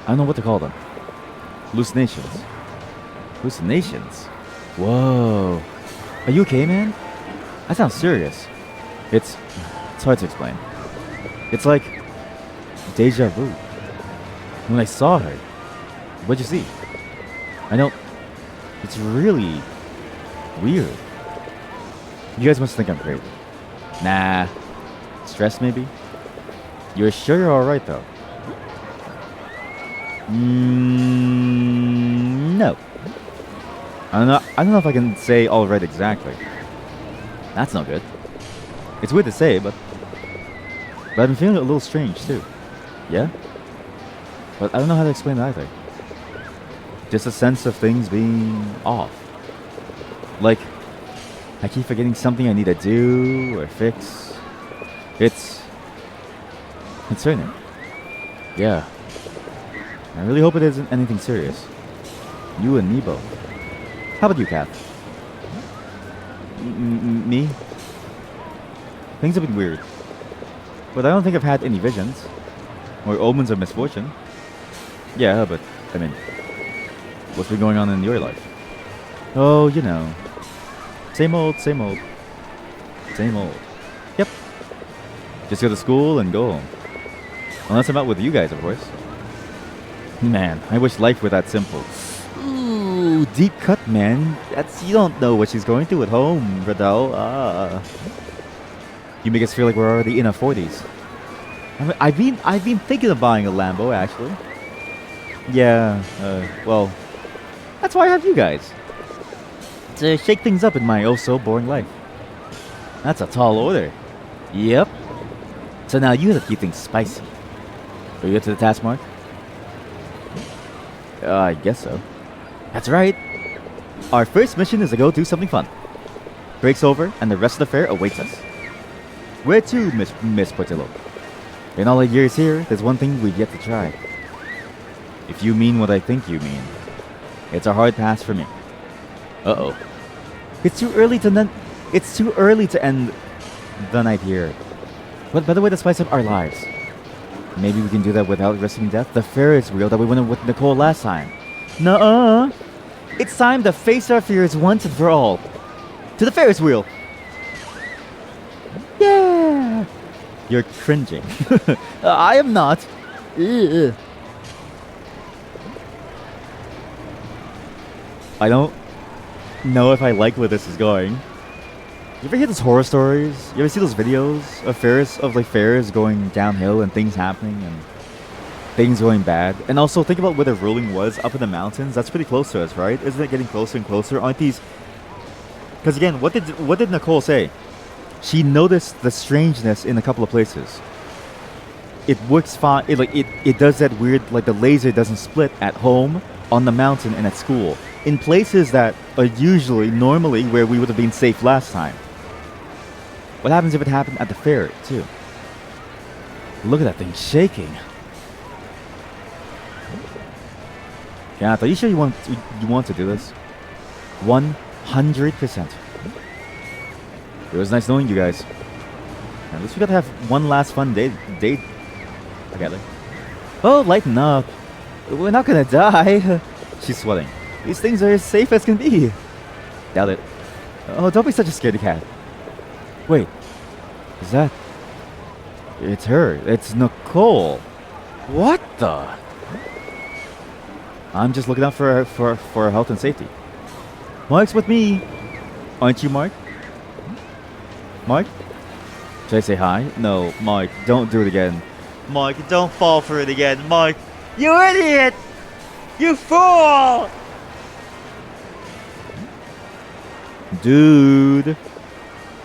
I don't know what to call them. Hallucinations. Hallucinations? Whoa. Are you okay, man? That sounds serious. It's hard to explain. It's like deja vu. When I saw her, what'd you see? I know it's really weird. You guys must think I'm crazy. Nah. Stress maybe? You're sure you're alright though? No. I don't know if I can say alright exactly. That's no good. It's weird to say, but I've been feeling a little strange too. Yeah? But I don't know how to explain it either. Just a sense of things being off. Like, I keep forgetting something I need to do or fix. It's concerning. Yeah. I really hope it isn't anything serious. You and me both. How about you, Kath? Me? Things have been weird. But I don't think I've had any visions. Or omens of misfortune. Yeah, but, I mean, what's been going on in your life? Oh, you know. Same old, same old. Same old. Yep. Just go to school and go home. Unless I'm out with you guys, of course. Man, I wish life were that simple. Ooh, deep cut, man. You don't know what she's going through at home, Radel. You make us feel like we're already in our 40s. I've been thinking of buying a Lambo, actually. Yeah, well, that's why I have you guys. to shake things up in my oh-so-boring life. That's a tall order. Yep. So now you have to keep things spicy. Are you up to the task, Mark? I guess so. That's right. Our first mission is to go do something fun. Break's over, and the rest of the fair awaits us. Where to, Miss Portillo? In all our years here, there's one thing we've yet to try. If you mean what I think you mean, it's a hard pass for me. Uh-oh. It's too early to end the night here. But by the way, to spice up our lives. Maybe we can do that without risking death. The Ferris wheel that we went with Nicole last time. Nuh-uh. It's time to face our fears once and for all. To the Ferris wheel. Yeah. You're cringing. I am not. Ugh. I don't know if I like where this is going. You ever hear those horror stories? You ever see those videos of fairs going downhill and things happening and things going bad? And also think about where the ruling was up in the mountains. That's pretty close to us, right? Isn't it getting closer and closer? Aren't these? Because again, what did Nicole say? She noticed the strangeness in a couple of places. It works fine. It does that weird, like the laser doesn't split at home, on the mountain, and at school. In places that are normally where we would have been safe last time. What happens if it happened at the fair, too? Look at that thing shaking. Yeah, are you sure you want to do this? 100%. It was nice knowing you guys. At least we got to have one last fun day together. Oh, lighten up. We're not gonna die. She's sweating. These things are as safe as can be. Doubt it. Oh, don't be such a scaredy cat. Wait. Is that... It's her. It's Nicole. What the... I'm just looking out for her health and safety. Mark's with me. Aren't you, Mark? Mark? Should I say hi? No, Mark, don't do it again. Mark, don't fall for it again. Mark, you idiot! You fool! Dude.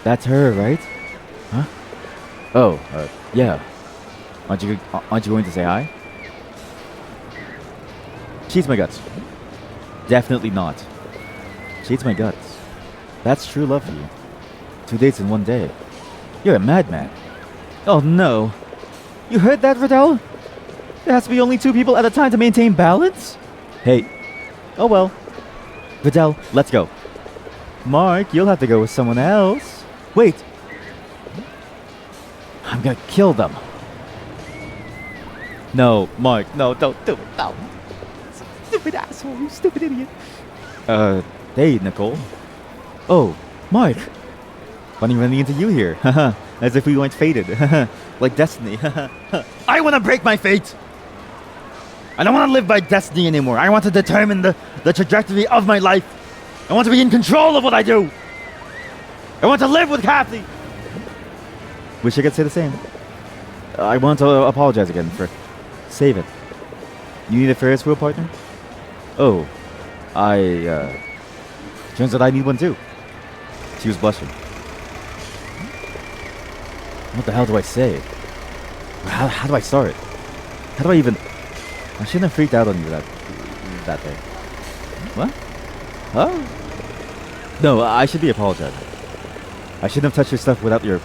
That's her, right? Huh? Oh, yeah. Aren't you going to say hi? She eats my guts. Definitely not. She eats my guts. That's true love for you. 2 dates in 1 day. You're a madman. Oh no. You heard that, Riddell? There has to be only 2 people at a time to maintain balance? Hey. Oh well. Riddell, let's go. Mark, you'll have to go with someone else. Wait. I'm gonna kill them. No, Mark, no, don't do it. No. Stupid asshole, you stupid idiot. Hey, Nicole. Oh, Mark. Funny running into you here. As if we weren't fated. Like destiny. I want to break my fate. I don't want to live by destiny anymore. I want to determine the trajectory of my life. I want to be in control of what I do. I want to live with Kathy. Wish I could say the same. I want to apologize again for... Save it. You need a Ferris wheel partner? Oh. Turns out I need one too. She was blushing. What the hell do I say? How do I start? How do I even... I shouldn't have freaked out on you that day. What? Huh? No, I should be apologizing. I shouldn't have touched your stuff without your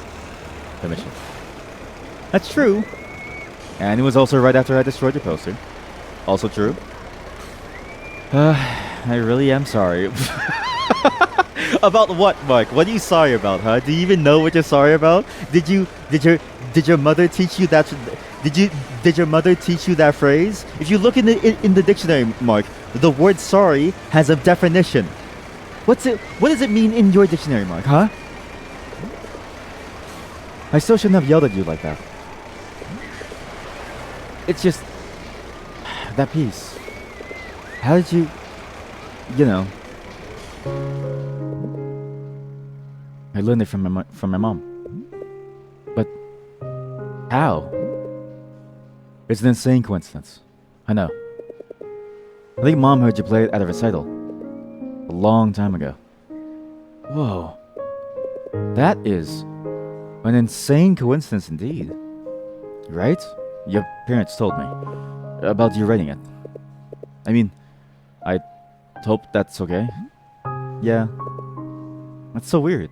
permission. That's true. And it was also right after I destroyed your poster. Also true. I really am sorry. About what, Mark? What are you sorry about, huh? Do you even know what you're sorry about? Did your mother teach you that? Did your mother teach you that phrase? If you look in the dictionary, Mark, the word sorry has a definition. What does it mean in your dictionary, Mark, huh? I still shouldn't have yelled at you like that. It's just that piece. How did you, I learned it from my mom. But how? It's an insane coincidence. I know. I think Mom heard you play it at a recital a long time ago. Whoa. That is an insane coincidence indeed. Right? Your parents told me about you writing it. I mean, I hope that's okay. Yeah. That's so weird.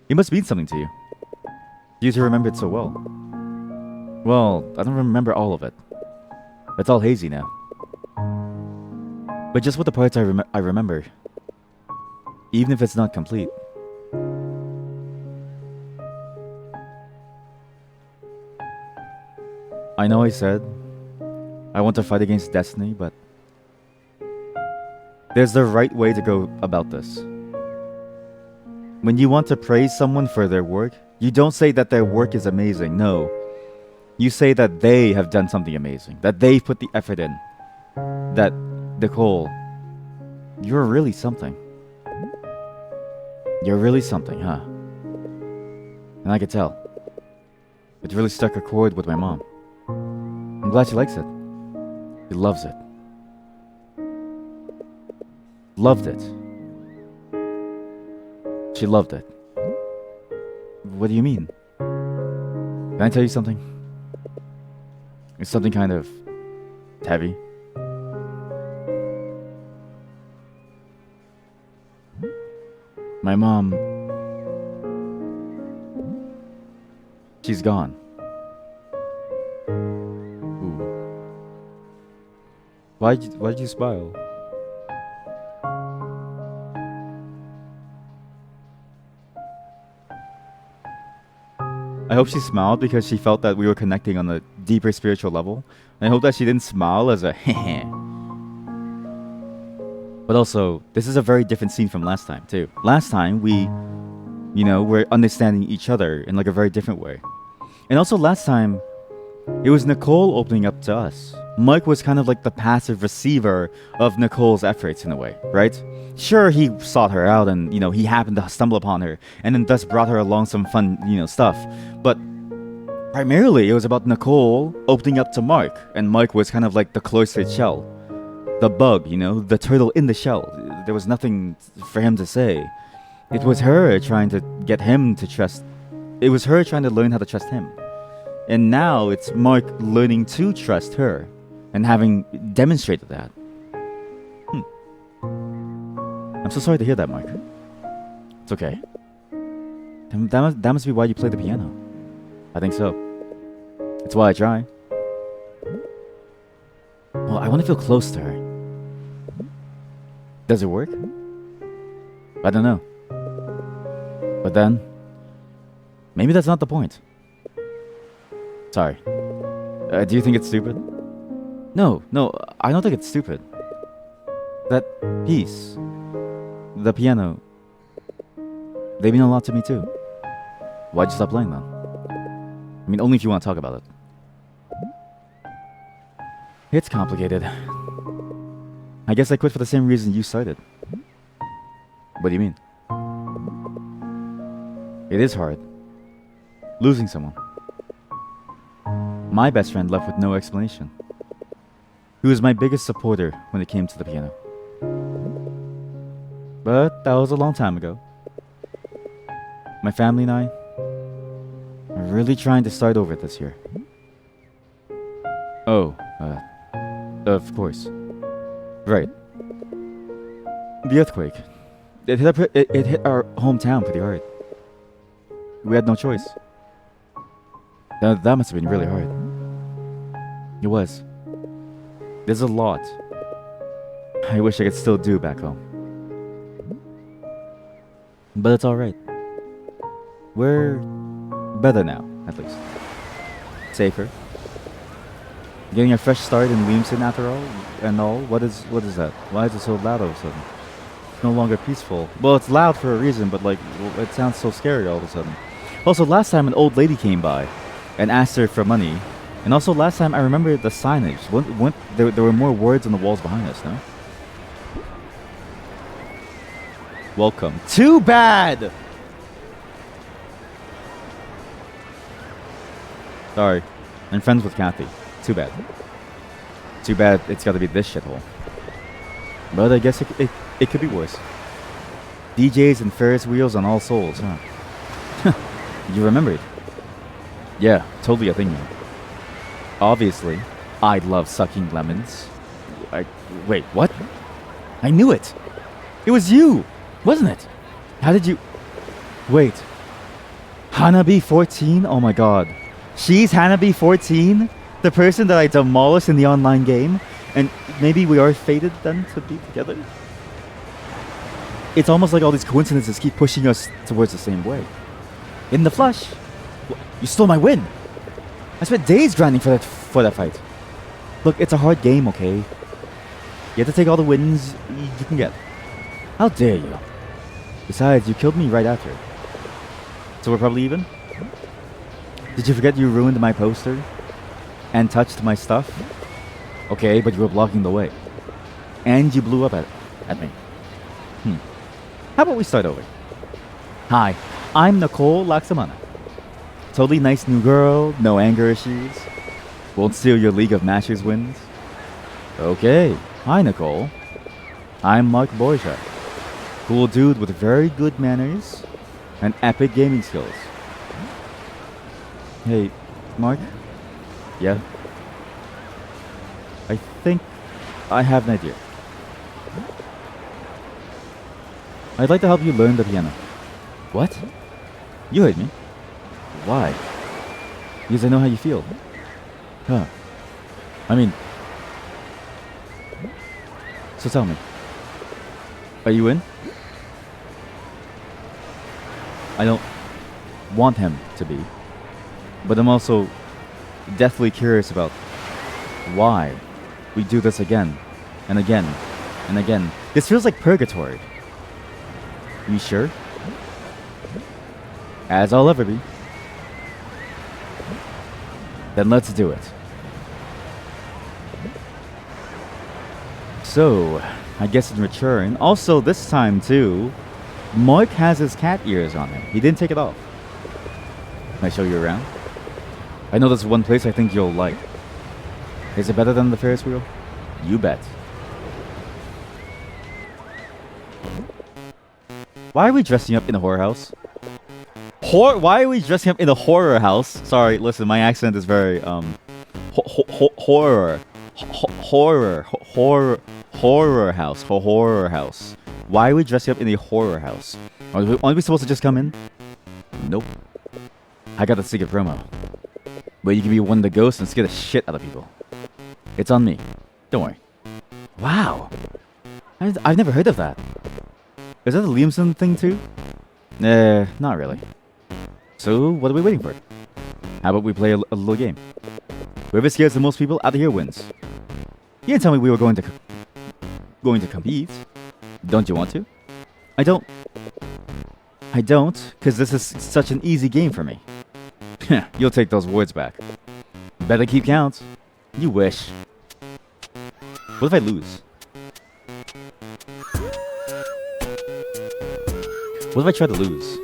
It must mean something to you. You to remember it so well. Well, I don't remember all of it. It's all hazy now. But just what the parts I remember. Even if it's not complete. I know I said I want to fight against destiny, but there's the right way to go about this. When you want to praise someone for their work, you don't say that their work is amazing. No. You say that they have done something amazing, that they've put the effort in. That, Nicole, you're really something. You're really something, huh? And I could tell. It really struck a chord with my mom. I'm glad she likes it. She loves it. Loved it. She loved it. What do you mean? Can I tell you something? It's something kind of heavy. My mom, she's gone. Ooh. Why'd you smile? I hope she smiled because she felt that we were connecting on a deeper spiritual level. And I hope that she didn't smile as a heh. But also, this is a very different scene from last time, too. Last time, we're understanding each other in like a very different way. And also last time, it was Nicole opening up to us. Mike was kind of like the passive receiver of Nicole's efforts in a way, right? Sure, he sought her out and, he happened to stumble upon her and then thus brought her along some fun, stuff. But primarily, it was about Nicole opening up to Mike. And Mike was kind of like the cloistered shell. The bug, the turtle in the shell. There was nothing for him to say. It was her trying to get him to trust. It was her trying to learn how to trust him. And now it's Mark learning to trust her and having demonstrated that. I'm so sorry to hear that, Mark. It's okay. That must be why you play the piano. I think so. It's why I try. Well, I want to feel close to her. Does it work? I don't know. But then, maybe that's not the point. Sorry. Do you think it's stupid? No, I don't think it's stupid. That piece, the piano, they mean a lot to me too. Why'd you stop playing them? I mean, only if you want to talk about it. It's complicated. I guess I quit for the same reason you started. What do you mean? It is hard. Losing someone. My best friend left with no explanation. He was my biggest supporter when it came to the piano. But that was a long time ago. My family and I are really trying to start over this year. Oh, of course. Right. The earthquake. It hit our hometown pretty hard. We had no choice. That must have been really hard. It was. There's a lot I wish I could still do back home. But it's alright. We're better now, at least. Safer. Getting a fresh start in Williamson after all, and all. What is that? Why is it so loud all of a sudden? It's no longer peaceful. Well, it's loud for a reason, but it sounds so scary all of a sudden. Also, last time an old lady came by and asked her for money. And also last time I remember the signage. There were more words on the walls behind us, no? Welcome. Too bad! Sorry. I'm friends with Kathy. Too bad. Too bad it's gotta be this shithole. But I guess it could be worse. DJs and Ferris wheels on All Souls, huh? You remembered? Yeah, totally a thing, man. Obviously, I love sucking lemons. Wait, what? I knew it! It was you! Wasn't it? How did you... Wait. Hanabi 14? Oh my god. She's Hanabi 14? The person that I demolished in the online game? And maybe we are fated then to be together? It's almost like all these coincidences keep pushing us towards the same way. In the flesh. You stole my win! I spent days grinding for that fight. Look, it's a hard game, okay? You have to take all the wins you can get. How dare you? Besides, you killed me right after. So we're probably even? Did you forget you ruined my poster? And touched my stuff? Okay, but you were blocking the way. And you blew up at me. How about we start over? Hi, I'm Nicole Laxamana. Totally nice new girl, no anger issues. Won't steal your League of Mashers wins. Okay, hi Nicole. I'm Mark Borja. Cool dude with very good manners and epic gaming skills. Hey, Mark? Yeah? I think I have an idea. I'd like to help you learn the piano. What? You heard me. Why? Because I know how you feel. Huh. I mean... So tell me. Are you in? I don't want him to be. But I'm also deathly curious about why we do this again and again and again. This feels like purgatory. You sure? As I'll ever be. Then let's do it. So, I guess in return, also this time too, Mark has his cat ears on him. He didn't take it off. Can I show you around? I know there's one place I think you'll like. Is it better than the Ferris wheel? You bet. Why are we dressing up in a horror house? Why are we dressing up in a horror house? Sorry, listen, my accent is very horror house. Why are we dressing up in a horror house? Aren't we supposed to just come in? Nope. I got a secret promo. Where you can be one of the ghosts and scare the shit out of people. It's on me. Don't worry. Wow. I've never heard of that. Is that a Liamson thing too? Not really. So, what are we waiting for? How about we play a little game? Whoever scares the most people out of here wins. You didn't tell me we were going to compete. Don't you want to? I don't, because this is such an easy game for me. You'll take those words back. Better keep count. You wish. What if I lose? What if I try to lose?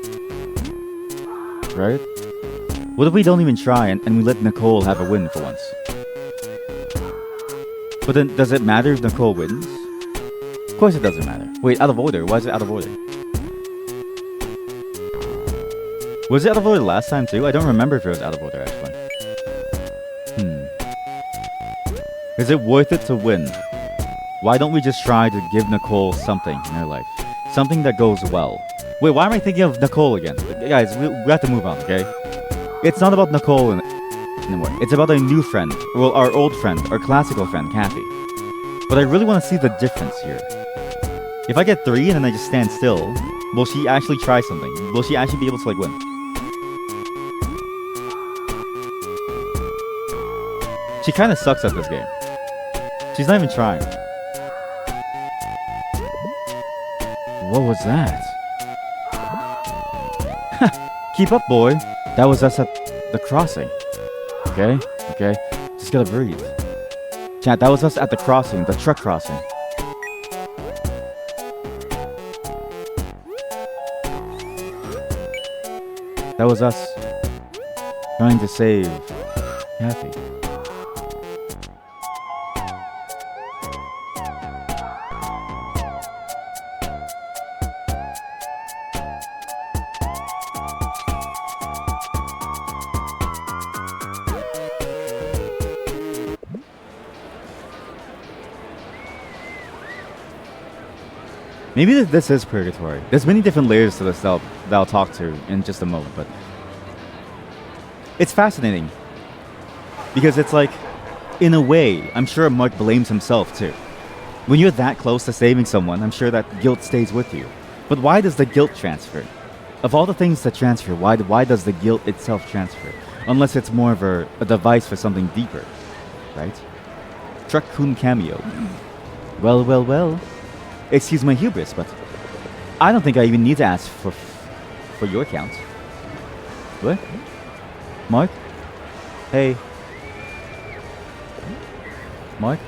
Right? What if we don't even try and we let Nicole have a win for once? But then, does it matter if Nicole wins? Of course it doesn't matter. Wait, out of order. Why is it out of order? Was it out of order last time too? I don't remember if it was out of order actually. Is it worth it to win? Why don't we just try to give Nicole something in her life? Something that goes well. Wait, why am I thinking of Nicole again? Guys, we have to move on, okay? It's not about Nicole anymore. It's about our new friend. Well, our old friend, our classical friend, Kathy. But I really want to see the difference here. If I get 3 and then I just stand still, will she actually try something? Will she actually be able to, like, win? She kind of sucks at this game. She's not even trying. What was that? Keep up, boy. That was us at the crossing. Okay? Just gotta breathe. Chat, that was us at the crossing, the truck crossing. That was us trying to save Kathy. Maybe this is purgatory. There's many different layers to this that I'll talk to in just a moment, but it's fascinating because it's like, in a way, I'm sure Mark blames himself too. When you're that close to saving someone, I'm sure that guilt stays with you. But why does the guilt transfer? Of all the things that transfer, why does the guilt itself transfer? Unless it's more of a device for something deeper, right? Truck Kun cameo. Well, well, well. Excuse my hubris, but I don't think I even need to ask for your account. What? Mark? Hey. Mark?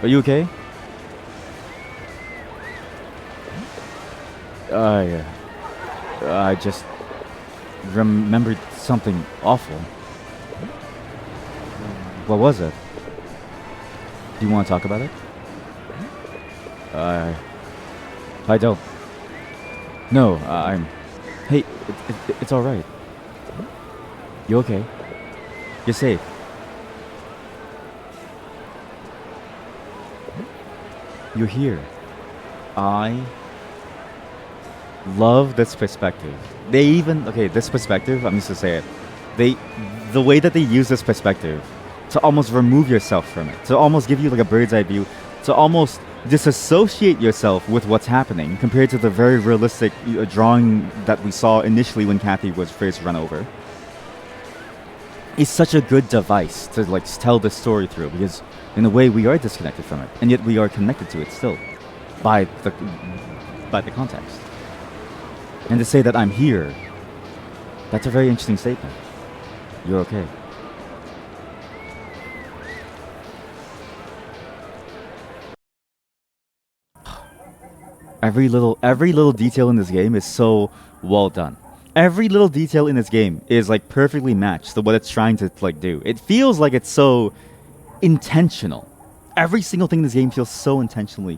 Are you okay? I just remembered something awful. What was it? Do you want to talk about it? I don't. No, I'm... Hey, it's alright. You okay? You're safe. You're here. I love this perspective. They even... Okay, this perspective, I'm just to say it. The way that they use this perspective to almost remove yourself from it, to almost give you like a bird's eye view, to almost disassociate yourself with what's happening compared to the very realistic drawing that we saw initially when Kathy was first run over. It's such a good device to like tell the story through, because in a way we are disconnected from it, and yet we are connected to it still by the context. And to say that I'm here, that's a very interesting statement. You're okay. Every little detail in this game is so well done. Every little detail in this game is like perfectly matched to what it's trying to like do. It feels like it's so intentional. Every single thing in this game feels so intentionally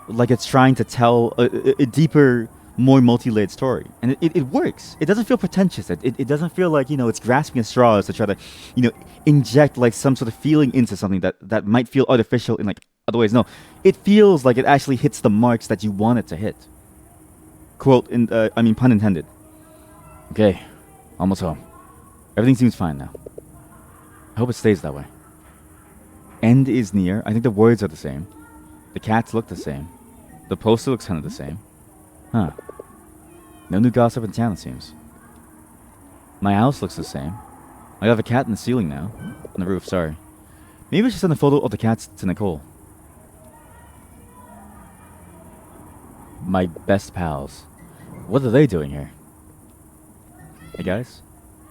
like it's trying to tell a deeper, more multi-layered story. And it works. It doesn't feel pretentious. It doesn't feel like, it's grasping at straws to try to, inject like some sort of feeling into something that might feel artificial in like other ways. No, it feels like it actually hits the marks that you want it to hit. Quote, pun intended. Okay, almost home. Everything seems fine now. I hope it stays that way. End is near. I think the words are the same. The cats look the same. The poster looks kind of the same. Huh. No new gossip in town, it seems. My house looks the same. I have a cat in the ceiling now. On the roof, sorry. Maybe I should send a photo of the cats to Nicole. My best pals. What are they doing here? Hey, guys.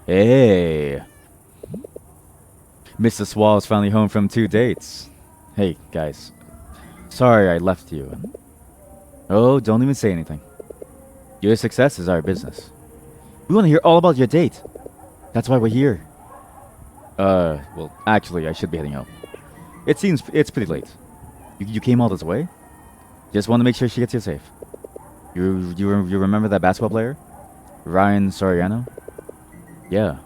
Hey. Mr. Swall's finally home from 2 dates. Hey, guys. Sorry I left you. Oh, don't even say anything. Your success is our business. We want to hear all about your date. That's why we're here. Well, actually, I should be heading home. It seems it's pretty late. You came all this way? Just want to make sure she gets here safe. You remember that basketball player? Ryan Soriano? Yeah.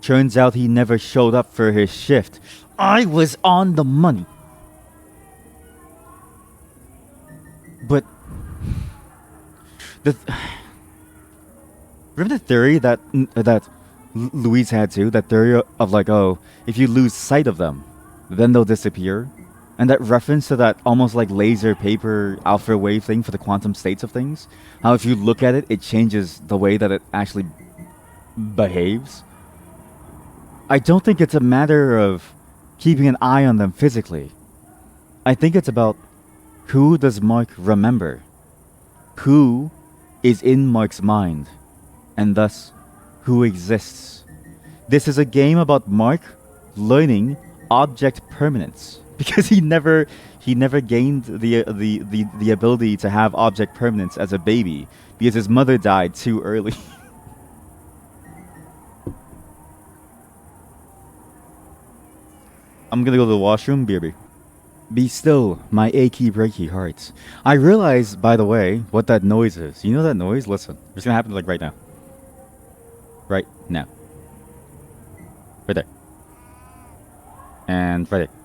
Turns out he never showed up for his shift. I was on the money. But remember the theory that Louise had too? That theory of like, oh, if you lose sight of them, then they'll disappear. And that reference to that almost like laser paper alpha wave thing for the quantum states of things. How if you look at it, it changes the way that it actually behaves. I don't think it's a matter of keeping an eye on them physically. I think it's about who does Mark remember? Who is in Mark's mind? And thus, who exists? This is a game about Mark learning object permanence. Because he never gained the ability to have object permanence as a baby because his mother died too early. I'm gonna go to the washroom, BRB. Be still, my achy breaky heart. I realize, by the way, what that noise is. You know that noise? Listen, it's gonna happen like right now. Right now. Right there. And right there.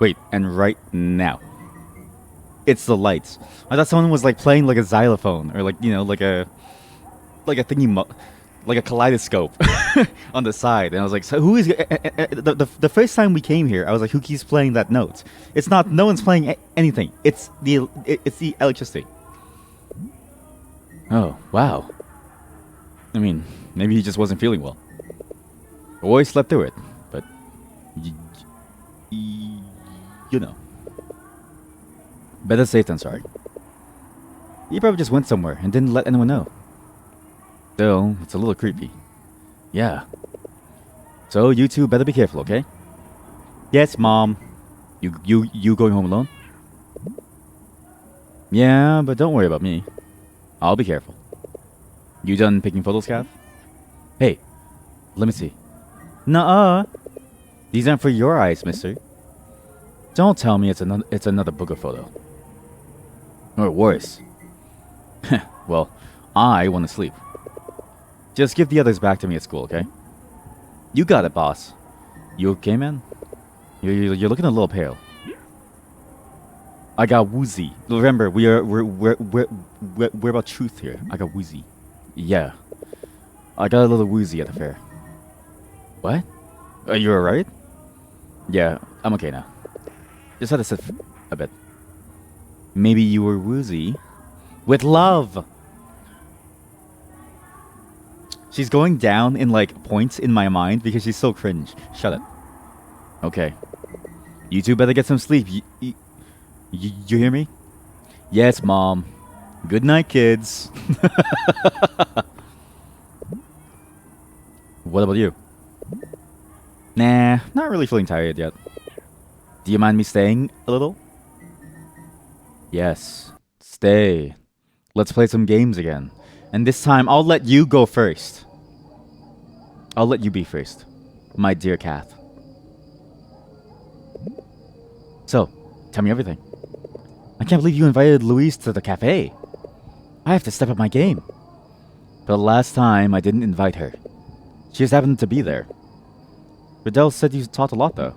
Wait, and right now. It's the lights. I thought someone was like playing like a xylophone or like like a like a kaleidoscope on the side, and I was like, so who is the first time we came here? I was like, who keeps playing that note? It's not. No one's playing anything. It's the electricity. Oh wow. I mean, maybe he just wasn't feeling well. Always slept through it, but you know, better safe than sorry. He probably just went somewhere and didn't let anyone know. Still, it's a little creepy. Yeah. So you two better be careful, okay? Yes, Mom. You going home alone? Yeah, but don't worry about me. I'll be careful. You done picking photos, Kath? Hey, let me see. Nuh-uh. These aren't for your eyes, mister. Don't tell me it's another booger photo. Or worse. Well, I want to sleep. Just give the others back to me at school, okay? You got it, boss. You okay, man? You're looking a little pale. I got woozy. Remember, we're about truth here. I got woozy. Yeah. I got a little woozy at the fair. What? Are you alright? Yeah, I'm okay now. Just had to sit a bit. Maybe you were woozy with love. She's going down in like points in my mind because she's so cringe. Shut it. Okay. You two better get some sleep. You hear me? Yes, Mom. Good night, kids. What about you? Nah, not really feeling tired yet. Do you mind me staying a little? Yes. Stay. Let's play some games again. And this time, I'll let you go first. I'll let you be first, my dear Kath. So, tell me everything. I can't believe you invited Louise to the cafe. I have to step up my game. But last time, I didn't invite her. She just happened to be there. Riddell said you taught a lot, though.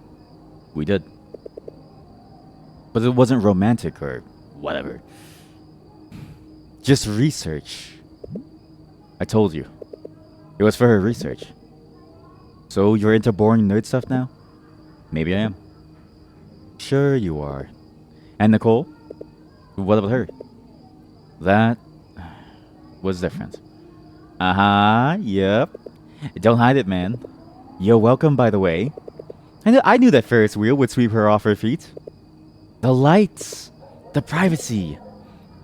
We did. But it wasn't romantic or whatever. Just research. I told you. It was for her research. So you're into boring nerd stuff now? Maybe I am. Sure you are. And Nicole? What about her? That was different. Uh-huh, yep. Don't hide it, man. You're welcome, by the way. I knew that Ferris wheel would sweep her off her feet. The lights. The privacy.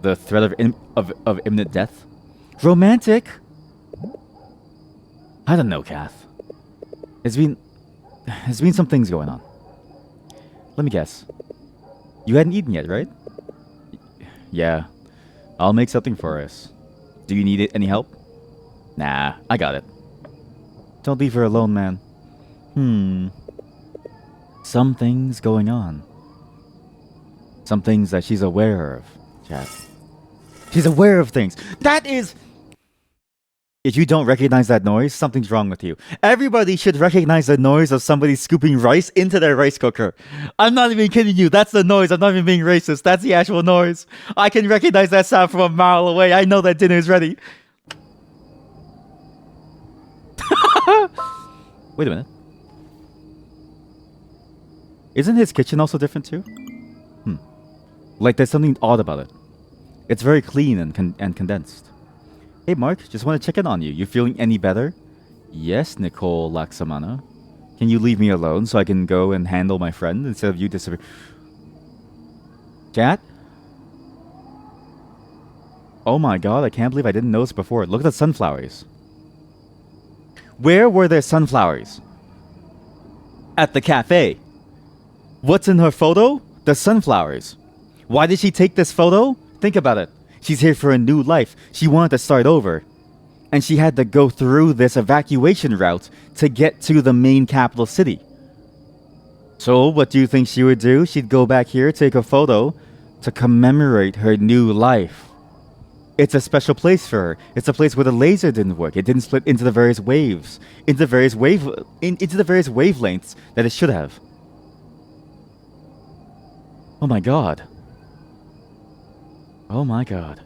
The threat of imminent death. Romantic. I don't know, Kath. There's been some things going on. Let me guess. You hadn't eaten yet, right? Yeah. I'll make something for us. Do you need any help? Nah, I got it. Don't leave her alone, man. Something's going on. Some things that she's aware of, chat. She's aware of things. That is... If you don't recognize that noise, something's wrong with you. Everybody should recognize the noise of somebody scooping rice into their rice cooker. I'm not even kidding you. That's the noise. I'm not even being racist. That's the actual noise. I can recognize that sound from a mile away. I know that dinner is ready. Wait a minute. Isn't his kitchen also different too? Like there's something odd about it. It's very clean and condensed. Hey Mark, just want to check in on you. You feeling any better? Yes, Nicole Laxamana. Can you leave me alone so I can go and handle my friend instead of you disappearing? Cat? Oh my god, I can't believe I didn't notice before. Look at the sunflowers. Where were there sunflowers? At the cafe. What's in her photo? The sunflowers. Why did she take this photo? Think about it. She's here for a new life. She wanted to start over. And she had to go through this evacuation route to get to the main capital city. So what do you think she would do? She'd go back here, take a photo to commemorate her new life. It's a special place for her. It's a place where the laser didn't work. It didn't split into the various waves, into the various wavelengths that it should have. Oh my god. Oh my god.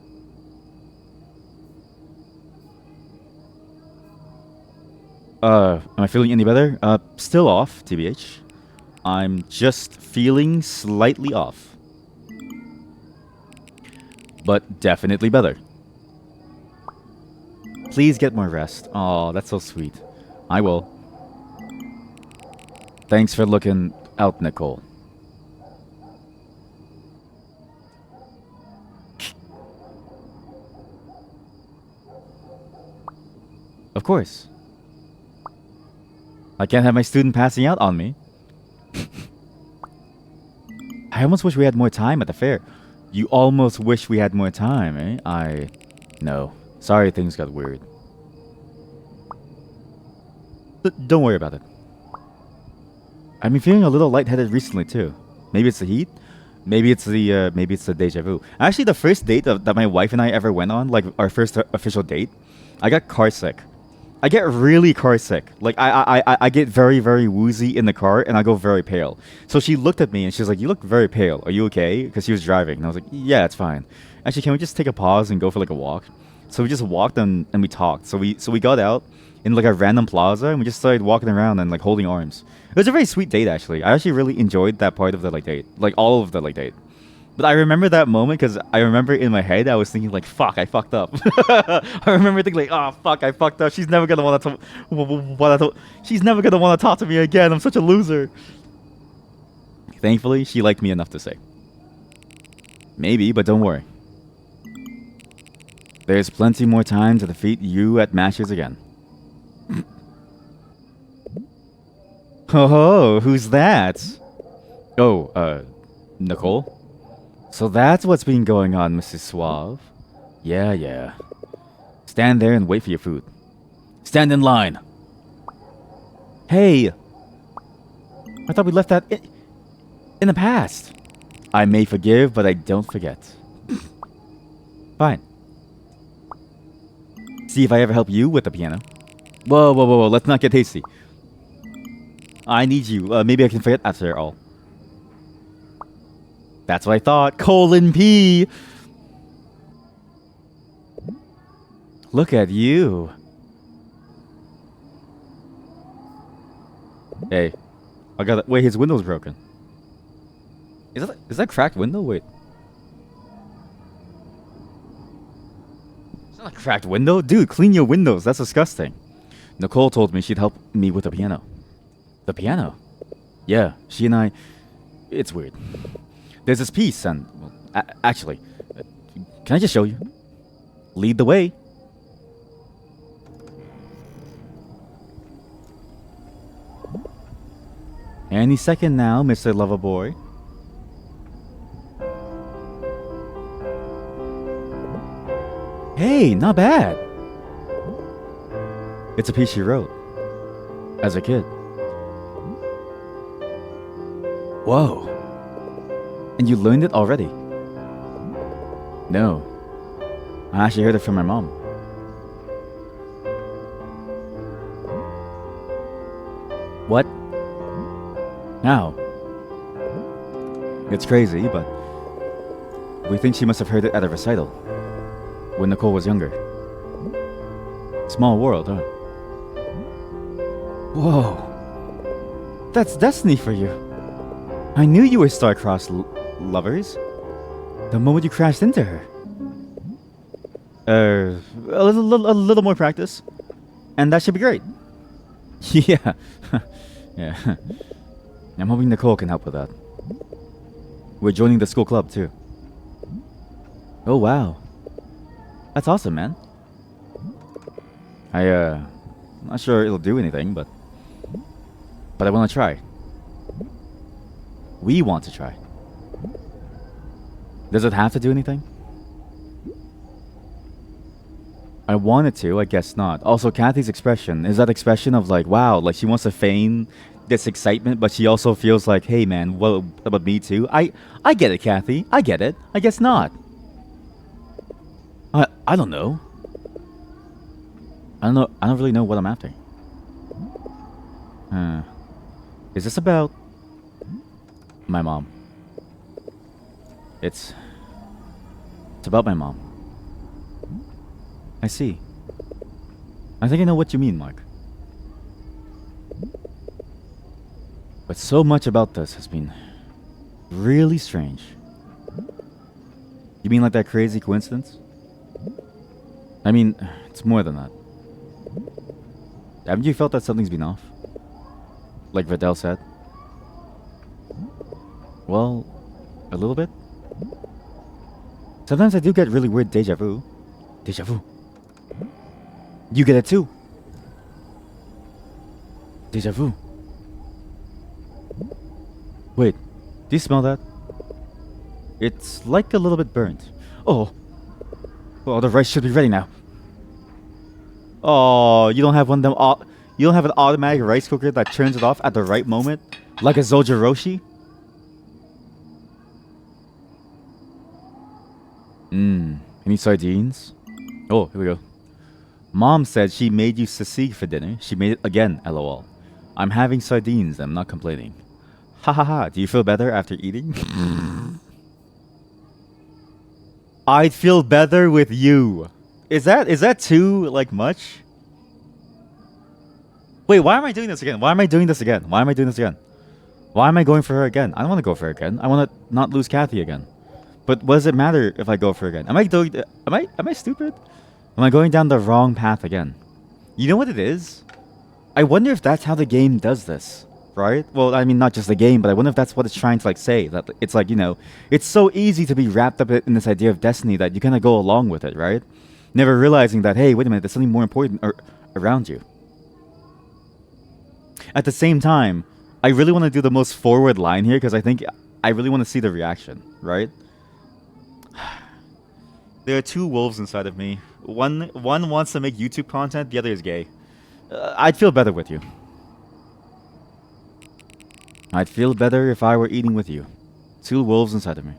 Am I feeling any better? Still off, TBH. I'm just feeling slightly off. But definitely better. Please get more rest. Oh, that's so sweet. I will. Thanks for looking out, Nicole. Of course. I can't have my student passing out on me. I almost wish we had more time at the fair. You almost wish we had more time, eh? No. Sorry things got weird. Don't worry about it. I've been feeling a little lightheaded recently too. Maybe it's the heat. Maybe it's the deja vu. Actually, the first date that my wife and I ever went on, like our first official date, I got car sick. I get really car sick. Like I get very, very woozy in the car and I go very pale. So she looked at me and she's like, "You look very pale. Are you okay?" Because she was driving. And I was like, "Yeah, it's fine. Actually, can we just take a pause and go for like a walk?" So we just walked and we talked. So we got out in like a random plaza and we just started walking around and like holding arms. It was a very sweet date actually. I actually really enjoyed that part of the like date. Like all of the like date. But I remember that moment because I remember in my head I was thinking like, "Fuck, I fucked up." I remember thinking like, "Oh fuck, I fucked up. She's never gonna want to. She's never gonna want to talk to me again. I'm such a loser." Thankfully, she liked me enough to say, "Maybe, but don't worry. There's plenty more time to defeat you at matches again." Oh, who's that? Oh, Nicole? So that's what's been going on, Mrs. Suave. Yeah, yeah. Stand there and wait for your food. Stand in line. Hey! I thought we left that in the past. I may forgive, but I don't forget. Fine. See if I ever help you with the piano. Whoa, whoa, whoa, whoa. Let's not get hasty. I need you. Maybe I can forget after all. That's what I thought. Colon P. Look at you. Hey, I got it. Wait, his window's broken. Is that cracked window? Wait. It's not a cracked window, dude. Clean your windows. That's disgusting. Nicole told me she'd help me with the piano. The piano? Yeah, she and I. It's weird. There's this piece, and well, actually, can I just show you? Lead the way. Any second now, Mr. Loverboy. Hey, not bad. It's a piece she wrote as a kid. Whoa. And you learned it already? No. I actually heard it from my mom. What? How? It's crazy, but we think she must have heard it at a recital when Nicole was younger. Small world, huh? Whoa. That's destiny for you. I knew you were star-crossed lovers the moment you crashed into her. A little more practice, and that should be great. Yeah. Yeah. I'm hoping Nicole can help with that. We're joining the school club, too. Oh, wow. That's awesome, man. I'm not sure it'll do anything, but I want to try. We want to try. Does it have to do anything? I wanted to, I guess not. Also, Kathy's expression is that expression of like, wow, like she wants to feign this excitement, but she also feels like, hey man, what about me too? I get it, Kathy. I get it. I guess not. I don't know. I don't really know what I'm after. Is this about my mom? It's It's about my mom. I see. I think I know what you mean, Mark. But so much about this has been really strange. You mean like that crazy coincidence? I mean, it's more than that. Haven't you felt that something's been off? Like Vidal said? Well, a little bit. Sometimes I do get really weird deja vu. Deja vu. You get it too. Deja vu. Wait, do you smell that? It's like a little bit burnt. Oh. Oh, the rice should be ready now. Oh, you don't have one of them. You don't have an automatic rice cooker that turns it off at the right moment, like a Zojiroshi. Any sardines? Oh, here we go. Mom said she made you sisig for dinner. She made it again, lol. I'm having sardines, I'm not complaining. Ha ha ha, do you feel better after eating? I'd feel better with you. Is that too, like, much? Wait, why am I doing this again? Why am I doing this again? Why am I doing this again? Why am I going for her again? I don't want to go for her again. I want to not lose Kathy again. But what does it matter if I go for her again? Am I stupid? Am I going down the wrong path again? You know what it is? I wonder if that's how the game does this, right? Well, I mean, not just the game, but I wonder if that's what it's trying to, like, say. That it's like, you know, it's so easy to be wrapped up in this idea of destiny that you kind of go along with it, right? Never realizing that, hey, wait a minute, there's something more important around you. At the same time, I really want to do the most forward line here because I think I really want to see the reaction, right? There are two wolves inside of me. One wants to make YouTube content, the other is gay. I'd feel better with you. I'd feel better if I were eating with you. Two wolves inside of me.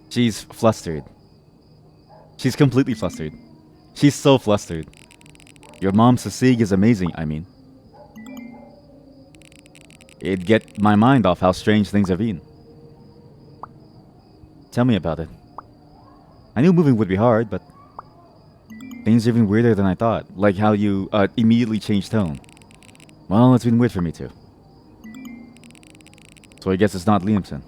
She's flustered. She's completely flustered. She's so flustered. Your mom's sisig is amazing, I mean. It'd get my mind off how strange things have been. Tell me about it. I knew moving would be hard, but things are even weirder than I thought. Like how you immediately changed tone. Well, it's been weird for me too. So I guess it's not Liamson.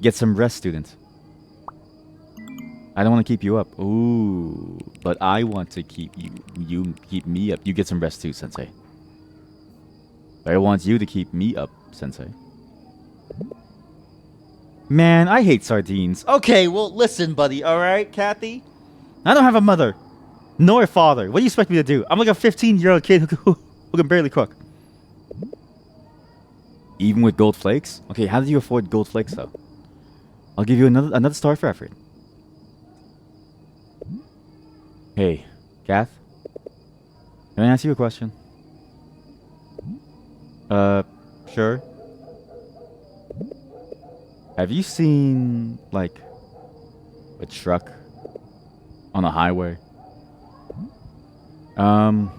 Get some rest, student. I don't want to keep you up. Ooh, but I want to keep you keep me up. You get some rest too, Sensei. I want you to keep me up, Sensei. Man, I hate sardines. Okay, well, listen, buddy, alright, Kathy? I don't have a mother, nor a father. What do you expect me to do? I'm like a 15-year-old kid who can barely cook. Even with gold flakes? Okay, how did you afford gold flakes, though? I'll give you another star for effort. Hey, Kath? Can I ask you a question? Sure. Have you seen, like, a truck on a highway? I'm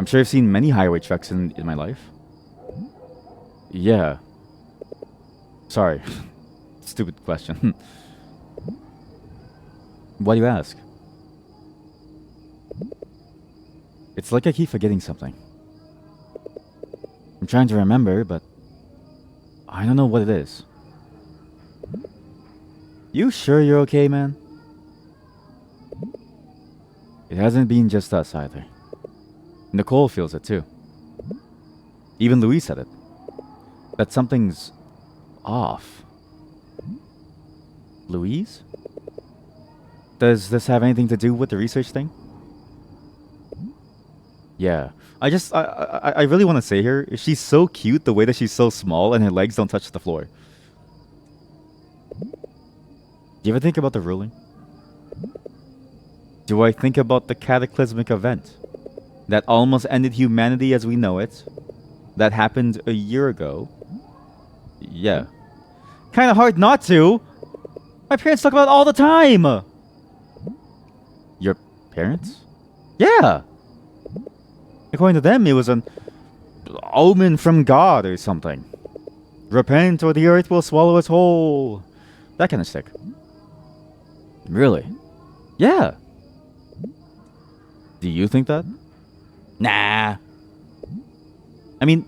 sure I've seen many highway trucks in my life. Yeah. Sorry. Stupid question. Why do you ask? It's like I keep forgetting something. I'm trying to remember, but I don't know what it is. You sure you're okay, man? It hasn't been just us either. Nicole feels it too. Even Louise said it. That something's off. Louise? Does this have anything to do with the research thing? Yeah. I really want to say her. She's so cute the way that she's so small and her legs don't touch the floor. Do you ever think about the ruling? Do I think about the cataclysmic event that almost ended humanity as we know it? That happened a year ago? Yeah. Kind of hard not to. My parents talk about it all the time. Your parents? Yeah! According to them, it was an omen from God or something. Repent or the earth will swallow us whole. That kind of stick. Really? Yeah. Do you think that? Nah. I mean,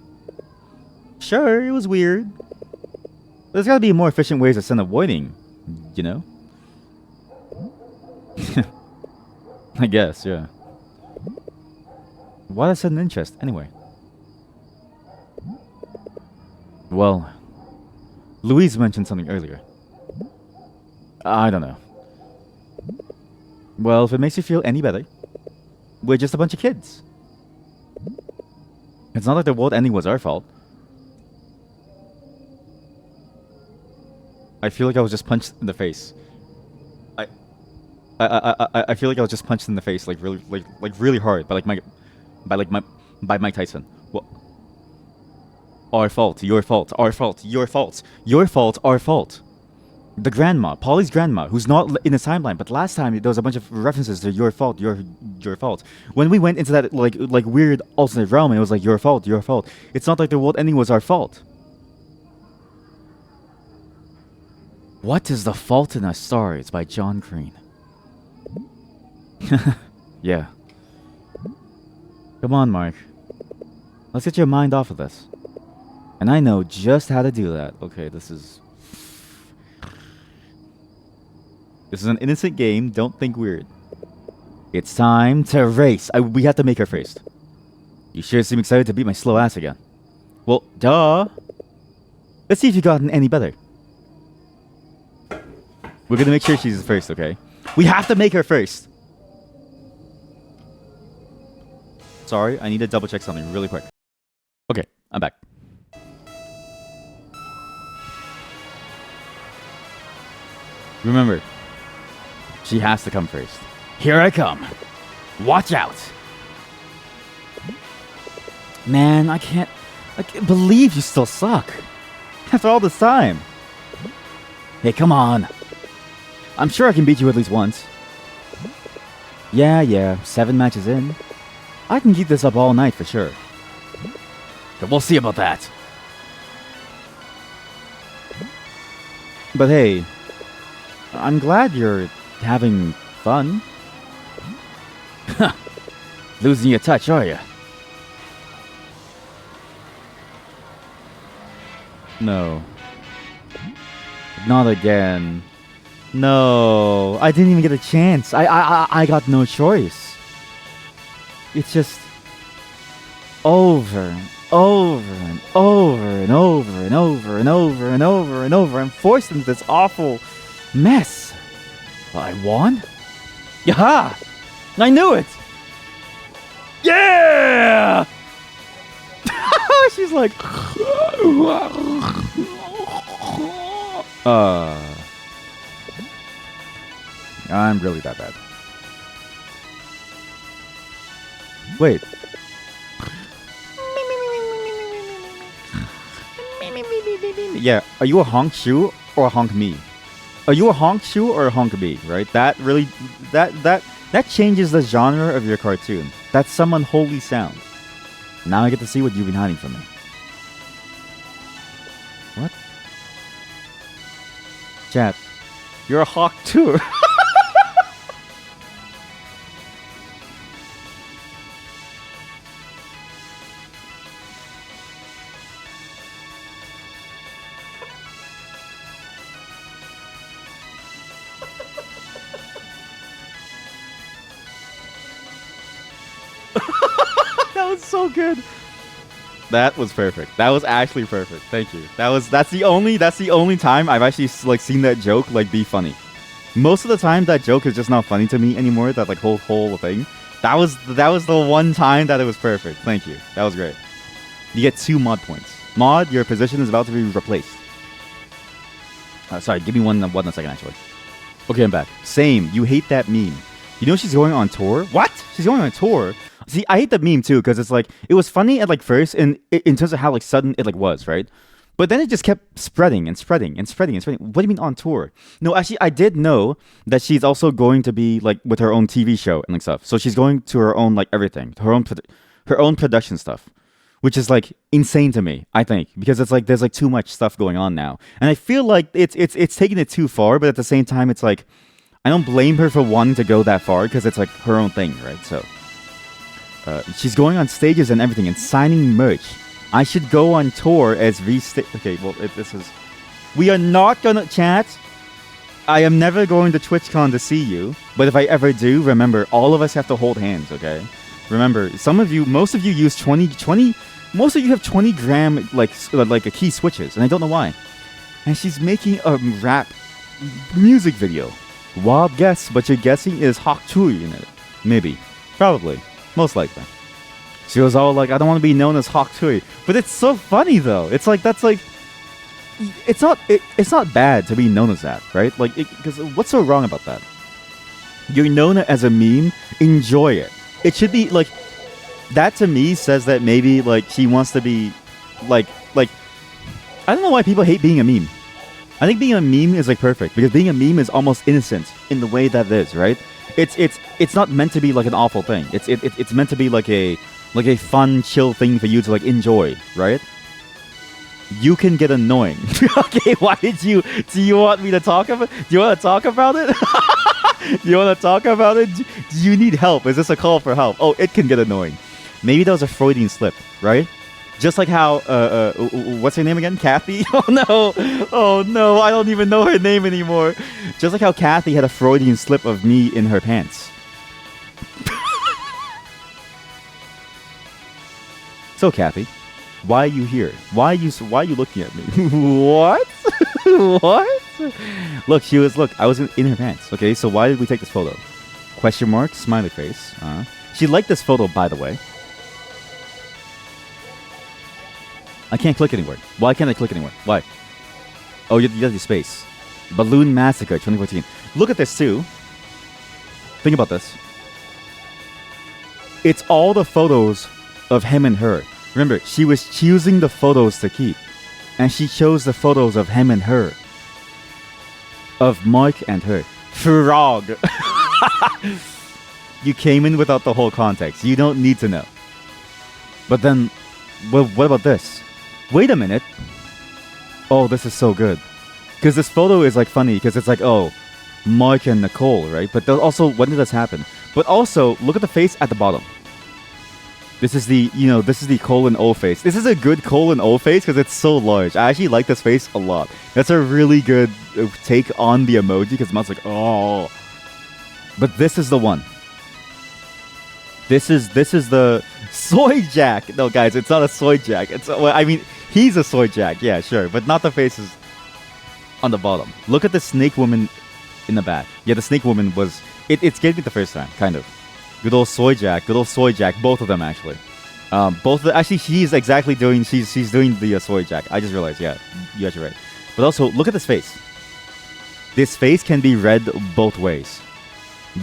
sure, it was weird. There's gotta be more efficient ways to send avoiding, you know? I guess, yeah. Why that sudden interest, anyway? Well, Louise mentioned something earlier. I don't know. Well, if it makes you feel any better, we're just a bunch of kids. It's not like the world ending was our fault. I feel like I was just punched in the face. I feel like I was just punched in the face, like really hard, by Mike Tyson. What? Our fault, your fault, our fault, your fault, your fault, our fault. The grandma, Polly's grandma, who's not in the timeline, but last time there was a bunch of references to your fault, your fault. When we went into that like weird alternate realm, it was like your fault, your fault. It's not like the world ending was our fault. What is the Fault in Our Stars by John Green? Yeah. Come on, Mark. Let's get your mind off of this. And I know just how to do that. Okay, this is an innocent game. Don't think weird. It's time to race. We have to make her first. You sure seem excited to beat my slow ass again. Well, duh. Let's see if you've gotten any better. We're gonna make sure she's first, okay? We have to make her first. Sorry, I need to double check something really quick. Okay, I'm back. Remember, she has to come first. Here I come. Watch out. Man, I can't believe you still suck. After all this time. Hey, come on. I'm sure I can beat you at least once. Yeah, 7 matches in. I can keep this up all night for sure. But we'll see about that. But hey, I'm glad you're having fun. Losing your touch, are you? No. Not again. No, I didn't even get a chance. I got no choice. It's just over and over and over and over and over and over and over and over. I'm forced into this awful mess. I won? Yaha! I knew it! Yeah! She's like... I'm really that bad. Wait. Yeah, are you a honk shoe or a honk me? Are you a honk shoe or a honk me, right? That really that changes the genre of your cartoon. That's some unholy sound. Now I get to see what you've been hiding from me. What? Chat, you're a hawk too. That was so good. That was perfect. That was actually perfect. Thank you. That's the only time I've actually like seen that joke like be funny. Most of the time that joke is just not funny to me anymore. That like whole thing. That was the one time that it was perfect. Thank you. That was great. You get 2 mod points. Mod, your position is about to be replaced. Sorry, give me one a second actually. Okay, I'm back. Same. You hate that meme. You know she's going on tour? What? She's going on tour? See, I hate that meme too because it's like it was funny at like first in terms of how like sudden it like was, right? But then it just kept spreading and spreading and spreading and spreading. What do you mean on tour? No, actually, I did know that she's also going to be like with her own TV show and like stuff. So she's going to her own like everything, her own production stuff, which is like insane to me. I think because it's like there's like too much stuff going on now, and I feel like it's taking it too far. But at the same time, it's like I don't blame her for wanting to go that far because it's like her own thing, right? So she's going on stages and everything and signing merch. I should go on tour as Okay, well, this is... We are not gonna chat. I am never going to TwitchCon to see you. But if I ever do, remember, all of us have to hold hands, okay? Remember, most of you use 20... Most of you have 20 gram, like a key switches, and I don't know why. And she's making a rap music video. Wild guess, but your guessing is Hawk Tui in it. Maybe. Probably. Most likely. She was all like, I don't want to be known as Hawk Tui. But it's so funny though. It's like, that's like, it's not bad to be known as that, right? Like, because what's so wrong about that? You're known as a meme, enjoy it. It should be like, that to me says that maybe like she wants to be like, I don't know why people hate being a meme. I think being a meme is like perfect because being a meme is almost innocent in the way that it is, right? It's not meant to be like an awful thing. It's meant to be like a fun, chill thing for you to like enjoy, right? You can get annoying. Okay, do you want me to talk about? Do you want to talk about it? Do you want to talk about it? Do you need help? Is this a call for help? Oh, it can get annoying. Maybe that was a Freudian slip, right? Just like how what's her name again? Kathy? Oh no, I don't even know her name anymore. Just like how Kathy had a Freudian slip of me in her pants. So Kathy, why are you here? Why are you looking at me? What? What? Look, I was in her pants. Okay, so why did we take this photo? Question mark, smiley face. She liked this photo, by the way. I can't click anywhere. Why can't I click anywhere? Why? Oh, you have the space. Balloon Massacre 2014. Look at this too. Think about this. It's all the photos of him and her. Remember, she was choosing the photos to keep. And she chose the photos of him and her. Of Mark and her. Frog. You came in without the whole context. You don't need to know. But then, well, what about this? Wait a minute. Oh, this is so good. Because this photo is like funny because it's like, oh, Mark and Nicole, right? But also, when did this happen? But also, look at the face at the bottom. This is the colon O face. This is a good colon O face because it's so large. I actually like this face a lot. That's a really good take on the emoji because Matt's like, oh. But this is the one. This is the soy jack. No, guys, it's not a soy jack. He's a soy jack. Yeah, sure. But not the faces on the bottom. Look at the snake woman in the back. Yeah, the snake woman was... It's getting me the first time, kind of. Good old soy jack. Both of them, actually. Actually, she's exactly doing... She's doing the soy jack. I just realized, yeah. You guys are right. But also, look at this face. This face can be read both ways.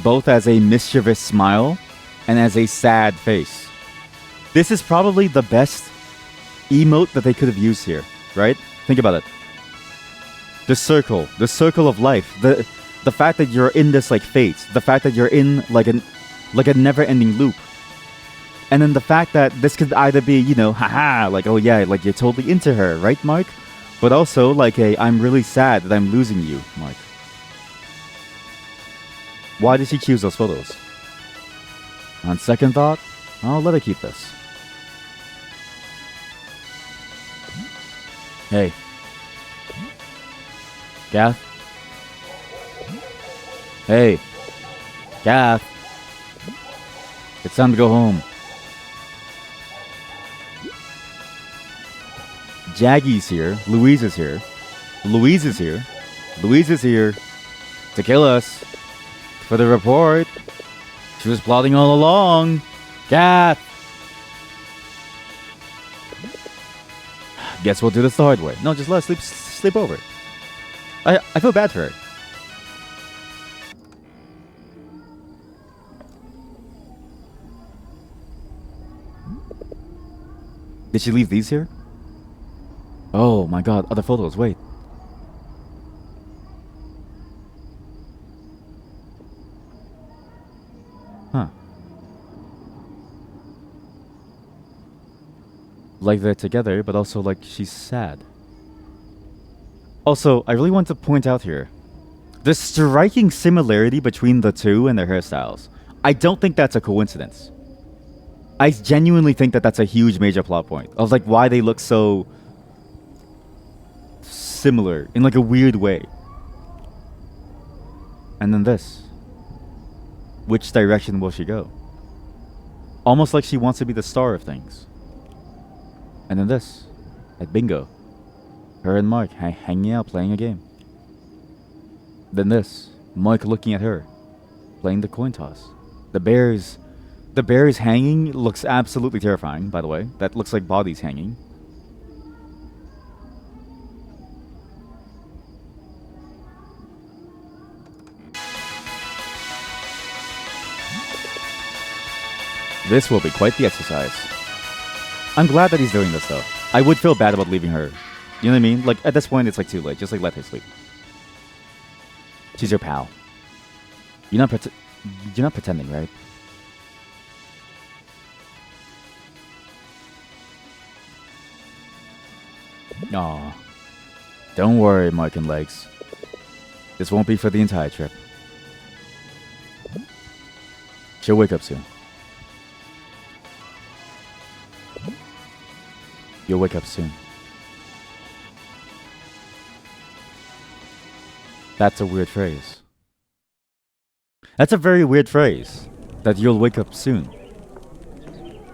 Both as a mischievous smile and as a sad face. This is probably the best emote that they could have used here, right? Think about it. The circle of life, the fact that you're in this like fate, the fact that you're in like a never-ending loop, and then the fact that this could either be, haha, like, oh yeah, like you're totally into her, right, Mark? But also like I'm really sad that I'm losing you, Mark. Why did she choose those photos? On second thought, I'll let her keep this. Hey. Gath? Hey. Gath. It's time to go home. Jaggy's here. Louise is here. Louise is here to kill us. For the report. She was plotting all along. Gath! Guess we'll do this the hard way. No, just let her sleep over. I feel bad for her. Did she leave these here? Oh. Oh my god, other photos, wait. Huh. Like they're together, but also like she's sad. Also, I really want to point out here the striking similarity between the two and their hairstyles. I don't think that's a coincidence. I genuinely think that that's a huge major plot point of like why they look so similar in like a weird way. And then this. Which direction will she go? Almost like she wants to be the star of things. And then this. At bingo. Her and Mark hanging out playing a game. Then this. Mark looking at her. Playing the coin toss. The bears hanging looks absolutely terrifying, by the way. That looks like bodies hanging. This will be quite the exercise. I'm glad that he's doing this, though. I would feel bad about leaving her. You know what I mean? Like, at this point, it's like too late. Just like let her sleep. She's your pal. You're not pretending, right? Aw. Don't worry, Mark and Legs. This won't be for the entire trip. She'll wake up soon. You'll wake up soon. That's a weird phrase. That's a very weird phrase. That you'll wake up soon.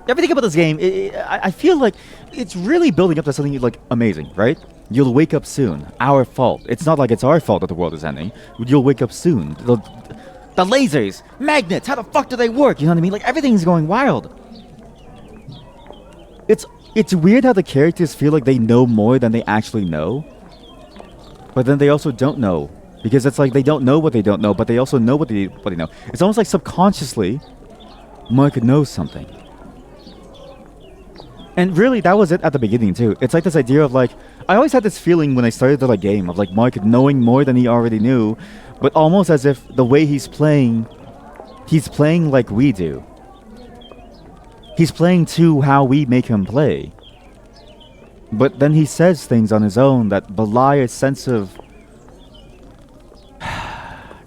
Everything about this game, I feel like it's really building up to something like amazing, right? You'll wake up soon. Our fault. It's not like it's our fault that the world is ending. You'll wake up soon. The lasers, magnets, how the fuck do they work? You know what I mean? Like everything's going wild. It's weird how the characters feel like they know more than they actually know. But then they also don't know. Because it's like they don't know what they don't know, but they also know what they know. It's almost like subconsciously, Mark knows something. And really, that was it at the beginning too. It's like this idea of like, I always had this feeling when I started the game of like Mark knowing more than he already knew, but almost as if the way he's playing like we do. He's playing to how we make him play. But then he says things on his own that belie a sense of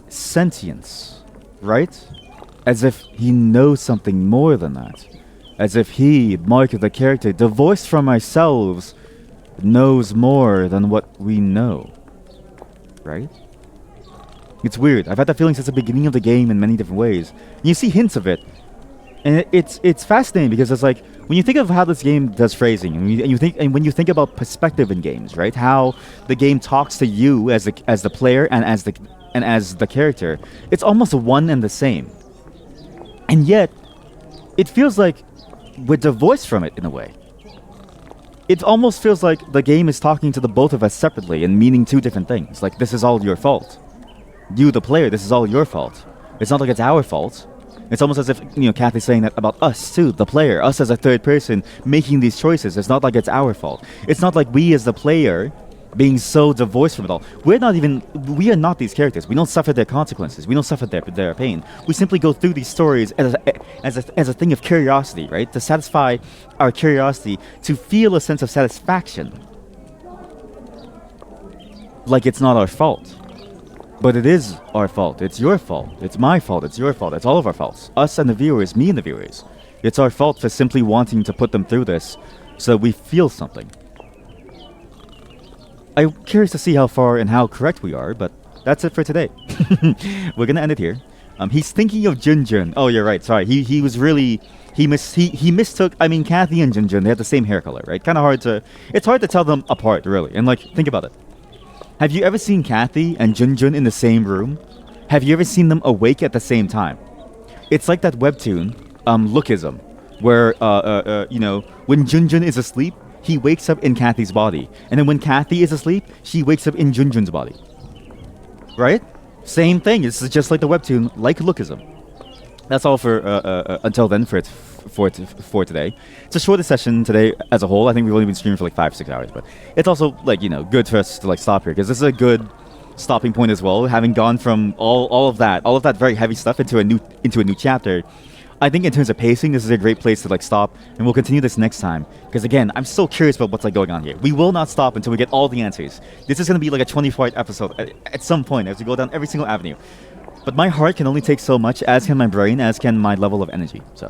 sentience, right? As if he knows something more than that. As if he, Mark the character, divorced from ourselves, knows more than what we know. Right? It's weird. I've had that feeling since the beginning of the game in many different ways. And you see hints of it. And it's fascinating because it's like when you think of how this game does phrasing, and when you think about perspective in games, right? How the game talks to you as the player and as the character, it's almost one and the same. And yet, it feels like we're divorced from it in a way. It almost feels like the game is talking to the both of us separately and meaning two different things. Like this is all your fault. You, the player, this is all your fault. It's not like it's our fault. It's almost as if, Kathy's saying that about us too, the player, us as a third person making these choices. It's not like it's our fault. It's not like we as the player being so divorced from it all. We are not these characters. We don't suffer their consequences. We don't suffer their pain. We simply go through these stories as a thing of curiosity, right? To satisfy our curiosity, to feel a sense of satisfaction. Like it's not our fault. But it is our fault. It's your fault. It's my fault. It's your fault. It's all of our faults. Us and the viewers, me and the viewers. It's our fault for simply wanting to put them through this so that we feel something. I'm curious to see how far and how correct we are, but that's it for today. We're gonna end it here. He's thinking of Junjun. Oh, you're right. Sorry. He mistook. I mean, Kathy and Junjun, they have the same hair color, right? It's hard to tell them apart, really. And like, think about it. Have you ever seen Kathy and Junjun in the same room? Have you ever seen them awake at the same time? It's like that webtoon, Lookism, where when Junjun is asleep, he wakes up in Kathy's body, and then when Kathy is asleep, she wakes up in Junjun's body. Right? Same thing. It's just like the webtoon, like Lookism. That's all for until then for for today. It's a shorter session today as a whole. I think we've only been streaming for like 5-6 hours, but it's also like good for us to like stop here because this is a good stopping point as well. Having gone from all of that very heavy stuff into a new chapter. I think in terms of pacing, this is a great place to like stop, and we'll continue this next time. Because again, I'm so curious about what's like going on here. We will not stop until we get all the answers. This is going to be like a 24-hour episode at some point as we go down every single avenue. But my heart can only take so much, as can my brain, as can my level of energy. So,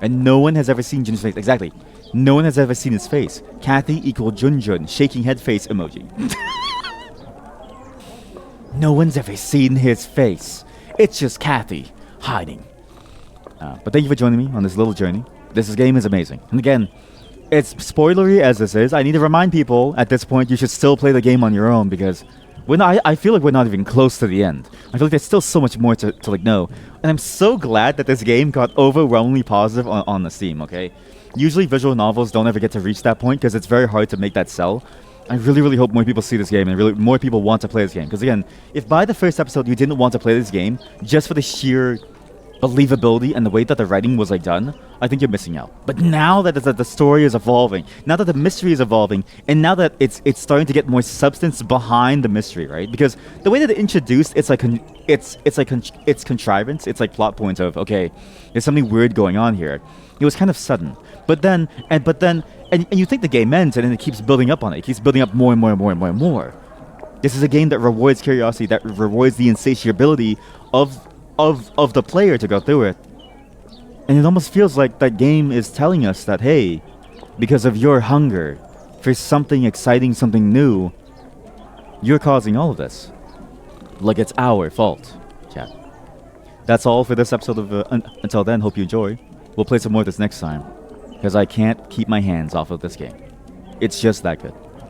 and no one has ever seen Jun's face. Exactly. No one has ever seen his face. Kathy equal Jun, shaking head face emoji. No one's ever seen his face. It's just Kathy hiding. But thank you for joining me on this little journey. This game is amazing. And again, it's spoilery as this is. I need to remind people at this point you should still play the game on your own because I feel like we're not even close to the end. I feel like there's still so much more to like know. And I'm so glad that this game got overwhelmingly positive on the Steam, okay? Usually visual novels don't ever get to reach that point because it's very hard to make that sell. I really, really hope more people see this game and really more people want to play this game. Because again, if by the first episode you didn't want to play this game just for the sheer believability and the way that the writing was like done, I think you're missing out. But now that the story is evolving, now that the mystery is evolving, and now that it's starting to get more substance behind the mystery, right? Because the way that it's introduced, it's contrivance, it's like plot points of okay, there's something weird going on here. It was kind of sudden, but then you think the game ends, and then it keeps building up on it. It keeps building up more and more and more and more and more. This is a game that rewards curiosity, that rewards the insatiability of the player to go through it. And it almost feels like that game is telling us that, hey, because of your hunger for something exciting, something new, you're causing all of this. Like it's our fault, chat. That's all for this episode of Until then, hope you enjoy. We'll play some more of this next time, because I can't keep my hands off of this game. It's just that good.